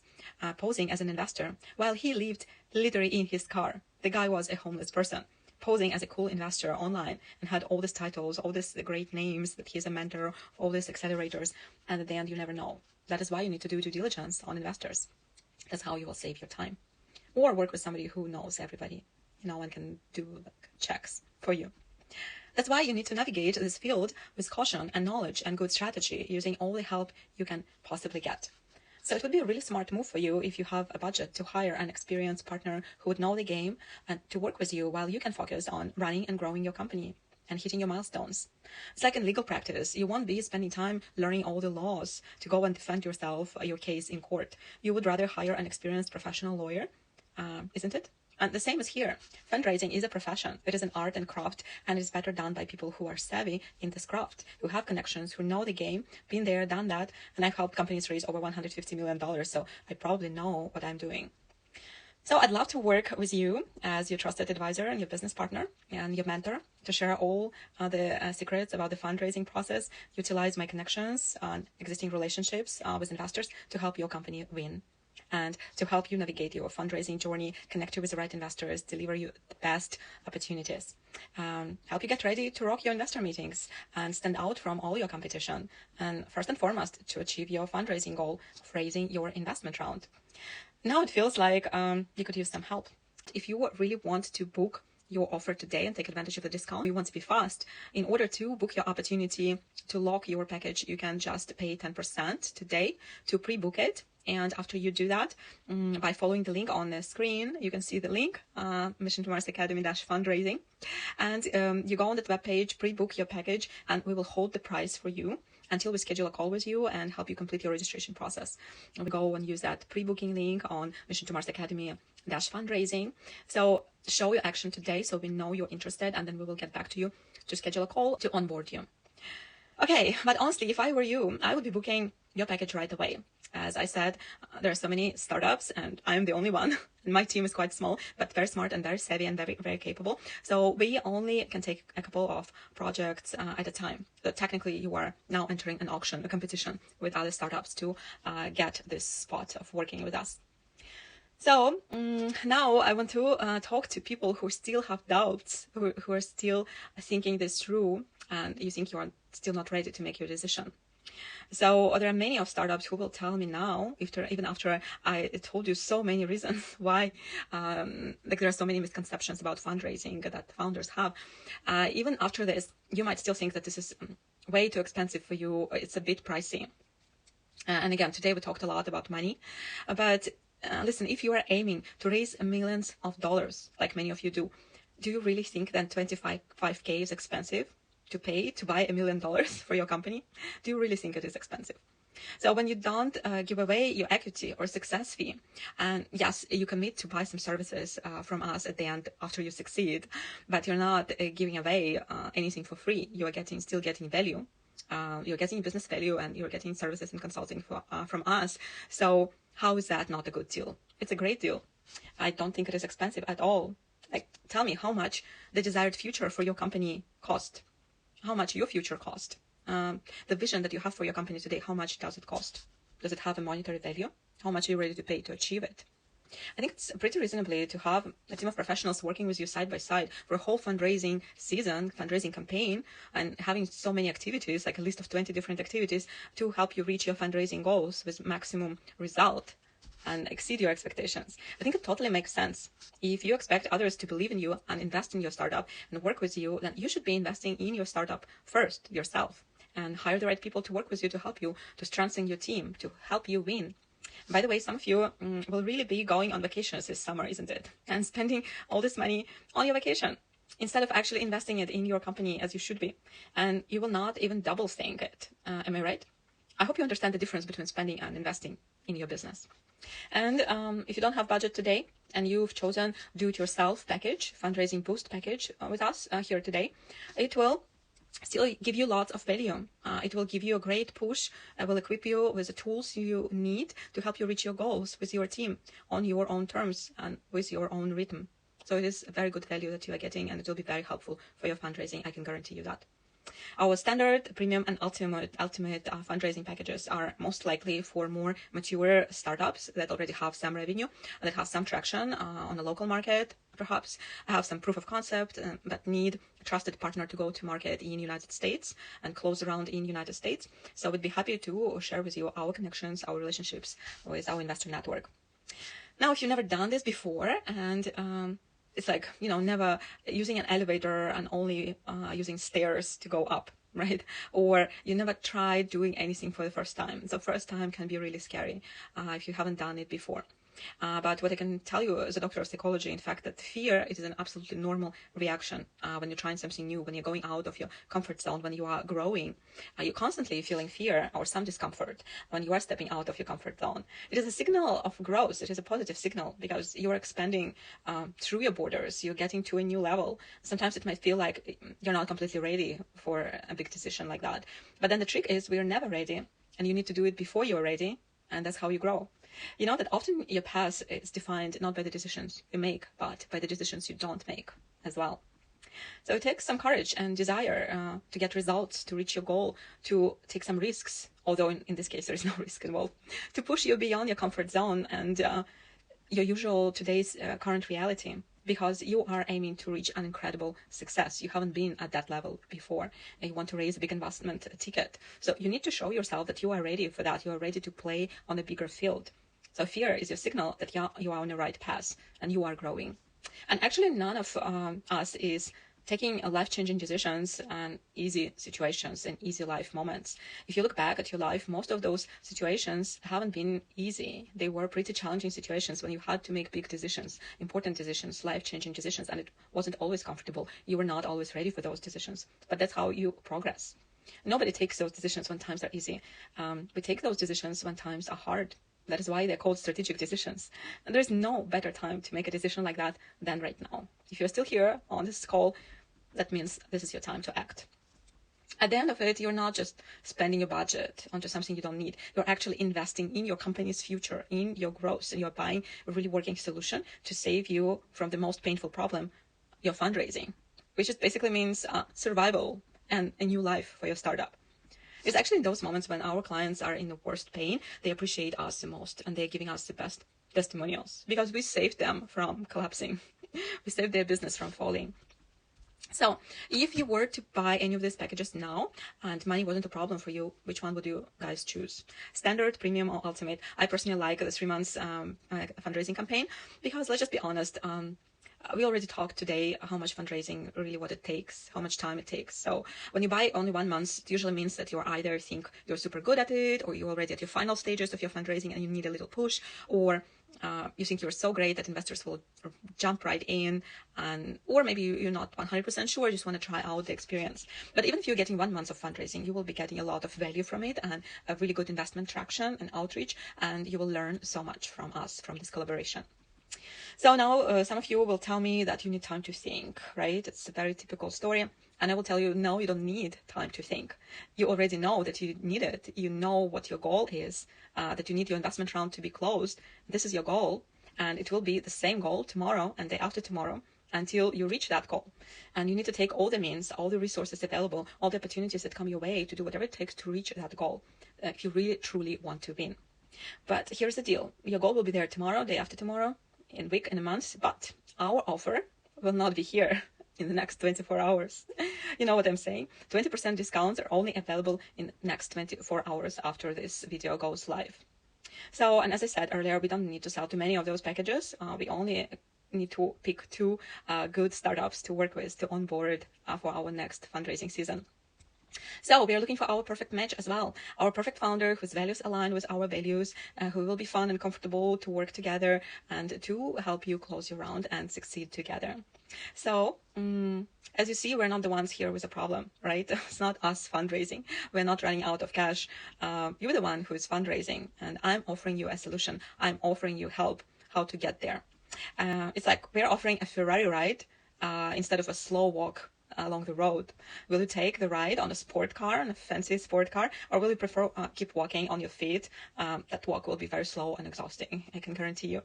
posing as an investor, while he lived literally in his car. The guy was a homeless person, posing as a cool investor online, and had all these titles, all these great names, that he's a mentor of all these accelerators, and at the end you never know. That is why you need to do due diligence on investors. That's how you will save your time. Or work with somebody who knows everybody, and can do checks for you. That's why you need to navigate this field with caution and knowledge and good strategy, using all the help you can possibly get. So it would be a really smart move for you if you have a budget to hire an experienced partner who would know the game and to work with you while you can focus on running and growing your company and hitting your milestones. It's like in legal practice. You won't be spending time learning all the laws to go and defend yourself, your case in court. You would rather hire an experienced professional lawyer, isn't it? And the same is here. Fundraising is a profession. It is an art and craft, and it is better done by people who are savvy in this craft, who have connections, who know the game, been there, done that. And I've helped companies raise over $150 million, so I probably know what I'm doing. So I'd love to work with you as your trusted advisor and your business partner and your mentor to share all the secrets about the fundraising process, utilize my connections and existing relationships with investors to help your company win, and to help you navigate your fundraising journey, connect you with the right investors, deliver you the best opportunities, help you get ready to rock your investor meetings and stand out from all your competition, and first and foremost, to achieve your fundraising goal of raising your investment round. Now it feels like you could use some help. If you really want to book your offer today and take advantage of the discount, you want to be fast. In order to book your opportunity to lock your package, you can just pay 10% today to pre-book it. And after you do that, by following the link on the screen, you can see the link, Mission to Mars Academy -fundraising. And you go on that webpage, pre-book your package, and we will hold the price for you until we schedule a call with you and help you complete your registration process. And we go and use that pre-booking link on Mission to Mars Academy -fundraising. So show your action today so we know you're interested, and then we will get back to you to schedule a call to onboard you. Okay, but honestly, if I were you, I would be booking your package right away. As I said, there are so many startups and I'm the only one. And my team is quite small, but very smart and very savvy and very, very capable. So we only can take a couple of projects at a time. But technically, you are now entering an auction, a competition with other startups to get this spot of working with us. So now I want to talk to people who still have doubts, who are still thinking this through, and you think you are still not ready to make your decision. So there are many of startups who will tell me now, even after I told you so many reasons why, like there are so many misconceptions about fundraising that founders have. Even after this, you might still think that this is way too expensive for you. It's a bit pricey. And again, today we talked a lot about money, but listen, if you are aiming to raise millions of dollars, like many of you do you really think that 25K is expensive to pay to buy $1 million for your company? Do you really think it is expensive? So when you don't give away your equity or success fee, and yes, you commit to buy some services from us at the end after you succeed, but you're not giving away anything for free. You are still getting value. You're getting business value, and you're getting services and consulting from us. So how is that not a good deal? It's a great deal. I don't think it is expensive at all. Like, tell me how much the desired future for your company cost. How much your future cost? The vision that you have for your company today, how much does it cost? Does it have a monetary value? How much are you ready to pay to achieve it? I think it's pretty reasonably to have a team of professionals working with you side by side for a whole fundraising season, fundraising campaign, and having so many activities, like a list of 20 different activities to help you reach your fundraising goals with maximum result and exceed your expectations. I think it totally makes sense. If you expect others to believe in you and invest in your startup and work with you, then you should be investing in your startup first, yourself, and hire the right people to work with you to help you, to strengthen your team, to help you win. By the way, some of you will really be going on vacations this summer, isn't it? And spending all this money on your vacation instead of actually investing it in your company as you should be. And you will not even double think it. Am I right? I hope you understand the difference between spending and investing in your business. And if you don't have budget today and you've chosen do-it-yourself package, fundraising boost package with us here today, it will still give you lots of value. It will give you a great push. It will equip you with the tools you need to help you reach your goals with your team on your own terms and with your own rhythm. So it is a very good value that you are getting, and it will be very helpful for your fundraising. I can guarantee you that. Our standard, premium, and ultimate fundraising packages are most likely for more mature startups that already have some revenue, that have some traction on the local market, perhaps have some proof of concept, but need a trusted partner to go to market in the United States and close around in the United States. So we'd be happy to share with you our connections, our relationships with our investor network. Now, if you've never done this before, and it's like, never using an elevator and only using stairs to go up, right? Or you never tried doing anything for the first time. So first time can be really scary if you haven't done it before. But what I can tell you as a doctor of psychology, in fact, that fear is an absolutely normal reaction when you're trying something new, when you're going out of your comfort zone, when you are growing. You're constantly feeling fear or some discomfort when you are stepping out of your comfort zone. It is a signal of growth. It is a positive signal because you're expanding through your borders. You're getting to a new level. Sometimes it might feel like you're not completely ready for a big decision like that. But then the trick is we're never ready, and you need to do it before you're ready, and that's how you grow. You know that often your path is defined not by the decisions you make, but by the decisions you don't make as well. So it takes some courage and desire to get results, to reach your goal, to take some risks, although in this case there is no risk involved, to push you beyond your comfort zone and your usual today's current reality, because you are aiming to reach an incredible success. You haven't been at that level before, and you want to raise a big investment ticket. So you need to show yourself that you are ready for that. You are ready to play on a bigger field. So fear is your signal that you are on the right path and you are growing. And actually none of us is taking life-changing decisions and easy situations and easy life moments. If you look back at your life, most of those situations haven't been easy. They were pretty challenging situations when you had to make big decisions, important decisions, life-changing decisions, and it wasn't always comfortable. You were not always ready for those decisions, but that's how you progress. Nobody takes those decisions when times are easy. We take those decisions when times are hard. That is why they're called strategic decisions. And there's no better time to make a decision like that than right now. If you're still here on this call, that means this is your time to act. At the end of it, you're not just spending your budget onto something you don't need. You're actually investing in your company's future, in your growth, and you're buying a really working solution to save you from the most painful problem, your fundraising, which just basically means survival and a new life for your startup. It's actually in those moments when our clients are in the worst pain, they appreciate us the most, and they're giving us the best testimonials because we saved them from collapsing. We saved their business from falling. So if you were to buy any of these packages now and money wasn't a problem for you, which one would you guys choose? Standard, premium, or ultimate? I personally like the 3 months fundraising campaign because let's just be honest, we already talked today how much fundraising, really what it takes, how much time it takes. So when you buy only 1 month, it usually means that you either think you're super good at it, or you're already at your final stages of your fundraising and you need a little push, or you think you're so great that investors will jump right in, or maybe you're not 100% sure, you just want to try out the experience. But even if you're getting 1 month of fundraising, you will be getting a lot of value from it and a really good investment traction and outreach, and you will learn so much from us, from this collaboration. So now some of you will tell me that you need time to think, right? It's a very typical story. And I will tell you, no, you don't need time to think. You already know that you need it. You know what your goal is, that you need your investment round to be closed. This is your goal. And it will be the same goal tomorrow and day after tomorrow until you reach that goal. And you need to take all the means, all the resources available, all the opportunities that come your way to do whatever it takes to reach that goal if you really, truly want to win. But here's the deal. Your goal will be there tomorrow, day after tomorrow, in a week, in a month, but our offer will not be here in the next 24 hours. You know what I'm saying? 20% discounts are only available in the next 24 hours after this video goes live. So, and as I said earlier, we don't need to sell too many of those packages. We only need to pick 2 good startups to work with to onboard for our next fundraising season. So we are looking for our perfect match as well, our perfect founder whose values align with our values, who will be fun and comfortable to work together and to help you close your round and succeed together. So as you see, we're not the ones here with a problem, right? It's not us fundraising. We're not running out of cash. You're the one who is fundraising, and I'm offering you a solution. I'm offering you help how to get there. It's like we're offering a Ferrari ride instead of a slow walk along the road. Will you take the ride on a sport car, on a fancy sport car, or will you prefer keep walking on your feet? That walk will be very slow and exhausting, I can guarantee you.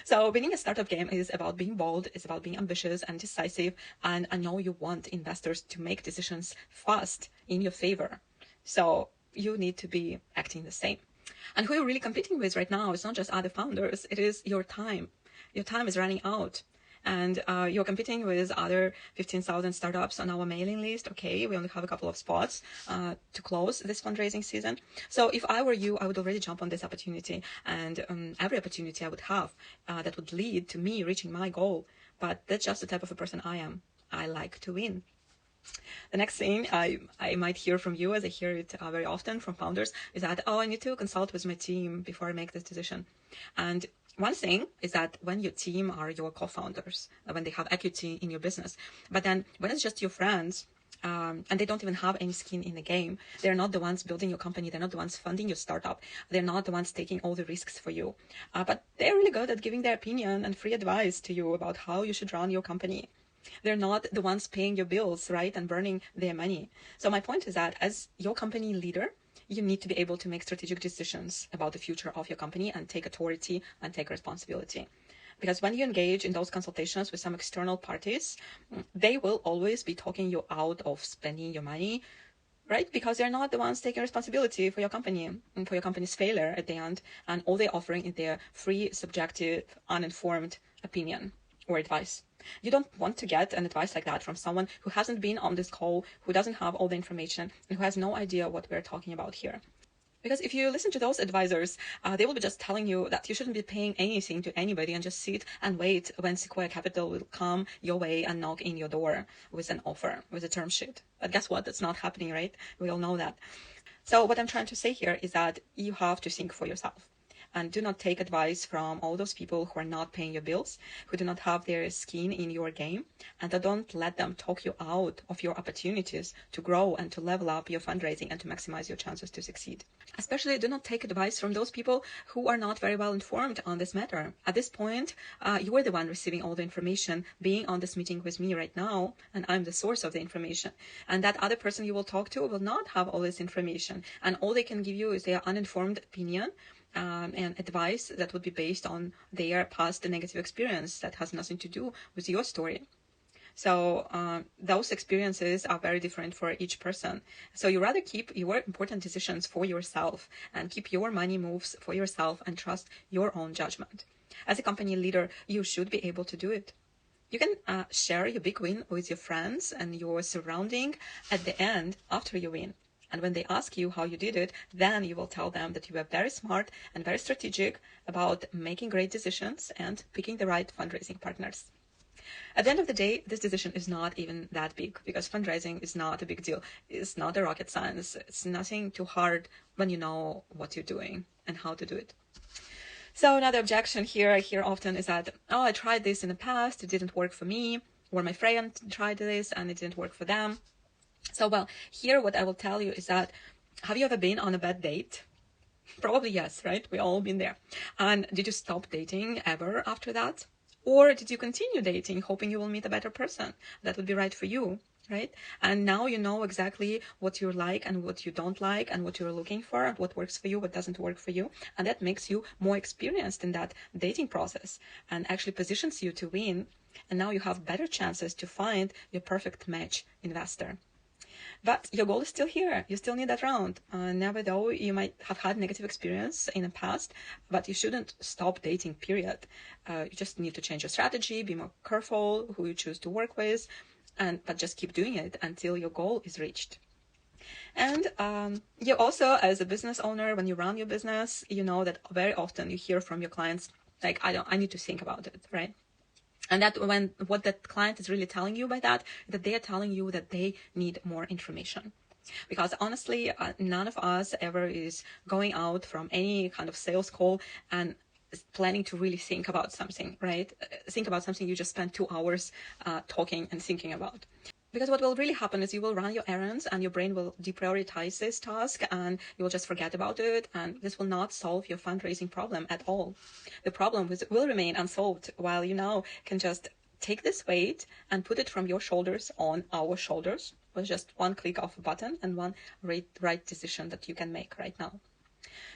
So winning a startup game is about being bold, it's about being ambitious and decisive, and I know you want investors to make decisions fast in your favor. So you need to be acting the same. And who you're really competing with right now is not just other founders, it is your time. Your time is running out. And you're competing with other 15,000 startups on our mailing list. Okay, we only have a couple of spots to close this fundraising season. So if I were you, I would already jump on this opportunity, and every opportunity I would have that would lead to me reaching my goal. But that's just the type of a person I am. I like to win. The next thing I might hear from you, as I hear it very often from founders, is that, oh, I need to consult with my team before I make this decision. And One thing is that when your team are your co-founders, when they have equity in your business, but then when it's just your friends, and they don't even have any skin in the game, they're not the ones building your company, they're not the ones funding your startup, they're not the ones taking all the risks for you, but they're really good at giving their opinion and free advice to you about how you should run your company. They're not the ones paying your bills, right, and burning their money. So my point is that as your company leader, you need to be able to make strategic decisions about the future of your company and take authority and take responsibility. Because when you engage in those consultations with some external parties, they will always be talking you out of spending your money, right? Because they're not the ones taking responsibility for your company and for your company's failure at the end. And all they're offering is their free, subjective, uninformed opinion or advice. You don't want to get an advice like that from someone who hasn't been on this call, who doesn't have all the information, and who has no idea what we're talking about here. Because if you listen to those advisors, they will be just telling you that you shouldn't be paying anything to anybody and just sit and wait when Sequoia Capital will come your way and knock in your door with an offer, with a term sheet. But guess what? That's not happening, right? We all know that. So what I'm trying to say here is that you have to think for yourself. And do not take advice from all those people who are not paying your bills, who do not have their skin in your game, and don't let them talk you out of your opportunities to grow and to level up your fundraising and to maximize your chances to succeed. Especially do not take advice from those people who are not very well informed on this matter. At this point, you are the one receiving all the information, being on this meeting with me right now, and I'm the source of the information. And that other person you will talk to will not have all this information, and all they can give you is their uninformed opinion, and advice that would be based on their past negative experience that has nothing to do with your story. So those experiences are very different for each person. So you rather keep your important decisions for yourself and keep your money moves for yourself and trust your own judgment. As a company leader, you should be able to do it. You can share your big win with your friends and your surrounding at the end after you win. And when they ask you how you did it, then you will tell them that you were very smart and very strategic about making great decisions and picking the right fundraising partners. At the end of the day, this decision is not even that big because fundraising is not a big deal. It's not a rocket science. It's nothing too hard when you know what you're doing and how to do it. So another objection here I hear often is that, oh, I tried this in the past, it didn't work for me, or my friend tried this and it didn't work for them. So, well, here what I will tell you is that, have you ever been on a bad date? Probably yes, right? We all been there. And did you stop dating ever after that? Or did you continue dating, hoping you will meet a better person that would be right for you, right? And now you know exactly what you like and what you don't like and what you're looking for, what works for you, what doesn't work for you. And that makes you more experienced in that dating process and actually positions you to win. And now you have better chances to find your perfect match investor. But your goal is still here. You still need that round. Never though you might have had negative experience in the past, but you shouldn't stop dating, period. You just need to change your strategy, be more careful who you choose to work with, but just keep doing it until your goal is reached. And you also, as a business owner, when you run your business, you know that very often you hear from your clients, like, I need to think about it, right? And that when what that client is really telling you by that they are telling you that they need more information. Because honestly, none of us ever is going out from any kind of sales call and planning to really think about something, right? Think about something you just spent 2 hours talking and thinking about. Because what will really happen is you will run your errands and your brain will deprioritize this task and you will just forget about it, and this will not solve your fundraising problem at all. The problem will remain unsolved while you now can just take this weight and put it from your shoulders on our shoulders with just one click of a button and one right decision that you can make right now.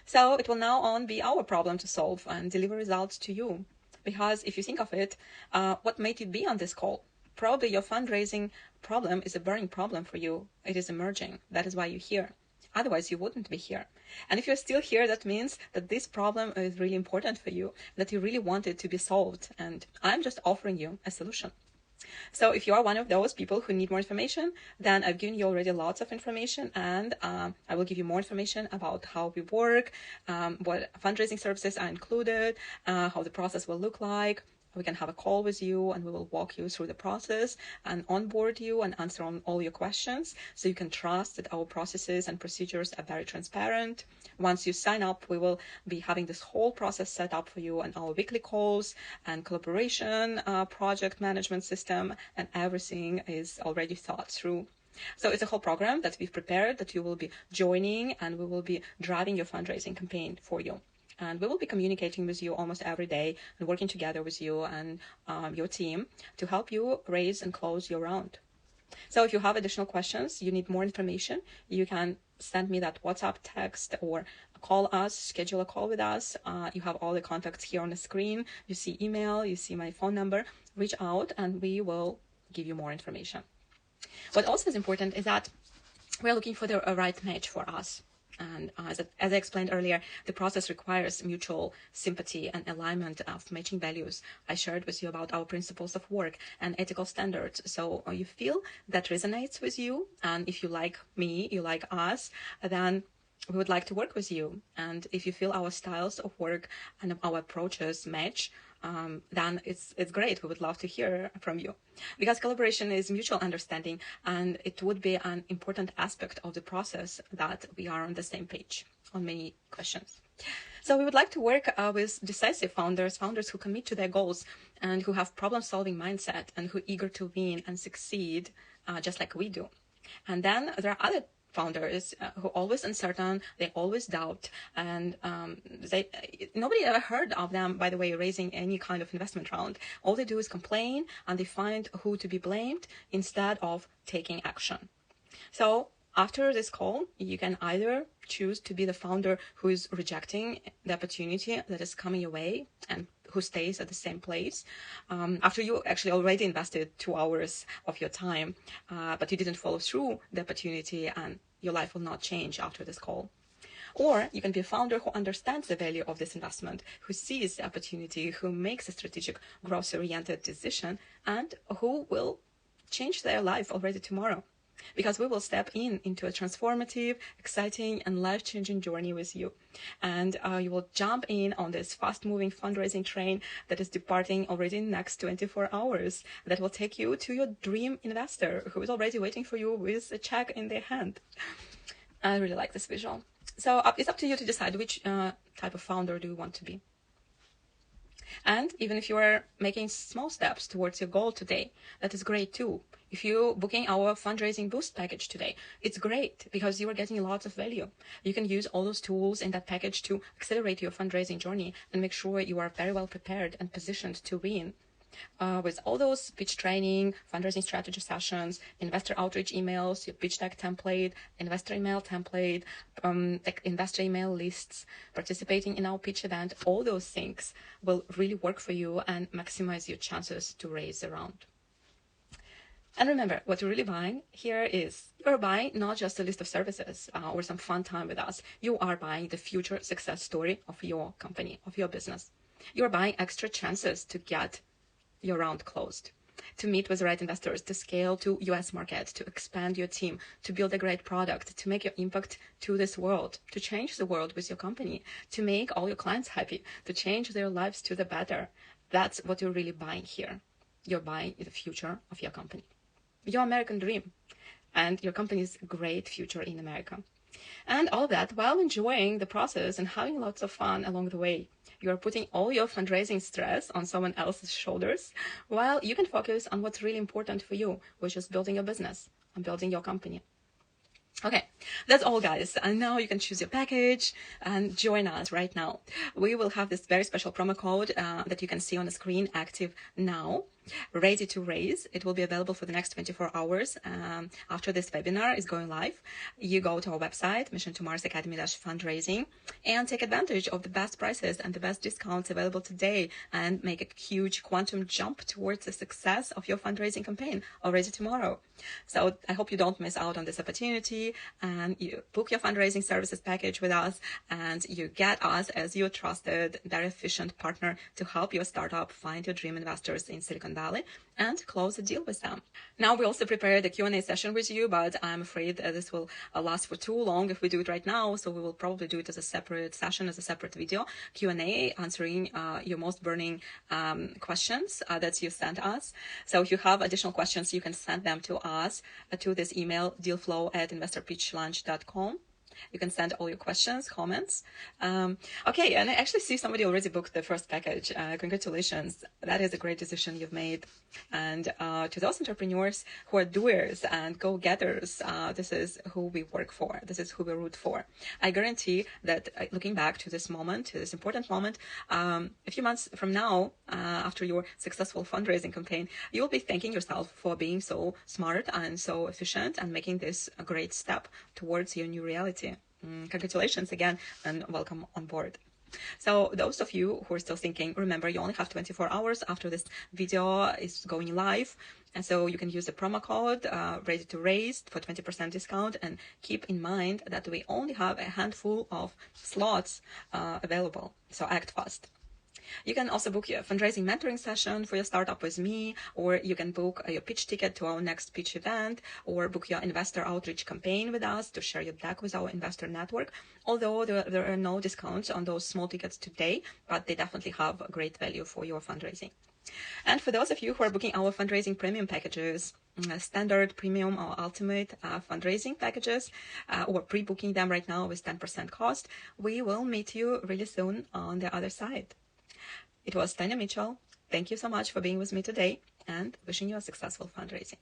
So it will now on be our problem to solve and deliver results to you. Because if you think of it, what made you be on this call? Probably your fundraising problem is a burning problem for you. It is emerging. That is why you're here. Otherwise, you wouldn't be here. And if you're still here, that means that this problem is really important for you, that you really want it to be solved. And I'm just offering you a solution. So if you are one of those people who need more information, then I've given you already lots of information, and I will give you more information about how we work, what fundraising services are included, how the process will look like, We can have a call with you and we will walk you through the process and onboard you and answer on all your questions, so you can trust that our processes and procedures are very transparent. Once you sign up, we will be having this whole process set up for you and our weekly calls and collaboration project management system, and everything is already thought through. So it's a whole program that we've prepared that you will be joining, and we will be driving your fundraising campaign for you. And we will be communicating with you almost every day and working together with you and your team to help you raise and close your round. So if you have additional questions, you need more information, you can send me that WhatsApp text or call us, schedule a call with us. You have all the contacts here on the screen. You see email, you see my phone number. Reach out and we will give you more information. What also is important is that we're looking for the right match for us. And as I explained earlier, the process requires mutual sympathy and alignment of matching values. I shared with you about our principles of work and ethical standards. So you feel that resonates with you. And if you like me, you like us, then we would like to work with you. And if you feel our styles of work and our approaches match, then it's great. We would love to hear from you, because collaboration is mutual understanding, and it would be an important aspect of the process that we are on the same page on many questions. So we would like to work with decisive founders who commit to their goals and who have problem-solving mindset and who are eager to win and succeed, just like we do. And then there are other founders who are always uncertain, they always doubt, and nobody ever heard of them, by the way, raising any kind of investment round. All they do is complain, and they find who to be blamed instead of taking action. So after this call, you can either choose to be the founder who is rejecting the opportunity that is coming your way and who stays at the same place after you actually already invested 2 hours of your time, but you didn't follow through the opportunity, and your life will not change after this call. Or you can be a founder who understands the value of this investment, who sees the opportunity, who makes a strategic, growth-oriented decision, and who will change their life already tomorrow. Because we will step into a transformative, exciting, and life-changing journey with you. And you will jump in on this fast-moving fundraising train that is departing already in the next 24 hours, that will take you to your dream investor who is already waiting for you with a check in their hand. I really like this visual. So it's up to you to decide which type of founder do you want to be. And even if you are making small steps towards your goal today, that is great too. If you're booking our fundraising boost package today, it's great because you are getting lots of value. You can use all those tools in that package to accelerate your fundraising journey and make sure you are very well prepared and positioned to win. With all those pitch training, fundraising strategy sessions, investor outreach emails, your pitch deck template, investor email template, investor email lists, participating in our pitch event, all those things will really work for you and maximize your chances to raise a round. And remember, what you're really buying here is you're buying not just a list of services or some fun time with us. You are buying the future success story of your company, of your business. You're buying extra chances to get your round closed, to meet with the right investors, to scale to US market, to expand your team, to build a great product, to make your impact to this world, to change the world with your company, to make all your clients happy, to change their lives to the better. That's what you're really buying here. You're buying the future of your company, your American dream, and your company's great future in America. And all of that while enjoying the process and having lots of fun along the way. You're putting all your fundraising stress on someone else's shoulders, while you can focus on what's really important for you, which is building your business and building your company. Okay, that's all, guys. And now you can choose your package and join us right now. We will have this very special promo code that you can see on the screen, active now, ready to raise. It will be available for the next 24 hours after this webinar is going live. You go to our website, Mission to Mars Academy-fundraising, and take advantage of the best prices and the best discounts available today and make a huge quantum jump towards the success of your fundraising campaign already tomorrow. So I hope you don't miss out on this opportunity. and you book your fundraising services package with us, and you get us as your trusted, very efficient partner to help your startup find your dream investors in Silicon Valley and close a deal with them. Now, we also prepared a Q&A session with you, but I'm afraid this will last for too long if we do it right now, so we will probably do it as a separate session, as a separate video Q&A, answering your most burning questions that you sent us. So if you have additional questions, you can send them to us to this email, dealflow@investorpitchlunch.com. You can send all your questions, comments. Okay, and I actually see somebody already booked the first package. Congratulations. That is a great decision you've made. And to those entrepreneurs who are doers and go-getters, this is who we work for. This is who we root for. I guarantee that looking back to this moment, to this important moment, a few months from now, after your successful fundraising campaign, you'll be thanking yourself for being so smart and so efficient and making this a great step towards your new reality. Congratulations again and welcome on board. So those of you who are still thinking, remember, you only have 24 hours after this video is going live. And so you can use the promo code ready to raise for 20% discount, and keep in mind that we only have a handful of slots available. So act fast. You can also book your fundraising mentoring session for your startup with me, or you can book your pitch ticket to our next pitch event, or book your investor outreach campaign with us to share your deck with our investor network. Although there are no discounts on those small tickets today, but they definitely have great value for your fundraising. And for those of you who are booking our fundraising premium packages, standard, premium, or ultimate fundraising packages, or pre-booking them right now with 10% cost, we will meet you really soon on the other side. It was Tanya Mitchell. Thank you so much for being with me today, and wishing you a successful fundraising.